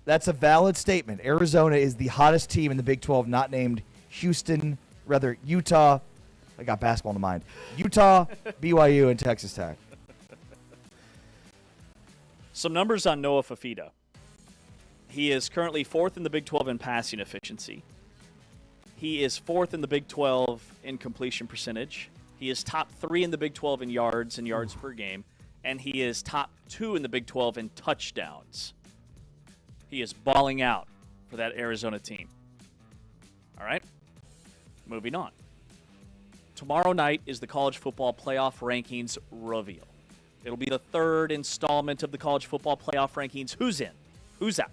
that's a valid statement. Arizona is the hottest team in the Big 12, not named Utah. I got basketball in the mind. Utah, BYU, and Texas Tech. Some numbers on Noah Fafita. He is currently 4th in the Big 12 in passing efficiency. He is 4th in the Big 12 in completion percentage. He is top 3 in the Big 12 in yards and yards per game. And he is top 2 in the Big 12 in touchdowns. He is balling out for that Arizona team. All right, moving on. Tomorrow night is the college football playoff rankings reveal. It'll be the 3rd installment of the college football playoff rankings. Who's in? Who's out?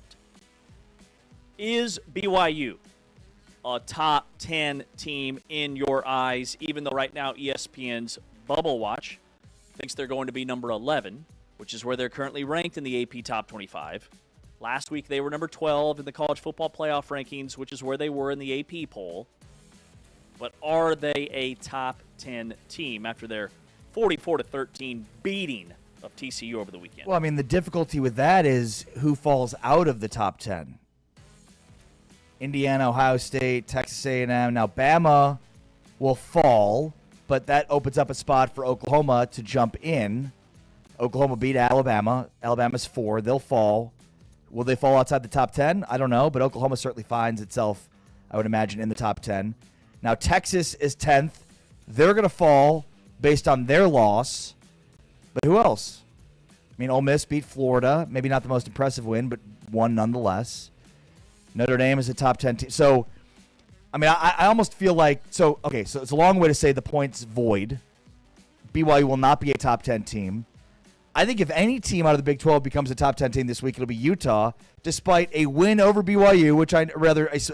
Is BYU a top 10 team in your eyes, even though right now ESPN's Bubble Watch thinks they're going to be number 11, which is where they're currently ranked in the AP Top 25. Last week they were number 12 in the college football playoff rankings, which is where they were in the AP poll. But are they a top 10 team after their 44-13 beating of TCU over the weekend? Well, I mean, the difficulty with that is who falls out of the top 10. Indiana, Ohio State, Texas A&M. Now, Bama will fall, but that opens up a spot for Oklahoma to jump in. Oklahoma beat Alabama. Alabama's 4. They'll fall. Will they fall outside the top 10? I don't know, but Oklahoma certainly finds itself, I would imagine, in the top 10. Now, Texas is 10th. They're going to fall based on their loss. But who else? I mean, Ole Miss beat Florida. Maybe not the most impressive win, but won nonetheless. Notre Dame is a top 10 team. So, I mean, I almost feel like, so it's a long way to say the point's void. BYU will not be a top 10 team. I think if any team out of the Big 12 becomes a top 10 team this week, it'll be Utah, despite a win over BYU,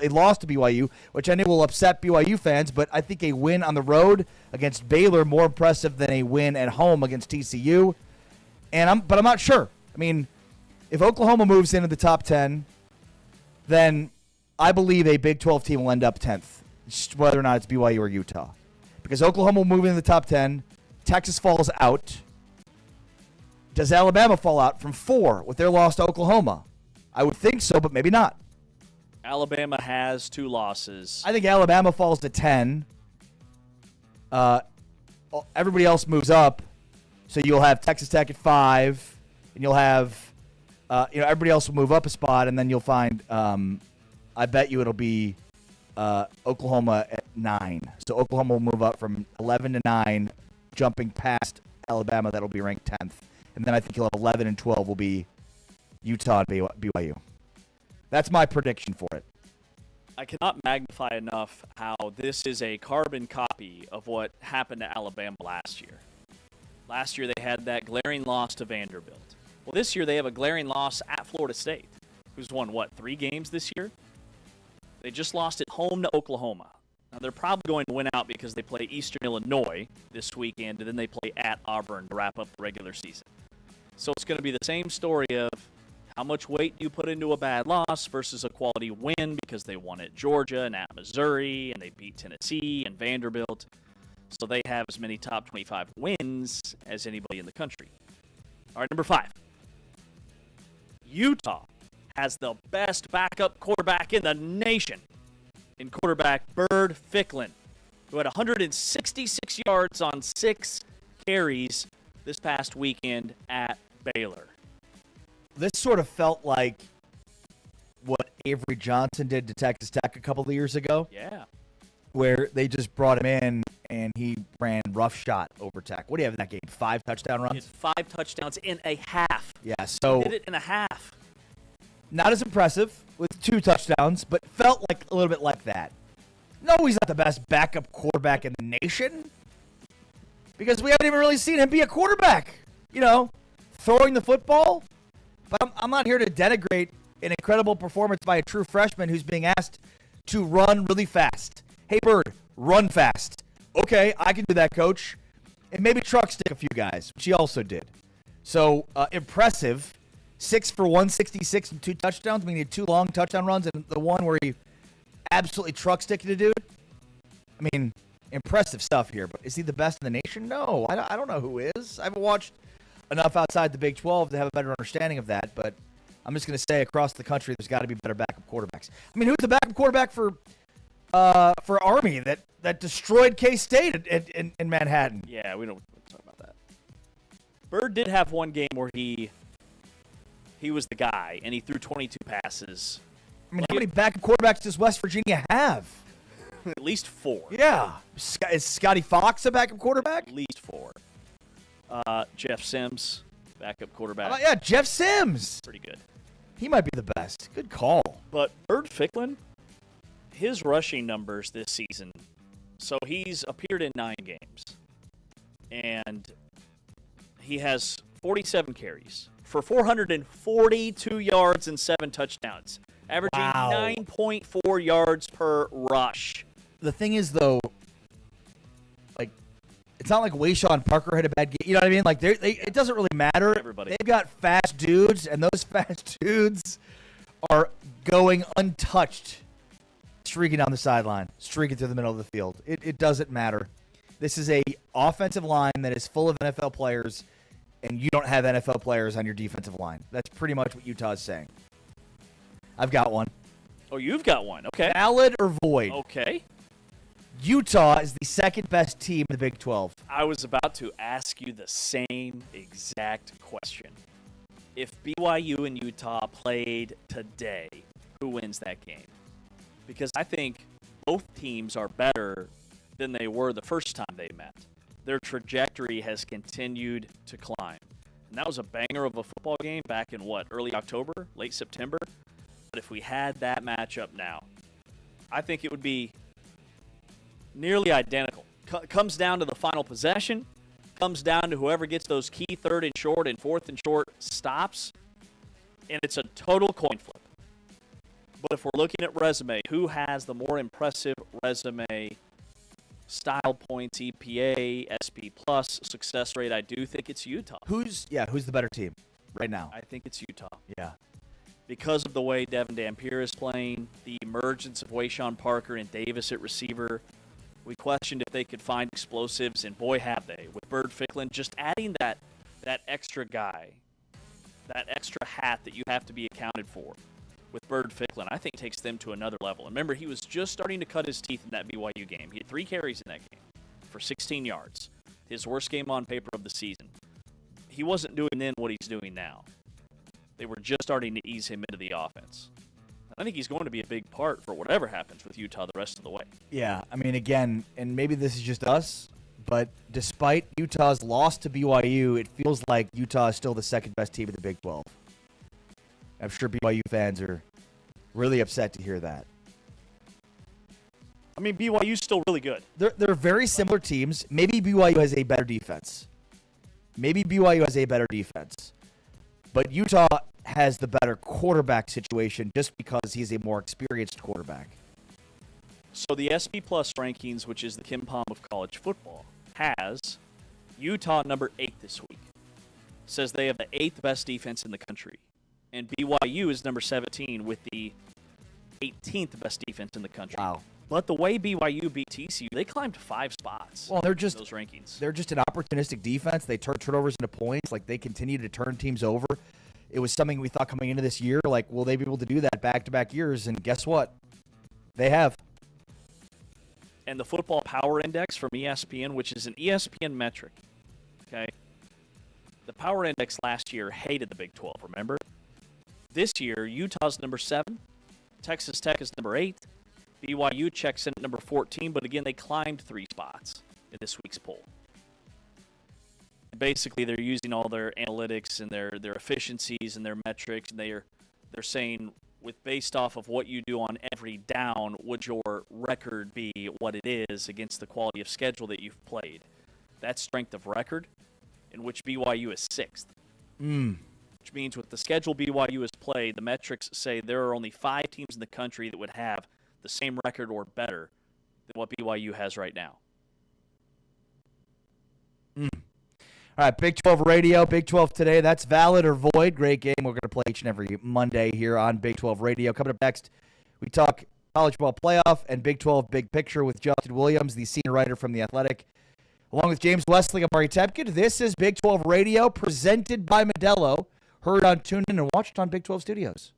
a loss to BYU, which I know will upset BYU fans, but I think a win on the road against Baylor more impressive than a win at home against TCU. But I'm not sure. I mean, if Oklahoma moves into the top 10, then I believe a Big 12 team will end up 10th, whether or not it's BYU or Utah. Because Oklahoma will move into the top 10, Texas falls out. Does Alabama fall out from 4 with their loss to Oklahoma? I would think so, but maybe not. Alabama has 2 losses. I think Alabama falls to 10. Everybody else moves up. So you'll have Texas Tech at 5, and you'll have, everybody else will move up a spot, and then you'll find, I bet you it'll be Oklahoma at 9. So Oklahoma will move up from 11 to 9, jumping past Alabama. That'll be ranked 10th. And then I think you'll have 11 and 12 will be Utah and BYU. That's my prediction for it. I cannot magnify enough how this is a carbon copy of what happened to Alabama last year. Last year they had that glaring loss to Vanderbilt. Well, this year they have a glaring loss at Florida State, who's won, 3 games this year? They just lost at home to Oklahoma. Now, they're probably going to win out because they play Eastern Illinois this weekend, and then they play at Auburn to wrap up the regular season. So it's going to be the same story of how much weight you put into a bad loss versus a quality win because they won at Georgia and at Missouri, and they beat Tennessee and Vanderbilt. So they have as many top 25 wins as anybody in the country. All right, number 5. Utah has the best backup quarterback in the nation in quarterback Bird Ficklin. who had 166 yards on 6 carries this past weekend at Baylor. This sort of felt like what Avery Johnson did to Texas Tech a couple of years ago. Yeah. Where they just brought him in and he ran roughshod over Tech. What do you have in that game? 5 touchdown runs? He had 5 touchdowns in a half. Yeah, so He did it in a half. not as impressive with 2 touchdowns, but felt like a little bit like that. No, he's not the best backup quarterback in the nation because we haven't even really seen him be a quarterback, throwing the football. But I'm not here to denigrate an incredible performance by a true freshman who's being asked to run really fast. Hey, Bird, run fast. Okay, I can do that, coach. And maybe truck stick a few guys, which he also did. So, impressive. 6 for 166 and 2 touchdowns. I mean, he had 2 long touchdown runs and the one where he absolutely truck sticked a dude. I mean, impressive stuff here. But is he the best in the nation? No, I don't know who is. I haven't watched enough outside the Big 12 to have a better understanding of that. But I'm just going to say across the country, there's got to be better backup quarterbacks. I mean, who's the backup quarterback for Army that destroyed K-State in Manhattan? Yeah, we don't talk about that. Bird did have one game where he was the guy, and he threw 22 passes. I mean, how many backup quarterbacks does West Virginia have? At least 4. Yeah. Is Scotty Fox a backup quarterback? At least 4. Jeff Sims, backup quarterback. Yeah, Jeff Sims. Pretty good. He might be the best. Good call. But Bird Ficklin, his rushing numbers this season, so he's appeared in 9 games. And he has 47 carries for 442 yards and 7 touchdowns, averaging 9.4 yards per rush. The thing is, though, it's not like Wayshawn Parker had a bad game. You know what I mean? Like, it doesn't really matter. Everybody. They've got fast dudes, and those fast dudes are going untouched, streaking down the sideline, streaking through the middle of the field. It doesn't matter. This is a offensive line that is full of NFL players, and you don't have NFL players on your defensive line. That's pretty much what Utah is saying. I've got one. Oh, you've got one. Okay. Valid or void? Okay. Utah is the second best team in the Big 12. I was about to ask you the same exact question. If BYU and Utah played today, who wins that game? Because I think both teams are better than they were the first time they met. Their trajectory has continued to climb. And that was a banger of a football game back in early October, late September? But if we had that matchup now, I think it would be nearly identical. Comes down to the final possession, comes down to whoever gets those key 3rd and short and 4th and short stops, and it's a total coin flip. But if we're looking at resume, who has the more impressive resume, style points, EPA, SP+, success rate, I do think it's Utah. Who's the better team right now? I think it's Utah. Yeah. Because of the way Devin Dampier is playing, the emergence of Wayshawn Parker and Davis at receiver, we questioned if they could find explosives, and boy, have they. With Bird Ficklin, just adding that extra guy, that extra hat that you have to be accounted for with Bird Ficklin, I think takes them to another level. And remember, he was just starting to cut his teeth in that BYU game. He had 3 carries in that game for 16 yards. His worst game on paper of the season. He wasn't doing then what he's doing now. They were just starting to ease him into the offense. I think he's going to be a big part for whatever happens with Utah the rest of the way. Yeah, I mean, again, and maybe this is just us, but despite Utah's loss to BYU, it feels like Utah is still the second best team in the Big 12. I'm sure BYU fans are really upset to hear that. I mean, BYU's still really good. They're very similar teams. Maybe BYU has a better defense. But Utah has the better quarterback situation just because he's a more experienced quarterback. So the SP Plus rankings, which is the Kim Pom of college football, has Utah number 8 this week. Says they have the 8th best defense in the country. And BYU is number 17 with the 18th best defense in the country. Wow. But the way BYU beat TCU, they climbed 5 spots. Well, they're just those rankings. They're just an opportunistic defense. They turn turnovers into points. Like, they continue to turn teams over. It was something we thought coming into this year, like, will they be able to do that back-to-back years? And guess what? They have. and the Football Power Index from ESPN, which is an ESPN metric. Okay, the Power Index last year hated the Big 12. Remember, this year Utah's number 7, Texas Tech is number 8, BYU checks in at number 14, but again they climbed 3 spots in this week's poll. Basically, they're using all their analytics and their efficiencies and their metrics, and they're saying, based off of what you do on every down, would your record be what it is against the quality of schedule that you've played? That's strength of record, in which BYU is 6th. Which means with the schedule BYU has played, the metrics say there are only 5 teams in the country that would have the same record or better than what BYU has right now. All right, Big 12 Radio, Big 12 Today. That's valid or void. Great game. We're going to play each and every Monday here on Big 12 Radio. Coming up next, we talk college ball playoff and Big 12 Big Picture with Justin Williams, the senior writer from The Athletic. Along with James Wesley and Mari Tepkin, this is Big 12 Radio presented by Modelo. Heard on TuneIn and watched on Big 12 Studios.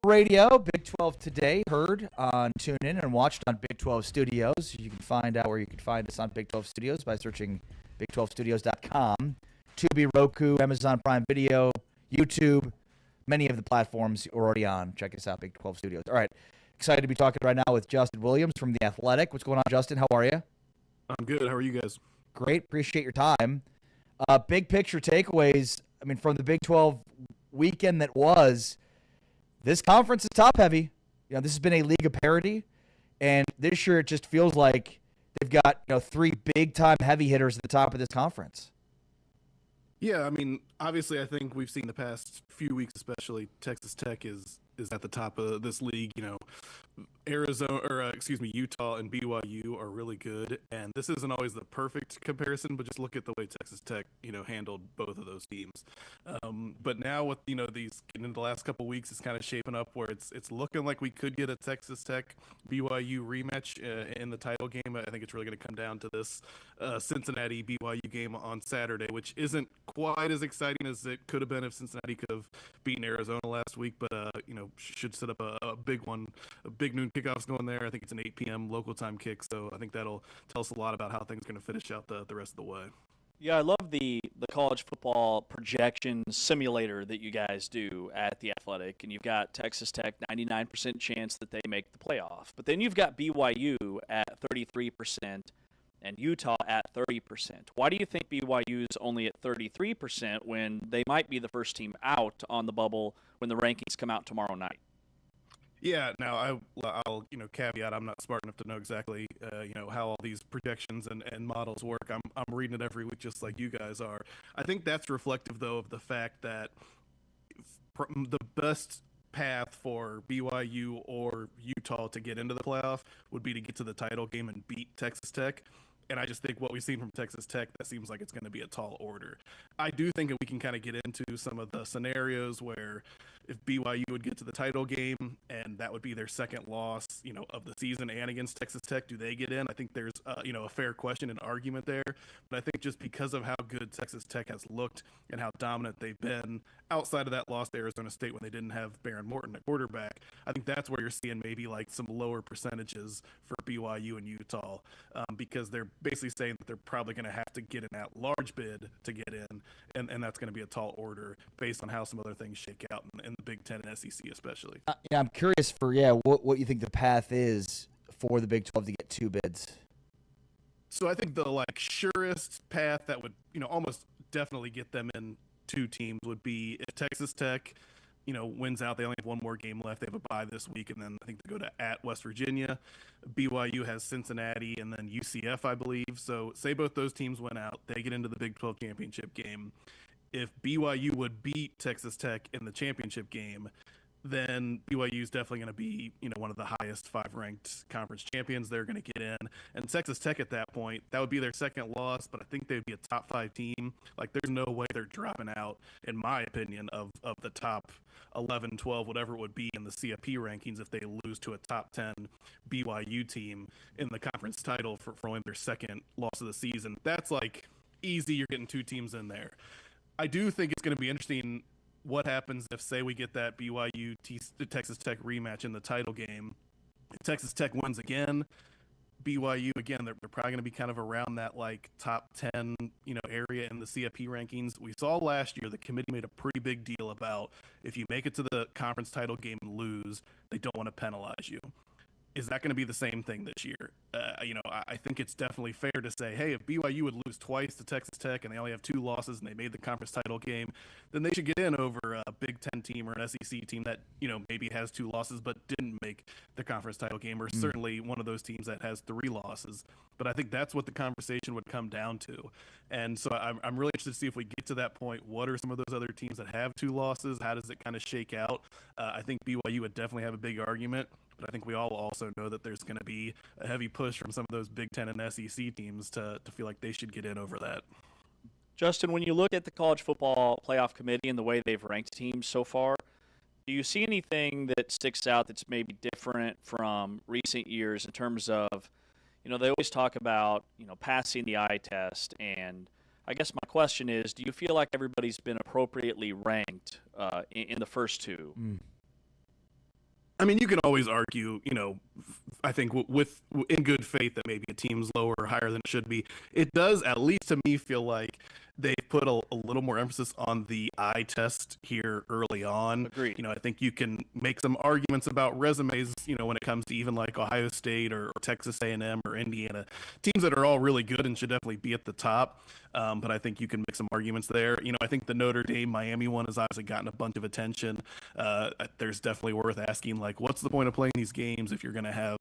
Radio, Big 12 Today, heard on TuneIn and watched on Big 12 Studios. You can find out where you can find us on Big 12 Studios by searching Big12Studios.com. Tubi, Roku, Amazon Prime Video, YouTube, many of the platforms you're already on. Check us out, Big 12 Studios. All right, excited to be talking right now with Justin Williams from The Athletic. What's going on, Justin? How are you? I'm good. How are you guys? Great. Appreciate your time. Big picture takeaways, from the Big 12 weekend that was, this conference is top-heavy. This has been a league of parity, and this year it just feels like they've got three big-time heavy hitters at the top of this conference. Yeah, obviously, I think we've seen the past few weeks, especially Texas Tech is at the top of this league. Utah and BYU are really good, and this isn't always the perfect comparison, but just look at the way Texas Tech, handled both of those teams. But now with these getting into the last couple weeks, it's kind of shaping up where it's looking like we could get a Texas Tech BYU rematch in the title game. I think it's really going to come down to this Cincinnati BYU game on Saturday, which isn't quite as exciting as it could have been if Cincinnati could have beaten Arizona last week, but should set up a big one, a big noon kickoff's going there. I think it's an 8 p.m. local time kick, so I think that'll tell us a lot about how things are going to finish out the rest of the way. Yeah, I love the college football projection simulator that you guys do at The Athletic, and you've got Texas Tech 99% chance that they make the playoff. But then you've got BYU at 33% and Utah at 30%. Why do you think BYU's only at 33% when they might be the first team out on the bubble when the rankings come out tomorrow night? Yeah, now I'll caveat, I'm not smart enough to know exactly how all these projections and models work. I'm reading it every week just like you guys are. I think that's reflective though of the fact that the best path for BYU or Utah to get into the playoff would be to get to the title game and beat Texas Tech. And I just think what we've seen from Texas Tech, that seems like it's going to be a tall order. I do think that we can kind of get into some of the scenarios where if BYU would get to the title game and that would be their second loss, of the season and against Texas Tech, do they get in? I think there's, a fair question and argument there. But I think just because of how good Texas Tech has looked and how dominant they've been outside of that loss to Arizona State when they didn't have Barron Morton at quarterback, I think that's where you're seeing maybe like some lower percentages for BYU and Utah because they're basically saying that they're probably going to have to get in that large bid to get in, and that's going to be a tall order based on how some other things shake out in the Big Ten and SEC especially. I'm curious for what you think the path is for the Big 12 to get two bids. So I think the surest path that would almost definitely get them in two teams would be if Texas Tech wins out. They only have one more game left. They have a bye this week, and then I think they go to at West Virginia. BYU has Cincinnati and then UCF, I believe. So say both those teams went out, they get into the Big 12 championship game. If BYU would beat Texas Tech in the championship game, then BYU is definitely going to be, one of the highest 5-ranked conference champions. They're going to get in. And Texas Tech at that point, that would be their second loss, but I think they'd be a top 5 team. There's no way they're dropping out, in my opinion, of the top 11, 12, whatever it would be in the CFP rankings if they lose to a top 10 BYU team in the conference title for only their second loss of the season. That's easy. You're getting two teams in there. I do think it's going to be interesting what happens if, say, we get that BYU Texas Tech rematch in the title game. If Texas Tech wins again, BYU again, they're probably going to be kind of around that top 10 area in the CFP rankings. We saw last year the committee made a pretty big deal about if you make it to the conference title game and lose, they don't want to penalize you. Is that going to be the same thing this year? I think it's definitely fair to say, hey, if BYU would lose twice to Texas Tech and they only have 2 losses and they made the conference title game, then they should get in over a Big Ten team or an SEC team that, maybe has 2 losses but didn't make the conference title game, or certainly one of those teams that has 3 losses. But I think that's what the conversation would come down to. And so I'm really interested to see if we get to that point, what are some of those other teams that have 2 losses? How does it kind of shake out? I think BYU would definitely have a big argument. But I think we all also know that there's going to be a heavy push from some of those Big Ten and SEC teams to feel like they should get in over that. Justin, when you look at the College Football Playoff Committee and the way they've ranked teams so far, do you see anything that sticks out that's maybe different from recent years in terms of, they always talk about, passing the eye test. And I guess my question is, do you feel like everybody's been appropriately ranked in the first 2? I mean, you can always argue, I think with in good faith that maybe a team's lower or higher than it should be. It does, at least to me, feel like they've put a little more emphasis on the eye test here early on. Agreed. I think you can make some arguments about resumes, when it comes to even like Ohio State or Texas A&M or Indiana, teams that are all really good and should definitely be at the top. But I think you can make some arguments there. I think the Notre Dame Miami one has obviously gotten a bunch of attention. There's definitely worth asking, like, what's the point of playing these games if you're going to have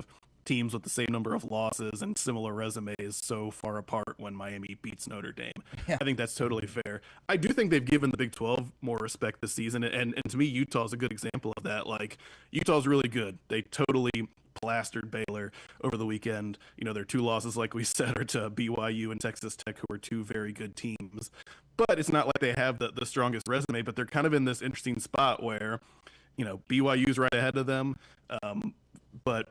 teams with the same number of losses and similar resumes so far apart when Miami beats Notre Dame? Yeah. I think that's totally fair. I do think they've given the Big 12 more respect this season, and to me, Utah's a good example of that. Like, Utah's really good. They totally plastered Baylor over the weekend. Their two losses, like we said, are to BYU and Texas Tech, who are two very good teams. But it's not like they have the strongest resume, but they're kind of in this interesting spot where, BYU's right ahead of them, but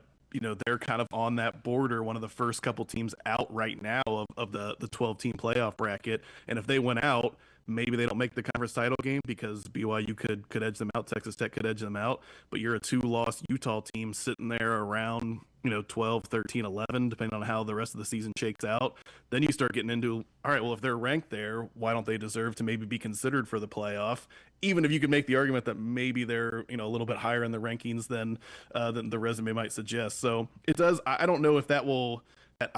they're kind of on that border, one of the first couple teams out right now of the 12-team playoff bracket. And if they went out, maybe they don't make the conference title game because BYU could edge them out, Texas Tech could edge them out. But you're a two-loss Utah team sitting there around 12, 13, 11, depending on how the rest of the season shakes out. Then you start getting into, all right, well, if they're ranked there, why don't they deserve to maybe be considered for the playoff? Even if you could make the argument that maybe they're, a little bit higher in the rankings than the resume might suggest. So it does. I don't know if that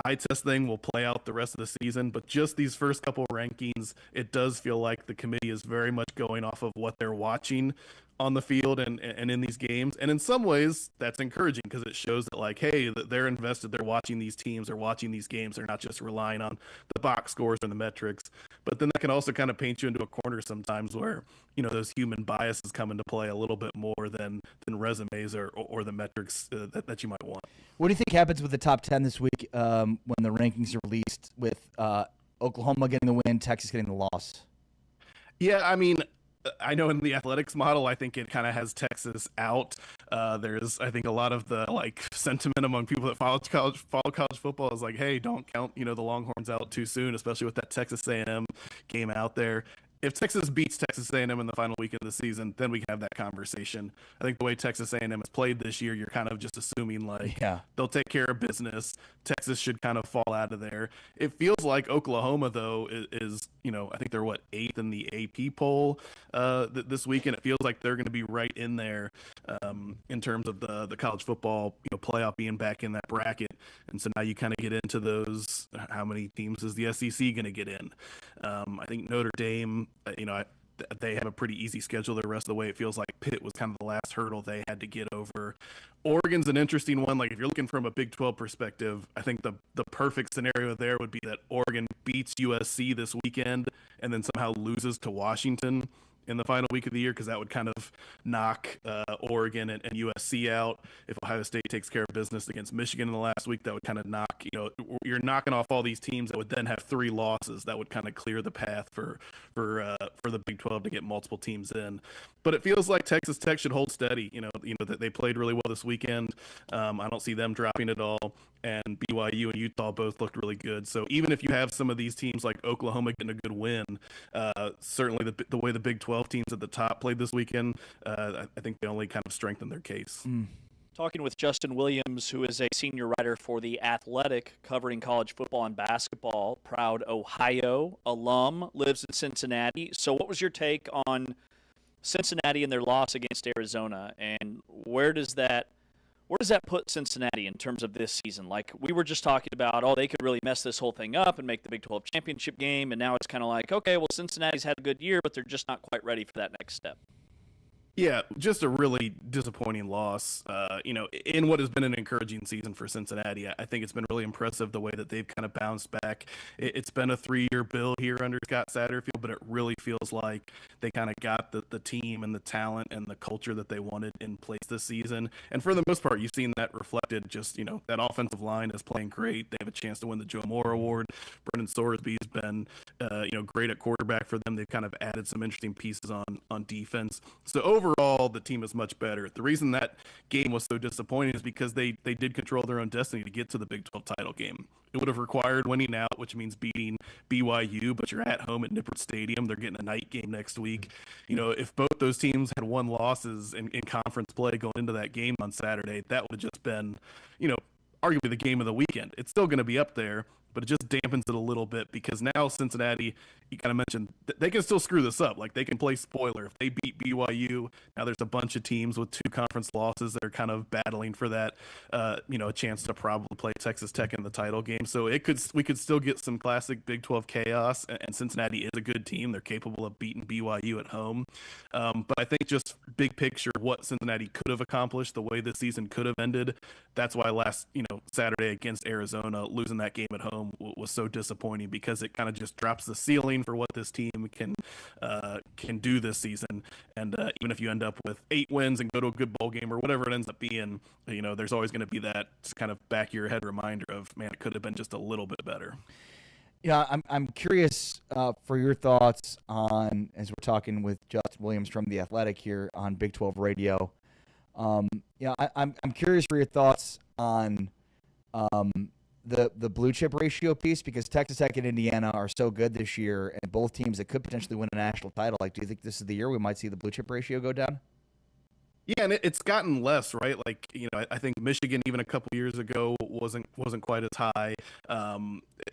eye test thing will play out the rest of the season, but just these first couple rankings, it does feel like the committee is very much going off of what they're watching on the field and in these games. And in some ways, that's encouraging because it shows that, like, hey, they're invested, they're watching these teams, they're watching these games, they're not just relying on the box scores or the metrics. But then that can also kind of paint you into a corner sometimes where, those human biases come into play a little bit more than resumes or the metrics that you might want. What do you think happens with the top 10 this week when the rankings are released, with Oklahoma getting the win, Texas getting the loss? Yeah, I mean, I know in the athletics model, I think it kind of has Texas out. There's, I think, a lot of the sentiment among people that follow college football is like, hey, don't count the Longhorns out too soon, especially with that Texas A&M game out there. If Texas beats Texas A&M in the final week of the season, then we can have that conversation. I think the way Texas A&M has played this year, you're kind of just assuming they'll take care of business. Texas should kind of fall out of there. It feels like Oklahoma, though, is I think they're 8th in the AP poll this week, and it feels like they're going to be right in there in terms of the college football playoff being back in that bracket. And so now you kind of get into those. How many teams is the SEC going to get in? I think Notre Dame, they have a pretty easy schedule the rest of the way. It feels like Pitt was kind of the last hurdle they had to get over. Oregon's an interesting one. Like, if you're looking from a Big 12 perspective, I think the perfect scenario there would be that Oregon beats USC this weekend and then somehow loses to Washington in the final week of the year, because that would kind of knock Oregon and USC out. If Ohio State takes care of business against Michigan in the last week, that would kind of knock, you're knocking off all these teams that would then have 3 losses. That would kind of clear the path for the Big 12 to get multiple teams in. But it feels like Texas Tech should hold steady. That they played really well this weekend. I don't see them dropping at all. And BYU and Utah both looked really good. So even if you have some of these teams like Oklahoma getting a good win, certainly the way the Big 12 teams at the top played this weekend, I think they only kind of strengthened their case. Talking with Justin Williams, who is a senior writer for The Athletic, covering college football and basketball, proud Ohio alum, lives in Cincinnati. So what was your take on Cincinnati and their loss against Arizona, and where does that put Cincinnati in terms of this season? Like, we were just talking about, they could really mess this whole thing up and make the Big 12 championship game, and now it's kind of like, okay, well, Cincinnati's had a good year, but they're just not quite ready for that next step. Yeah, just a really disappointing loss. In what has been an encouraging season for Cincinnati, I think it's been really impressive the way that they've kind of bounced back. It's been a 3-year build here under Scott Satterfield, but it really feels like they kind of got the team and the talent and the culture that they wanted in place this season. And for the most part, you've seen that reflected. Just, that offensive line is playing great. They have a chance to win the Joe Moore Award. Brendan Sorsby's been, great at quarterback for them. They've kind of added some interesting pieces on defense. So overall, overall, the team is much better. The reason that game was so disappointing is because they did control their own destiny to get to the Big 12 title game. It would have required winning out, which means beating BYU, but you're at home at Nippert Stadium. They're getting a night game next week. If both those teams had won losses in conference play going into that game on Saturday, that would have just been, arguably the game of the weekend. It's still going to be up there, but it just dampens it a little bit because now Cincinnati, you kind of mentioned, they can still screw this up. Like, they can play spoiler. If they beat BYU, now there's a bunch of teams with 2 conference losses that are kind of battling for that, a chance to probably play Texas Tech in the title game. So we could still get some classic Big 12 chaos, and Cincinnati is a good team. They're capable of beating BYU at home. But I think just big picture, what Cincinnati could have accomplished, the way this season could have ended, that's why last, Saturday against Arizona, losing that game at home was so disappointing because it kind of just drops the ceiling for what this team can do this season. And even if you end up with 8 wins and go to a good bowl game or whatever it ends up being, there's always going to be that kind of back of your head reminder of, man, it could have been just a little bit better. Yeah, I'm curious for your thoughts on, as we're talking with Justin Williams from The Athletic here on Big 12 Radio. I'm curious for your thoughts on the blue chip ratio piece, because Texas Tech and Indiana are so good this year, and both teams that could potentially win a national title. Like, do you think this is the year we might see the blue chip ratio go down? Yeah, and it's gotten less, right? Like, I think Michigan even a couple years ago wasn't quite as high.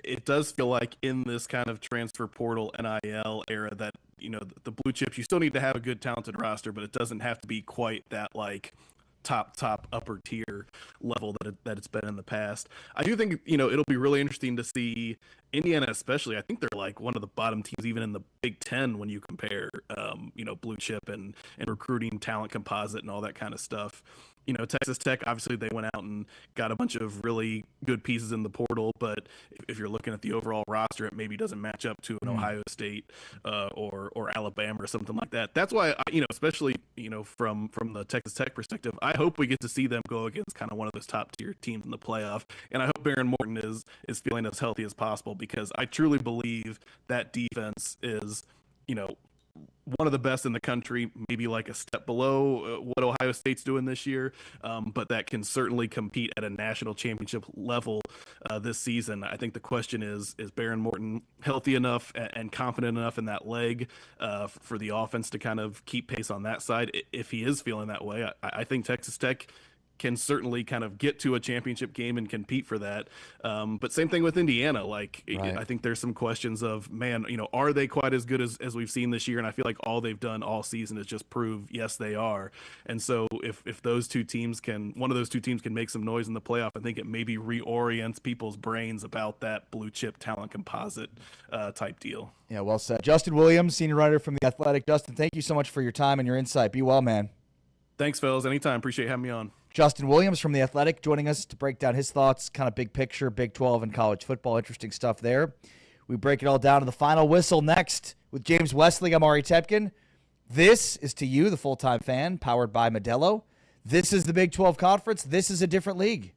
It does feel like in this kind of transfer portal NIL era that, the blue chips, you still need to have a good talented roster, but it doesn't have to be quite that like top upper tier level that it's been in the past. I do think, it'll be really interesting to see Indiana, especially. I think they're like one of the bottom teams even in the Big Ten when you compare, blue chip and recruiting talent composite and all that kind of stuff. Texas Tech, obviously they went out and got a bunch of really good pieces in the portal, but if you're looking at the overall roster, it maybe doesn't match up to an Ohio State or Alabama or something like that. That's why, especially, from the Texas Tech perspective, I hope we get to see them go against kind of one of those top tier teams in the playoff. And I hope Baron Morton is feeling as healthy as possible, because I truly believe that defense is, one of the best in the country, maybe like a step below what Ohio State's doing this year, but that can certainly compete at a national championship level this season. I think the question is Baron Morton healthy enough and confident enough in that leg for the offense to kind of keep pace on that side? If he is feeling that way, I think Texas Tech can certainly kind of get to a championship game and compete for that. But same thing with Indiana. Like, right. I think there's some questions of, man, are they quite as good as we've seen this year? And I feel like all they've done all season is just prove, yes, they are. And so if those two teams one of those two teams can make some noise in the playoff, I think it maybe reorients people's brains about that blue chip talent composite type deal. Yeah, well said. Justin Williams, senior writer from The Athletic. Justin, thank you so much for your time and your insight. Be well, man. Thanks, fellas. Anytime. Appreciate having me on. Justin Williams from The Athletic joining us to break down his thoughts, kind of big picture, Big 12 and college football. Interesting stuff there. We break it all down to the final whistle next with James Westling. I'm Ari Tepkin. This is To You, the full-time fan, powered by Modelo. This is the Big 12 Conference. This is a different league.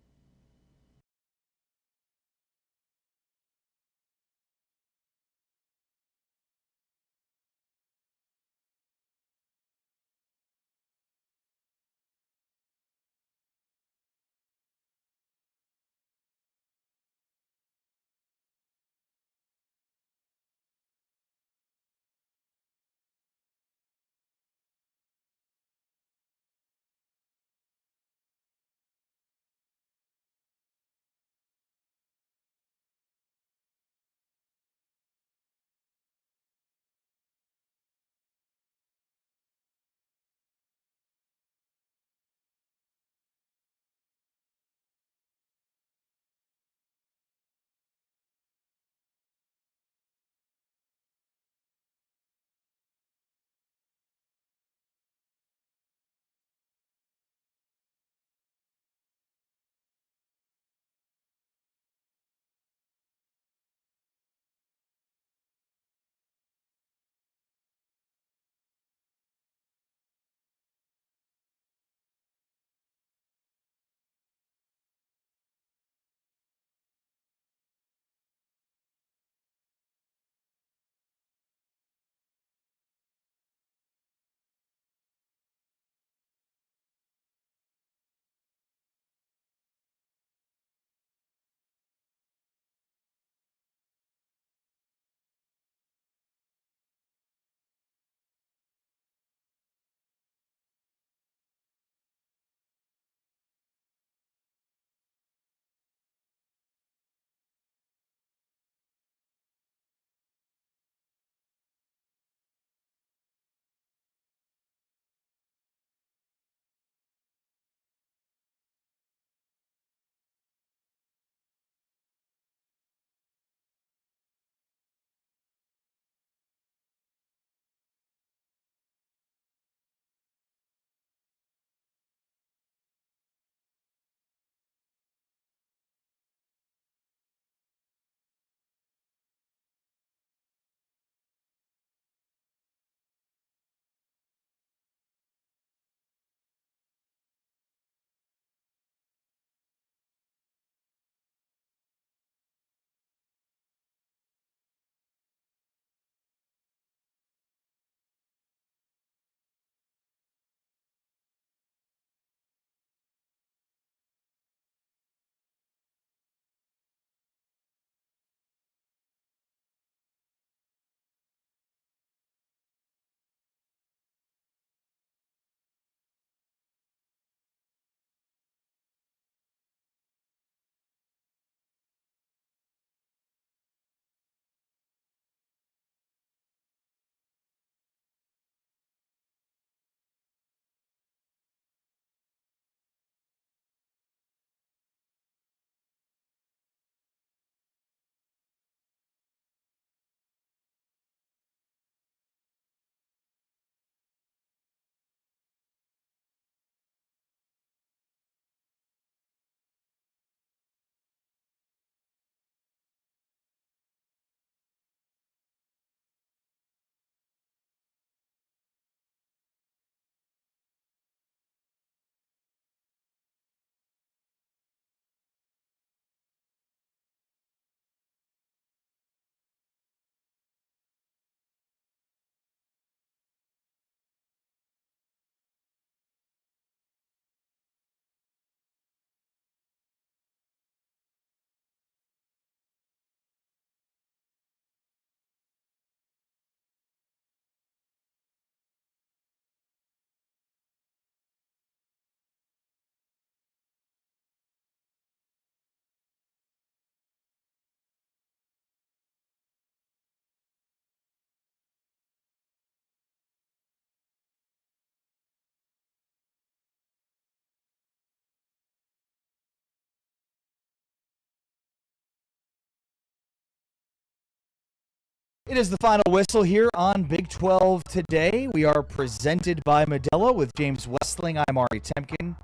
It is the final whistle here on Big 12 today. We are presented by Modelo with James Westling. I'm Ari Temkin.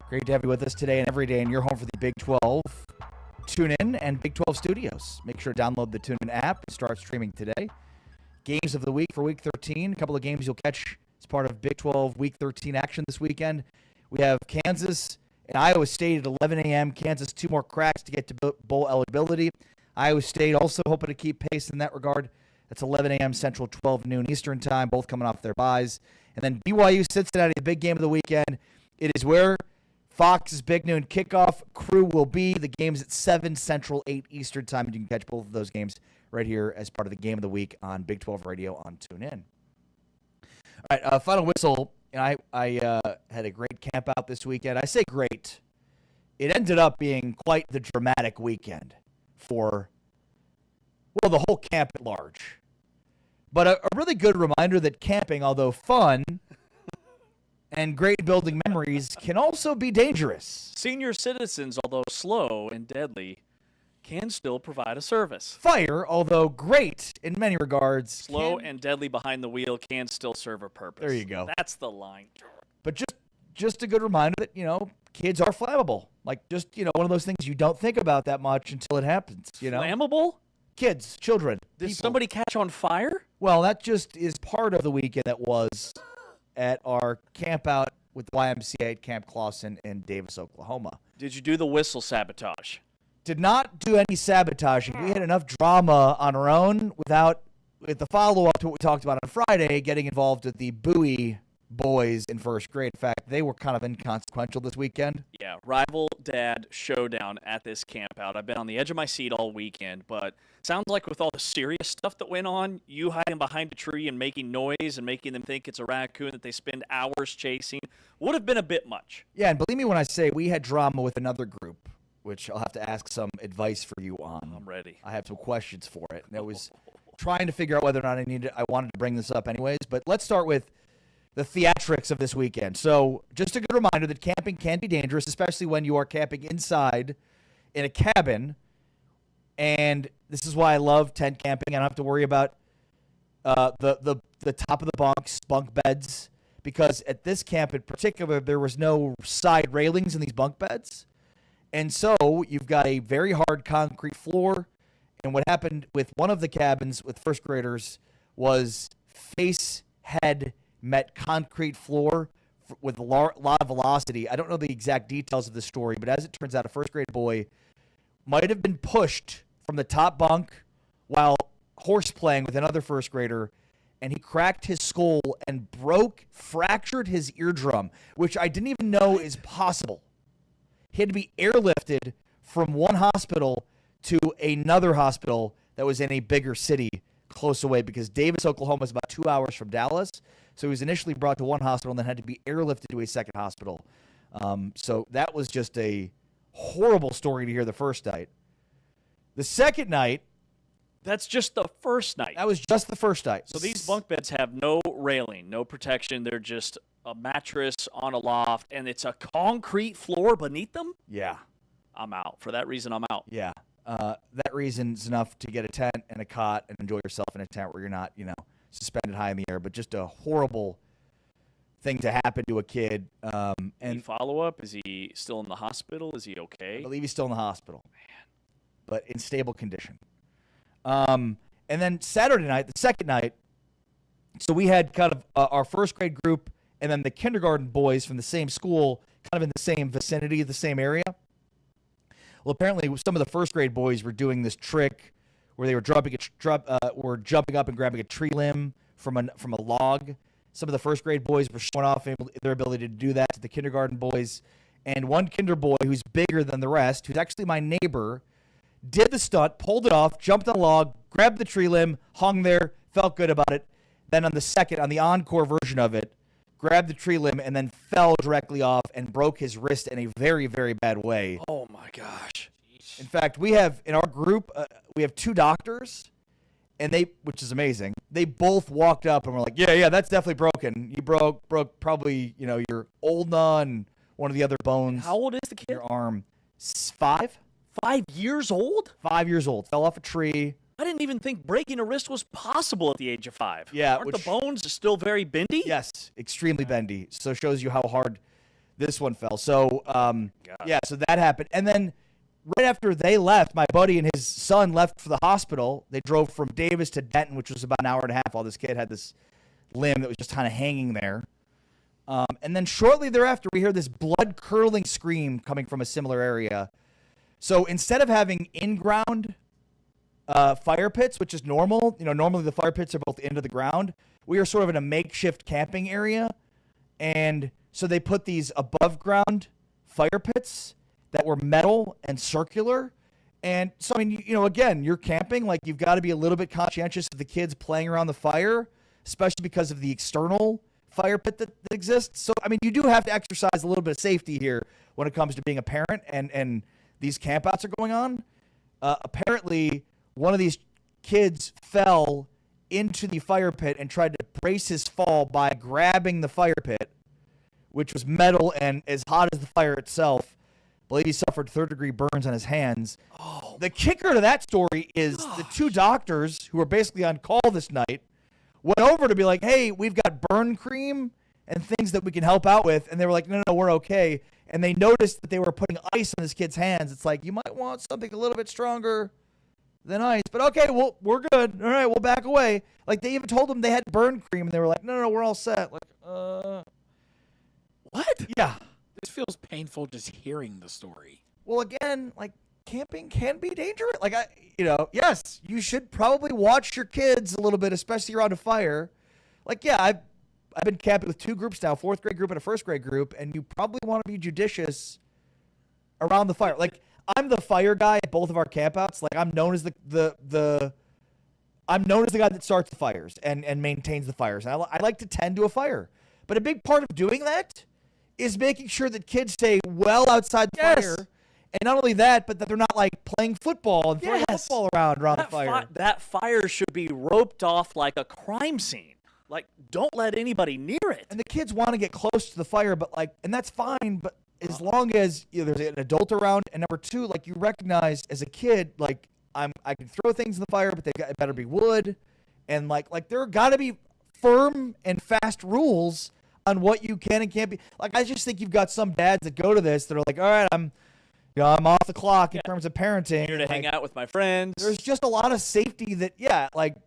Great to have you with us today and every day in your home for the Big 12 TuneIn and Big 12 Studios. Make sure to download the TuneIn app and start streaming today. Games of the week for Week 13. A couple of games you'll catch as part of Big 12 Week 13 action this weekend. We have Kansas and Iowa State at 11 a.m. Kansas, 2 more cracks to get to bowl eligibility. Iowa State also hoping to keep pace in that regard. That's 11 a.m. Central, 12 noon Eastern time, both coming off their byes. And then BYU, Cincinnati, the big game of the weekend. It is where Fox's big noon kickoff crew will be. The game's at 7 Central, 8 Eastern time, and you can catch both of those games right here as part of the game of the week on Big 12 Radio on TuneIn. All right, final whistle. I had a great camp out this weekend. I say great. It ended up being quite the dramatic weekend for, well, the whole camp at large. But a really good reminder that camping, although fun and great building memories, can also be dangerous. Senior citizens, although slow and deadly, can still provide a service. Fire, although great in many regards, slow and deadly behind the wheel, can still serve a purpose. There you go. That's the line. But just a good reminder that, kids are flammable. Like, just, one of those things you don't think about that much until it happens, Flammable? Kids, children, Did people. somebody catch on fire? Well, that just is part of the weekend that was at our camp out with the YMCA at Camp Clawson in Davis, Oklahoma. Did you do the whistle sabotage? Did not do any sabotaging. We had enough drama on our own with the follow-up to what we talked about on Friday, getting involved with the Bowie boys in first grade. In fact, they were kind of inconsequential this weekend. Yeah, rival dad showdown at this camp out. I've been on the edge of my seat all weekend, but sounds like with all the serious stuff that went on, you hiding behind a tree and making noise and making them think it's a raccoon that they spend hours chasing would have been a bit much. Yeah, and believe me when I say we had drama with another group, which I'll have to ask some advice for you on. I'm ready. I have some questions for it. And I was trying to figure out whether or not I wanted to bring this up anyways, but let's start with the theatrics of this weekend. So just a good reminder that camping can be dangerous, especially when you are camping inside in a cabin. And this is why I love tent camping. I don't have to worry about the top of the bunk beds, because at this camp in particular, there was no side railings in these bunk beds. And so you've got a very hard concrete floor. And what happened with one of the cabins with first graders was head met concrete floor with a lot of velocity. I don't know the exact details of the story, but as it turns out, a first grade boy might have been pushed from the top bunk while horse playing with another first grader, and he cracked his skull and fractured his eardrum, which I didn't even know is possible. He had to be airlifted from one hospital to another hospital that was in a bigger city close away, because Davis, Oklahoma is about 2 hours from Dallas. So he was initially brought to one hospital and then had to be airlifted to a second hospital. So that was just a horrible story to hear the first night. The second night. That's just the first night. That was just the first night. So these bunk beds have no railing, no protection. They're just a mattress on a loft, and it's a concrete floor beneath them? Yeah. I'm out. For that reason, I'm out. Yeah. That reason's enough to get a tent and a cot and enjoy yourself in a tent where you're not, suspended high in the air, but just a horrible thing to happen to a kid. And follow-up, is he still in the hospital? Is he okay? I believe he's still in the hospital. Man. But in stable condition. And then Saturday night, the second night, so we had kind of our first grade group and then the kindergarten boys from the same school, kind of in the same vicinity, the same area. Well, apparently some of the first grade boys were doing this trick where they were jumping up and grabbing a tree limb from a log. Some of the first grade boys were showing off their ability to do that to the kindergarten boys. And one kinder boy who's bigger than the rest, who's actually my neighbor, did the stunt, pulled it off, jumped on a log, grabbed the tree limb, hung there, felt good about it. Then on the encore version of it, grabbed the tree limb and then fell directly off and broke his wrist in a very, very bad way. Oh, my gosh. In fact, we have in our group, we have 2 doctors, and which is amazing. They both walked up and were like, yeah, that's definitely broken. You broke probably, your ulna and one of the other bones. How old is the kid? Your arm. 5? 5 years old? 5 years old. Fell off a tree, I didn't even think breaking a wrist was possible at the age of 5. Yeah, Aren't the bones still very bendy? Yes, extremely bendy. So it shows you how hard this one fell. So, yeah, so that happened. And then right after they left, my buddy and his son left for the hospital. They drove from Davis to Denton, which was about an hour and a half while this kid had this limb that was just kind of hanging there. And then shortly thereafter, we hear this blood-curdling scream coming from a similar area. So instead of having in-ground fire pits, which is normal, normally the fire pits are both into the ground, we are sort of in a makeshift camping area. And so they put these above-ground fire pits that were metal and circular. And so, I mean, again, you're camping, like you've got to be a little bit conscientious of the kids playing around the fire, especially because of the external fire pit that exists. So, I mean, you do have to exercise a little bit of safety here when it comes to being a parent and these campouts are going on. Apparently, one of these kids fell into the fire pit and tried to brace his fall by grabbing the fire pit, which was metal and as hot as the fire itself. I believe he suffered third-degree burns on his hands. Oh, the kicker to that story is the 2 doctors who were basically on call this night went over to be like, hey, we've got burn cream and things that we can help out with. And they were like, no, we're okay. And they noticed that they were putting ice on this kid's hands. It's like, you might want something a little bit stronger than ice. But okay, well, we're good. All right, we'll back away. Like, they even told them they had burn cream, and they were like, no, we're all set. Like, what? Yeah. This feels painful just hearing the story. Well, again, like, camping can be dangerous. Like, yes, you should probably watch your kids a little bit, especially around a fire. Like, yeah, I've been camping with 2 groups now, 4th grade group and a 1st grade group, and you probably want to be judicious around the fire. Like, I'm the fire guy at both of our campouts. Like, I'm known as the guy that starts the fires and maintains the fires. And I like to tend to a fire. But a big part of doing that is making sure that kids stay well outside the fire. And not only that, but that they're not, like, playing football and throwing football around the fire. That fire should be roped off like a crime scene. Like, don't let anybody near it. And the kids want to get close to the fire, but, like, and that's fine, but as long as there's an adult around, and number 2, like, you recognize as a kid, like, I can throw things in the fire, but it better be wood. And, like there got to be firm and fast rules on what you can and can't be. Like, I just think you've got some dads that go to this that are like, all right, I'm off the clock in terms of parenting. Here to hang out with my friends. There's just a lot of safety that,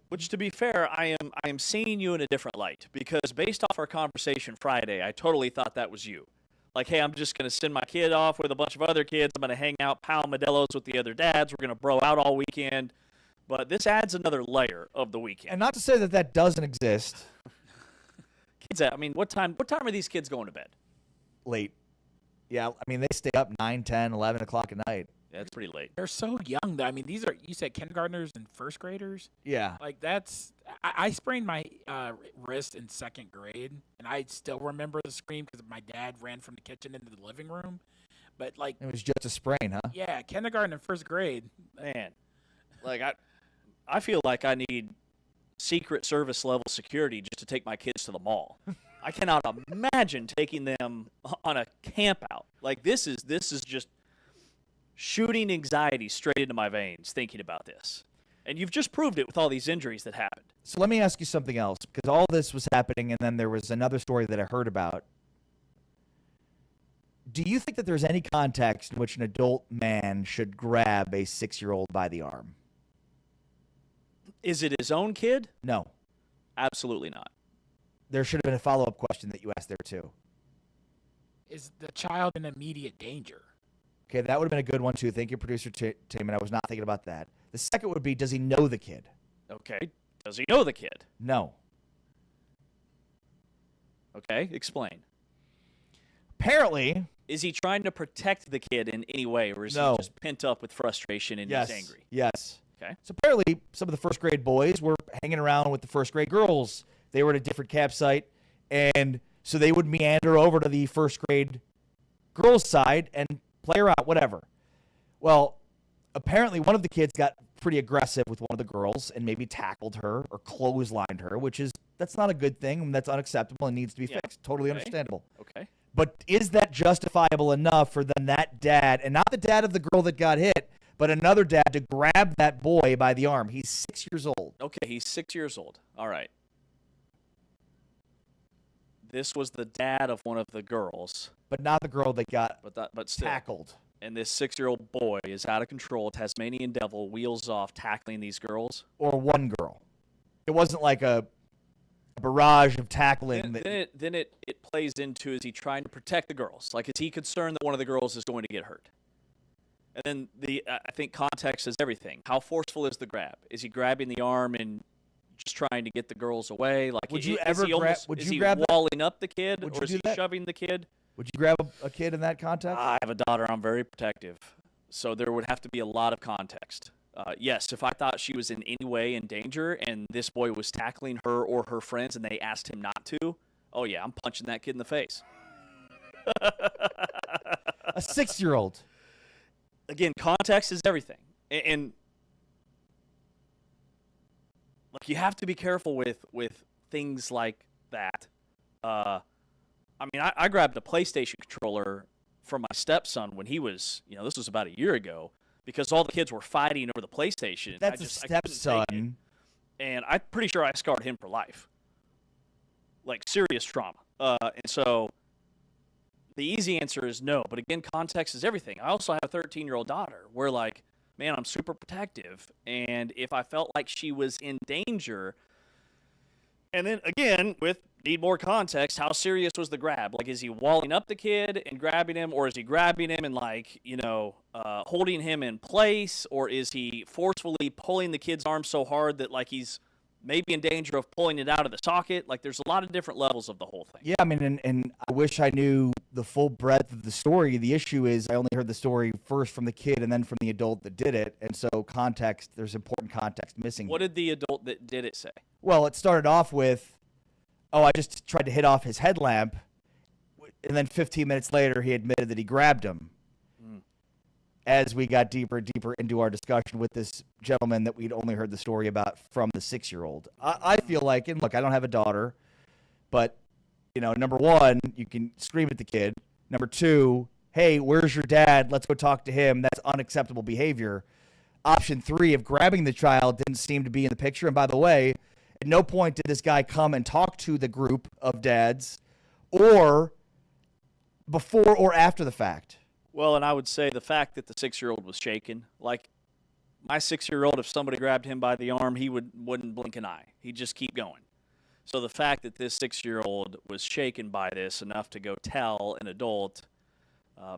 Which, to be fair, I am seeing you in a different light, because based off our conversation Friday, I totally thought that was you. Like, hey, I'm just going to send my kid off with a bunch of other kids. I'm going to hang out, pound Modelo's with the other dads. We're going to bro out all weekend. But this adds another layer of the weekend. And not to say that doesn't exist. Kids, I mean, what time are these kids going to bed? Late. Yeah, I mean, they stay up 9, 10, 11 o'clock at night. Yeah, that's pretty late. They're so young, though. I mean, these are, you said kindergartners and 1st graders? Yeah. Like, that's, I sprained my wrist in 2nd grade, and I still remember the scream because my dad ran from the kitchen into the living room. But, like, it was just a sprain, huh? Yeah, kindergarten and 1st grade. Man, like, I feel like I need Secret Service level security just to take my kids to the mall. I cannot imagine taking them on a camp out. Like, this is just shooting anxiety straight into my veins thinking about this. And you've just proved it with all these injuries that happened. So let me ask you something else, because all this was happening, and then there was another story that I heard about. Do you think that there's any context in which an adult man should grab a 6-year-old by the arm? Is it his own kid? No. Absolutely not. There should have been a follow-up question that you asked there, too. Is the child in immediate danger? Okay, that would have been a good one, too. Thank you, Producer Tim, and I was not thinking about that. The second would be, does he know the kid? Okay. Does he know the kid? No. Okay, explain. Apparently. Is he trying to protect the kid in any way, or is he just pent up with frustration and he's angry? Yes. Okay. So apparently, some of the 1st grade boys were hanging around with the 1st grade girls. They were at a different campsite, and so they would meander over to the 1st grade girls' side and play around, whatever. Well, apparently one of the kids got pretty aggressive with one of the girls and maybe tackled her or clotheslined her, that's not a good thing, and that's unacceptable and needs to be fixed. Totally understandable. Okay. But is that justifiable enough for then that dad, and not the dad of the girl that got hit, but another dad to grab that boy by the arm. He's 6 years old. Okay, he's 6 years old. All right. This was the dad of one of the girls. But not the girl that got but still. tackled. And this 6-year-old boy is out of control. Tasmanian devil, wheels off, tackling these girls. Or one girl. It wasn't like a barrage of tackling. Then it plays into, is he trying to protect the girls? Like, is he concerned that one of the girls is going to get hurt? And then I think context is everything. How forceful is the grab? Is he grabbing the arm and just trying to get the girls away? Like, would you ever grab? Would you grab walling up the kid, Would or you is do he that? shoving the kid? Would you grab a kid in that context? I have a daughter. I'm very protective, so there would have to be a lot of context. Yes, if I thought she was in any way in danger and this boy was tackling her or her friends and they asked him not to, oh yeah, I'm punching that kid in the face. A 6-year-old. Again, context is everything, and like, you have to be careful with things like that. I mean, I grabbed a PlayStation controller from my stepson when he was, this was about a year ago, because all the kids were fighting over the PlayStation. That's a stepson. And I'm pretty sure I scarred him for life. Like, serious trauma. And so the easy answer is no. But again, context is everything. I also have a 13-year-old daughter where, like, man, I'm super protective. And if I felt like she was in danger, and then again, need more context, how serious was the grab? Like, is he walling up the kid and grabbing him, or is he grabbing him and, like, holding him in place, or is he forcefully pulling the kid's arm so hard that, like, he's maybe in danger of pulling it out of the socket? Like, there's a lot of different levels of the whole thing. Yeah, I mean, and I wish I knew the full breadth of the story. The issue is I only heard the story first from the kid and then from the adult that did it, and so context, there's important context missing. What did the adult that did it say? Well, it started off with, I just tried to hit off his headlamp, and then 15 minutes later, he admitted that he grabbed him. As we got deeper and deeper into our discussion with this gentleman that we'd only heard the story about from the 6-year-old. I feel like, and look, I don't have a daughter, but, number one, you can scream at the kid. Number two, hey, where's your dad? Let's go talk to him. That's unacceptable behavior. Option three of grabbing the child didn't seem to be in the picture. And by the way, at no point did this guy come and talk to the group of dads, or before or after the fact. Well, and I would say the fact that the 6-year-old was shaken, like, my 6-year-old, if somebody grabbed him by the arm, he wouldn't blink an eye. He'd just keep going. So the fact that this 6-year-old was shaken by this enough to go tell an adult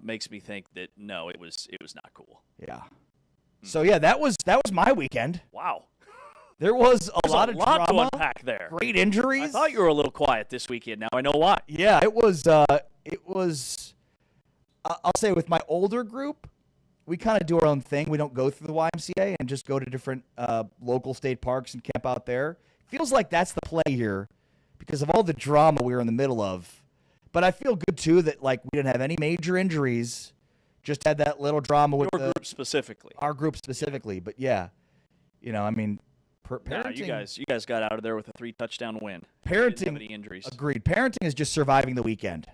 makes me think that no, it was not cool. Yeah. So yeah, that was my weekend. Wow. There was a lot of to drama, unpack there. great injuries. I thought you were a little quiet this weekend. Now I know why. Yeah, it was. I'll say with my older group, we kind of do our own thing. We don't go through the YMCA and just go to different local state parks and camp out there. Feels like that's the play here because of all the drama we were in the middle of. But I feel good too that, like, we didn't have any major injuries. Just had that little drama with Your group specifically. Our group specifically. But yeah, I mean. Parenting, no, you guys got out of there with a 3-touchdown win. Parenting, didn't have any injuries. Agreed. Parenting is just surviving the weekend,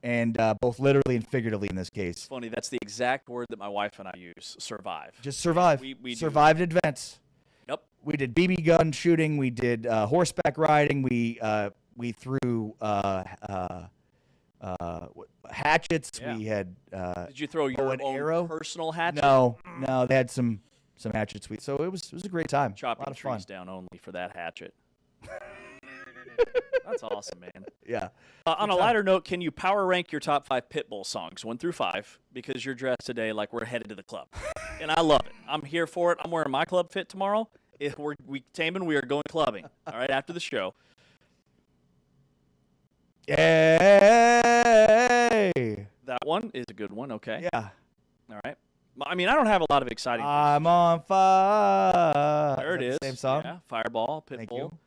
and both literally and figuratively in this case. Funny, that's the exact word that my wife and I use. Survive. Just survive. We survived advents. Yep. We did BB gun shooting. We did horseback riding. We threw hatchets. Yeah. We had. Did you throw your own arrow? Personal hatchet? No, they had some hatchets. So it was a great time. Chopping a lot of fun. trees down only for that hatchet. That's awesome, man. Yeah. On a lighter note, can you power rank your top 5 Pitbull songs, 1 through 5? Because you're dressed today like we're headed to the club, and I love it. I'm here for it. I'm wearing my club fit tomorrow. If Taman, we are going clubbing. All right, after the show. Yay! That one is a good one. Okay. Yeah. All right. I mean, I don't have a lot of exciting. I'm on fire. There it is. Same song. Yeah. Fireball. Pitbull. Thank you.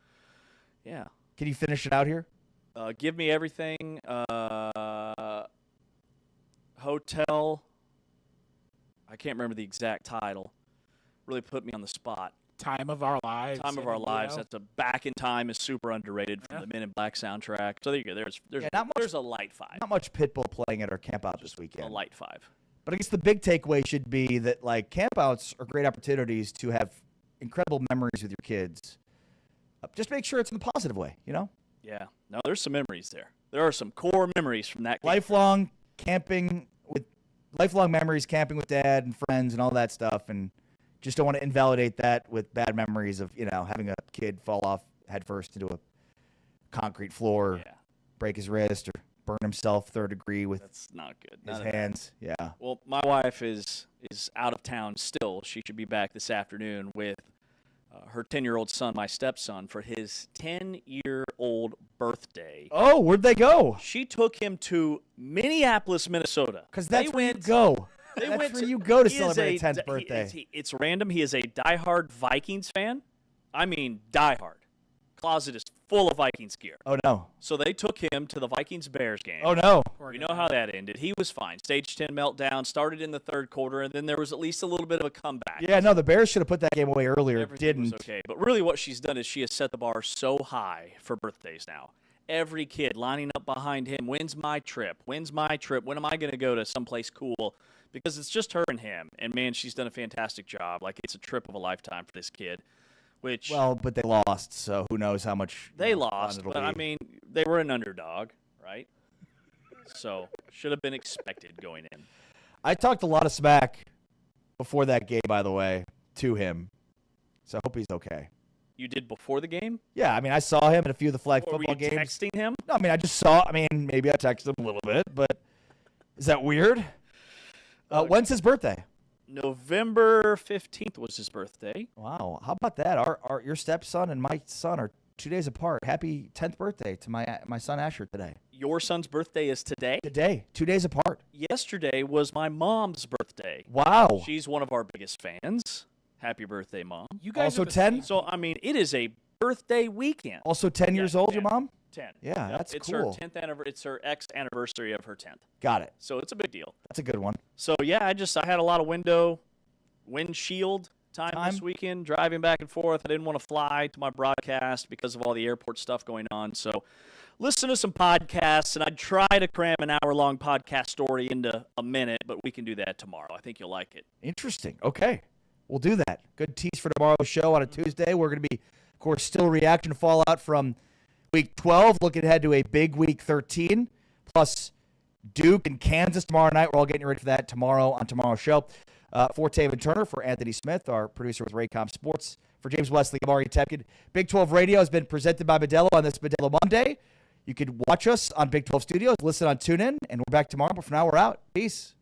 Yeah. Can you finish it out here? Give Me Everything. Hotel. I can't remember the exact title. Really put me on the spot. Time of Our Lives. Time of Our Lives. That's a Back in Time is super underrated from the Men in Black soundtrack. So there you go. There's a light 5. Not much Pitbull playing at our camp out this weekend. A light 5. But I guess the big takeaway should be that like campouts are great opportunities to have incredible memories with your kids. Just make sure it's in the positive way, you know? Yeah. No, there's some memories there. There are some core memories from that game. Lifelong memories camping with dad and friends and all that stuff, and just don't want to invalidate that with bad memories of, having a kid fall off headfirst into a concrete floor, break his wrist, or burn himself third degree with That's not good. his None of hands. that. Yeah. Well, my wife is out of town still. She should be back this afternoon with her 10-year-old son, my stepson, for his 10-year-old birthday. Oh, where'd they go? She took him to Minneapolis, Minnesota. Because that's where you go. That's where you go to celebrate a 10th birthday. It's random. He is a diehard Vikings fan. I mean, diehard. Closet is full of Vikings gear. Oh, no. So they took him to the Vikings-Bears game. Oh, no. We know how that ended. He was fine. Stage 10 meltdown, started in the third quarter, and then there was at least a little bit of a comeback. Yeah, no, the Bears should have put that game away earlier. Everything was Didn't. okay. But really what she's done is she has set the bar so high for birthdays now. Every kid lining up behind him, when's my trip? When's my trip? When am I going to go to someplace cool? Because it's just her and him. And, man, she's done a fantastic job. Like, it's a trip of a lifetime for this kid. Which, well, but they lost, so who knows how much they fun lost, it'll but be. I mean, they were an underdog, right? So, should have been expected going in. I talked a lot of smack before that game, by the way, to him. So I hope he's okay. You did before the game? Yeah, I mean, I saw him at a few of the flag Or were football you games. texting him? No, I mean, maybe I texted him a little bit, but is that weird? When's his birthday? November 15th was his birthday. Wow, how about that? Your stepson and my son are 2 days apart. Happy 10th birthday to my son Asher today. Your son's birthday is today? Today, 2 days apart. Yesterday was my mom's birthday. Wow. She's one of our biggest fans. Happy birthday, Mom. You guys Also are the 10? So, I mean, it is a birthday weekend. Also 10 years old, your mom? 10. Yeah, that's it's cool. Her 10th it's her anniversary of her 10th. Got it. So it's a big deal. That's a good one. So yeah, I had a lot of windshield time this weekend, driving back and forth. I didn't want to fly to my broadcast because of all the airport stuff going on. So listen to some podcasts, and I'd try to cram an hour-long podcast story into a minute, but we can do that tomorrow. I think you'll like it. Interesting. Okay. We'll do that. Good tease for tomorrow's show on a Tuesday. We're going to be, of course, still reaction fallout from Week 12, looking ahead to a big Week 13, plus Duke and Kansas tomorrow night. We're all getting ready for that tomorrow on tomorrow's show. For Taven Turner, for Anthony Smith, our producer with Raycom Sports, for James Wesley, I'm Ari Tepkin. Big 12 Radio has been presented by Modelo on this Modelo Monday. You can watch us on Big 12 Studios, listen on TuneIn, and we're back tomorrow. But for now, we're out. Peace.